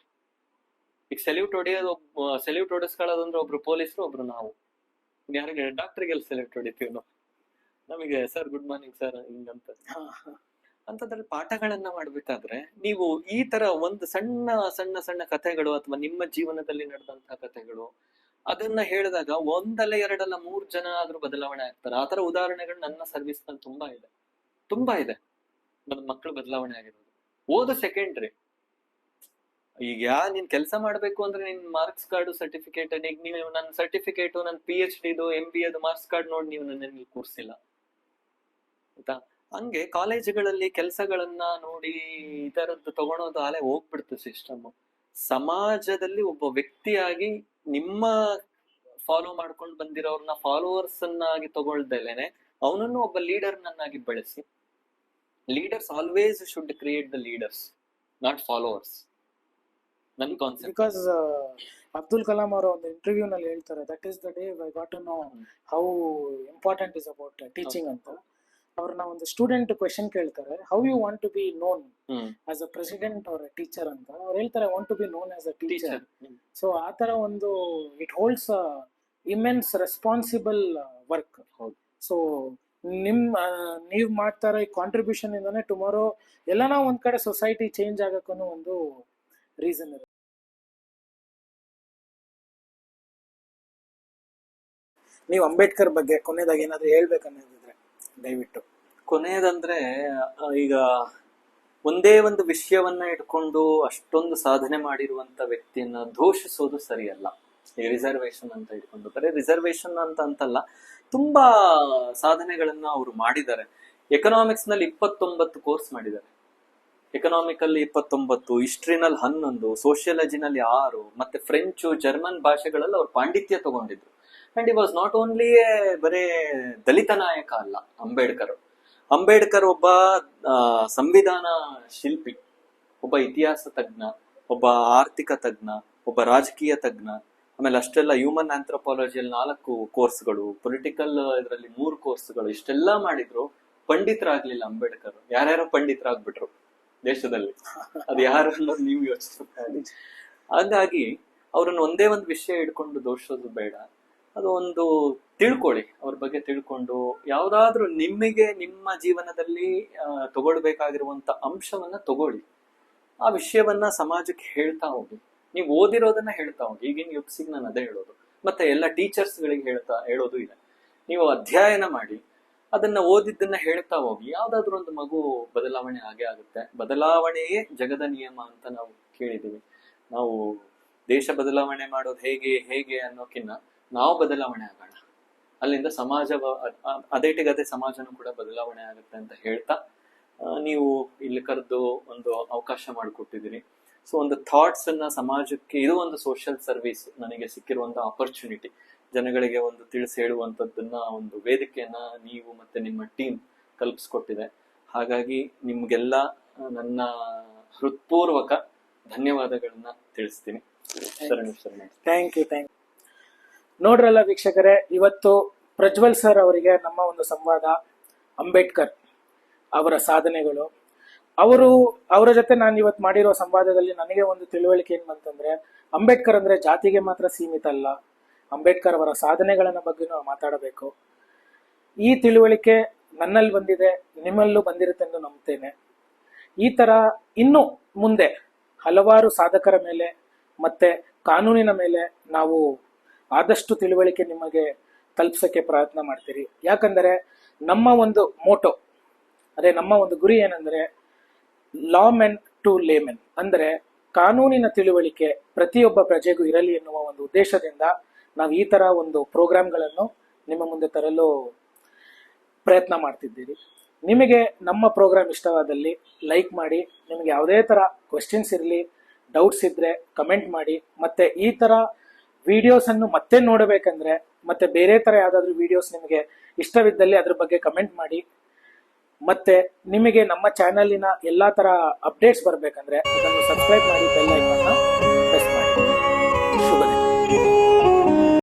ಈಗ ಸೆಲ್ಯೂಟ್ ಹೊಡಿಸ್ಕೊಳ್ಳೋದಂದ್ರೆ ಒಬ್ರು ಪೊಲೀಸರು, ಒಬ್ರು ನಾವು. ಯಾರಿಗೆ? ಡಾಕ್ಟರ್ಗೆಲ್ಲ ಸೆಲ್ಯೂಟ್ ಹೊಡಿತೀವಿ ನಾವು. ನಮಗೆ ಸರ್ ಗುಡ್ ಮಾರ್ನಿಂಗ್ ಸರ್ ಹಿಂಗಂತ. ಅಂತದ್ರಲ್ಲಿ ಪಾಠಗಳನ್ನ ಮಾಡ್ಬೇಕಾದ್ರೆ ನೀವು ಈ ತರ ಒಂದು ಸಣ್ಣ ಸಣ್ಣ ಸಣ್ಣ ಕಥೆಗಳು ಅಥವಾ ನಿಮ್ಮ ಜೀವನದಲ್ಲಿ ನಡೆದಂತಹ ಕಥೆಗಳು ಅದನ್ನ ಹೇಳಿದಾಗ 1 ಅಲ್ಲ 2 ಅಲ್ಲ 3 ಜನ ಆದ್ರೂ ಬದಲಾವಣೆ ಆಗ್ತಾರೆ. ಆತರ ಉದಾಹರಣೆಗಳು ನನ್ನ ಸರ್ವಿಸ್ ನಲ್ಲಿ ತುಂಬಾ ಇದೆ. ನನ್ನ ಮಕ್ಕಳು ಬದಲಾವಣೆ ಆಗಿರೋದು. ಓದು ಸೆಕೆಂಡ್ರಿ. ಈಗ ನೀನ್ ಕೆಲಸ ಮಾಡ್ಬೇಕು ಅಂದ್ರೆ ನಿನ್ ಮಾರ್ಕ್ಸ್ ಕಾರ್ಡ್, ಸರ್ಟಿಫಿಕೇಟ್, ಈಗ ನೀವು ನನ್ನ ಸರ್ಟಿಫಿಕೇಟ್, ನನ್ನ PhD MBA ಮಾರ್ಕ್ಸ್ ಕಾರ್ಡ್ ನೋಡಿ ನೀವು ನನ್ನ ಕೂರ್ಸಿಲ್ಲ ಆಯ್ತಾ. ಹಂಗೆ ಕಾಲೇಜುಗಳಲ್ಲಿ ಕೆಲಸಗಳನ್ನ ನೋಡಿ ಈ ತರದ್ದು ತಗೊಳೋದು ಅಲೆ ಹೋಗ್ಬಿಡ್ತು ಸಿಸ್ಟಮ್. ಸಮಾಜದಲ್ಲಿ ಒಬ್ಬ ವ್ಯಕ್ತಿಯಾಗಿ ನಿಮ್ಮ ಫಾಲೋ ಮಾಡ್ಕೊಂಡು ಬಂದಿರೋರ್ನ ಫಾಲೋವರ್ಸ್ ಅನ್ನಾಗಿ ತಗೊಳ್ದೇನೆ ಅವನನ್ನು ಒಬ್ಬ ಲೀಡರ್ ನನ್ನಾಗಿ ಬೆಳೆಸಿ. Leaders always should create the leaders, not followers. ನನ್ ಕಾನ್ಸೆಪ್ಟ್. ಬಿಕಾಸ್ ಅಬ್ದುಲ್ ಕಲಾಂ ಅವರ ಒಂದು ಇಂಟರ್ವ್ಯೂ ನಲ್ಲಿ ಹೇಳ್ತಾರೆ, that is the day I got to know how important is about teaching ಅಂತ. ಅವ್ರನ್ನ ಒಂದು ಸ್ಟೂಡೆಂಟ್ ಕ್ವೆಶನ್ ಕೇಳ್ತಾರೆ, how you want to be known as a president or teacher ಅಂತ. ಅವ್ರು ಹೇಳ್ತಾರೆ, want to be known as a teacher. So ಆ ತರ ಒಂದು it holds immense responsible work. So ನೀವ್ ಮಾಡ್ತಾ ಇರೋ ಈ ಕಾಂಟ್ರಿಬ್ಯೂಷನ್ ಇಂದಾನೆ ಟುಮಾರೋ ಎಲ್ಲಾನ ಒಂದ್ ಕಡೆ ಸೊಸೈಟಿ ಚೇಂಜ್ ಆಗಕ್ಕೂ ಒಂದು ರೀಸನ್ ಇರುತ್ತೆ. ನೀವು ಅಂಬೇಡ್ಕರ್ ಬಗ್ಗೆ ಕೊನೆಯದಾಗಿ ಏನಾದ್ರು ಹೇಳ್ಬೇಕನ್ನೋದಿದ್ರೆ ದಯವಿಟ್ಟು. ಕೊನೆಯದಂದ್ರೆ ಈಗ ಒಂದೇ ಒಂದು ವಿಷಯವನ್ನ ಇಟ್ಕೊಂಡು ಅಷ್ಟೊಂದು ಸಾಧನೆ ಮಾಡಿರುವಂತ ವ್ಯಕ್ತಿಯನ್ನ ದೋಷಿಸೋದು ಸರಿಯಲ್ಲ. ಈ ರಿಸರ್ವೇಶನ್ ಅಂತ ಇಟ್ಕೊಂಡು, ಬರೀ ರಿಸರ್ವೇಶನ್ ಅಂತಲ್ಲ, ತುಂಬಾ ಸಾಧನೆಗಳನ್ನ ಅವರು ಮಾಡಿದ್ದಾರೆ. ಎಕನಾಮಿಕ್ಸ್ ನಲ್ಲಿ 29 ಕೋರ್ಸ್ ಮಾಡಿದ್ದಾರೆ. ಎಕನಾಮಿಕಲ್ಲಿ 29, ಹಿಸ್ಟ್ರಿನಲ್ಲಿ 11, ಸೋಷಿಯಾಲಜಿನಲ್ಲಿ 6, ಮತ್ತೆ ಫ್ರೆಂಚು, ಜರ್ಮನ್ ಭಾಷೆಗಳಲ್ಲಿ ಅವ್ರು ಪಾಂಡಿತ್ಯ ತಗೊಂಡಿದ್ರು. ಅಂಡ್ ಈ ವಾಸ್ ನಾಟ್ ಓನ್ಲಿ ಬರೇ ದಲಿತ ನಾಯಕ ಅಲ್ಲ ಅಂಬೇಡ್ಕರ್ ಒಬ್ಬ ಸಂವಿಧಾನ ಶಿಲ್ಪಿ, ಒಬ್ಬ ಇತಿಹಾಸ ತಜ್ಞ, ಒಬ್ಬ ಆರ್ಥಿಕ ತಜ್ಞ, ಒಬ್ಬ ರಾಜಕೀಯ ತಜ್ಞ. ಆಮೇಲೆ ಅಷ್ಟೆಲ್ಲ ಹ್ಯೂಮನ್ ಆಂಥ್ರೋಪಾಲಜಿಯಲ್ಲಿ 4 ಕೋರ್ಸ್ಗಳು, ಪೊಲಿಟಿಕಲ್ ಇದರಲ್ಲಿ 3 ಕೋರ್ಸ್ಗಳು, ಇಷ್ಟೆಲ್ಲಾ ಮಾಡಿದ್ರು. ಪಂಡಿತರಾಗ್ಲಿಲ್ಲ ಅಂಬೇಡ್ಕರ್. ಯಾರ್ಯಾರೋ ಪಂಡಿತರಾಗ್ಬಿಟ್ರು. ದೇಶದಲ್ಲಿ. ಅದು ಯಾರನ್ನು ನೀವು ಯೋಚಿಸ್ಬೇಕು. ಹಾಗಾಗಿ ಅವ್ರನ್ನ ಒಂದೇ ಒಂದು ವಿಷಯ ಹಿಡ್ಕೊಂಡು ದೋಷೋದು ಬೇಡ. ಅದು ಒಂದು ತಿಳ್ಕೊಳ್ಳಿ, ಅವ್ರ ಬಗ್ಗೆ ತಿಳ್ಕೊಂಡು ಯಾವ್ದಾದ್ರು ನಿಮಗೆ ನಿಮ್ಮ ಜೀವನದಲ್ಲಿ ತಗೊಳ್ಬೇಕಾಗಿರುವಂತ ಅಂಶವನ್ನ ತಗೊಳ್ಳಿ. ಆ ವಿಷಯವನ್ನ ಸಮಾಜಕ್ಕೆ ಹೇಳ್ತಾ ಹೋಗಿ. ನೀವು ಓದಿರೋದನ್ನ ಹೇಳ್ತಾ ಹೋಗಿ. ಈಗಿನ ಯುಕ್ಸಿಗೆ ನಾನು ಅದೇ ಹೇಳೋದು. ಮತ್ತೆ ಎಲ್ಲ ಟೀಚರ್ಸ್ ಗಳಿಗೆ ಹೇಳೋದು ಇದೆ. ನೀವು ಅಧ್ಯಯನ ಮಾಡಿ ಅದನ್ನ ಓದಿದ್ದನ್ನ ಹೇಳ್ತಾ ಹೋಗಿ. ಯಾವ್ದಾದ್ರು ಒಂದು ಮಗು ಬದಲಾವಣೆ ಆಗೇ ಆಗುತ್ತೆ. ಬದಲಾವಣೆಯೇ ಜಗದ ನಿಯಮ ಅಂತ ನಾವು ಕೇಳಿದೀವಿ. ನಾವು ದೇಶ ಬದಲಾವಣೆ ಮಾಡೋದು ಹೇಗೆ ಅನ್ನೋಕಿನ್ನ ನಾವು ಬದಲಾವಣೆ ಆಗೋಣ. ಅಲ್ಲಿಂದ ಸಮಾಜ ಅದೇ ಸಮಾಜನೂ ಕೂಡ ಬದಲಾವಣೆ ಆಗುತ್ತೆ ಅಂತ ಹೇಳ್ತಾ ನೀವು ಇಲ್ಲಿ ಕರೆದು ಒಂದು ಅವಕಾಶ ಮಾಡಿಕೊಟ್ಟಿದ್ದೀರಿ. ಸೊ ಒಂದು ಥಾಟ್ಸ್ ಅನ್ನ ಸಮಾಜಕ್ಕೆ, ಇದು ಒಂದು ಸೋಷಿಯಲ್ ಸರ್ವಿಸ್ ನನಗೆ ಸಿಕ್ಕಿರುವಂತ ಆಪರ್ಚುನಿಟಿ. ಜನಗಳಿಗೆ ಒಂದು ತಿಳಿಸಿ ಹೇಳುವಂತದ್ದನ್ನ, ಒಂದು ವೇದಿಕೆಯನ್ನ ನೀವು ಮತ್ತೆ ನಿಮ್ಮ ಟೀಮ್ ಕಲ್ಪಿಸ್ಕೊಟ್ಟಿದೆ. ಹಾಗಾಗಿ ನಿಮ್ಗೆಲ್ಲ ನನ್ನ ಹೃತ್ಪೂರ್ವಕ ಧನ್ಯವಾದಗಳನ್ನ ತಿಳಿಸ್ತೀನಿ. Thank you. ನೋಡ್ರಲ್ಲ ವೀಕ್ಷಕರೇ, ಇವತ್ತು ಪ್ರಜ್ವಲ್ ಸರ್ ಅವರಿಗೆ ನಮ್ಮ ಒಂದು ಸಂವಾದ ಅಂಬೇಡ್ಕರ್ ಅವರ ಸಾಧನೆಗಳು, ಅವರ ಜೊತೆ ನಾನು ಇವತ್ತು ಮಾಡಿರೋ ಸಂವಾದದಲ್ಲಿ ನನಗೆ ಒಂದು ತಿಳುವಳಿಕೆ ಏನ್ ಬಂತಂದ್ರೆ, ಅಂಬೇಡ್ಕರ್ ಅಂದ್ರೆ ಜಾತಿಗೆ ಮಾತ್ರ ಸೀಮಿತ ಅಲ್ಲ, ಅಂಬೇಡ್ಕರ್ ಅವರ ಸಾಧನೆಗಳನ್ನ ಬಗ್ಗೆ ನಾವು ಮಾತಾಡಬೇಕು. ಈ ತಿಳುವಳಿಕೆ ನನ್ನಲ್ಲಿ ಬಂದಿದೆ, ನಿಮ್ಮಲ್ಲೂ ಬಂದಿರುತ್ತೆ ಎಂದು ನಂಬ್ತೇನೆ. ಈ ತರ ಇನ್ನು ಮುಂದೆ ಹಲವಾರು ಸಾಧಕರ ಮೇಲೆ ಮತ್ತೆ ಕಾನೂನಿನ ಮೇಲೆ ನಾವು ಆದಷ್ಟು ತಿಳುವಳಿಕೆ ನಿಮಗೆ ತಲುಪಿಸಕ್ಕೆ ಪ್ರಯತ್ನ ಮಾಡ್ತೀರಿ. ಯಾಕಂದರೆ ನಮ್ಮ ಒಂದು ಮೋಟೋ, ಅದೇ ನಮ್ಮ ಒಂದು ಗುರಿ ಏನಂದ್ರೆ ಲಾ ಮೆನ್ ಟು ಲೇಮೆನ್, ಅಂದ್ರೆ ಕಾನೂನಿನ ತಿಳುವಳಿಕೆ ಪ್ರತಿಯೊಬ್ಬ ಪ್ರಜೆಗೂ ಇರಲಿ ಎನ್ನುವ ಒಂದು ಉದ್ದೇಶದಿಂದ ನಾವು ಈ ತರ ಒಂದು ಪ್ರೋಗ್ರಾಮ್ಗಳನ್ನು ನಿಮ್ಮ ಮುಂದೆ ತರಲು ಪ್ರಯತ್ನ ಮಾಡ್ತಿದ್ದೀರಿ. ನಿಮಗೆ ನಮ್ಮ ಪ್ರೋಗ್ರಾಮ್ ಇಷ್ಟವಾದಲ್ಲಿ ಲೈಕ್ ಮಾಡಿ. ನಿಮಗೆ ಯಾವುದೇ ತರ ಕ್ವೆಶ್ಚನ್ಸ್ ಇರಲಿ, ಡೌಟ್ಸ್ ಇದ್ರೆ ಕಮೆಂಟ್ ಮಾಡಿ. ಮತ್ತೆ ಈ ತರ ವಿಡಿಯೋಸ್ ಅನ್ನು ಮತ್ತೆ ನೋಡಬೇಕಂದ್ರೆ, ಮತ್ತೆ ಬೇರೆ ತರ ಯಾವ್ದಾದ್ರು ವಿಡಿಯೋಸ್ ನಿಮಗೆ ಇಷ್ಟವಿದ್ದಲ್ಲಿ ಅದ್ರ ಬಗ್ಗೆ ಕಮೆಂಟ್ ಮಾಡಿ. ಮತ್ತೆ ನಿಮಗೆ ನಮ್ಮ ಚಾನಲಿನ ಎಲ್ಲಾ ತರ ಅಪ್ಡೇಟ್ಸ್ ಬರ್ಬೇಕಂದ್ರೆ ಅದನ್ನು ಸಬ್ಸ್ಕ್ರೈಬ್ ಮಾಡಿ, ಬೆಲ್ ಐಕಾನ್ ಪ್ರೆಸ್ ಮಾಡಿ. ಶುಭ ದಿನ.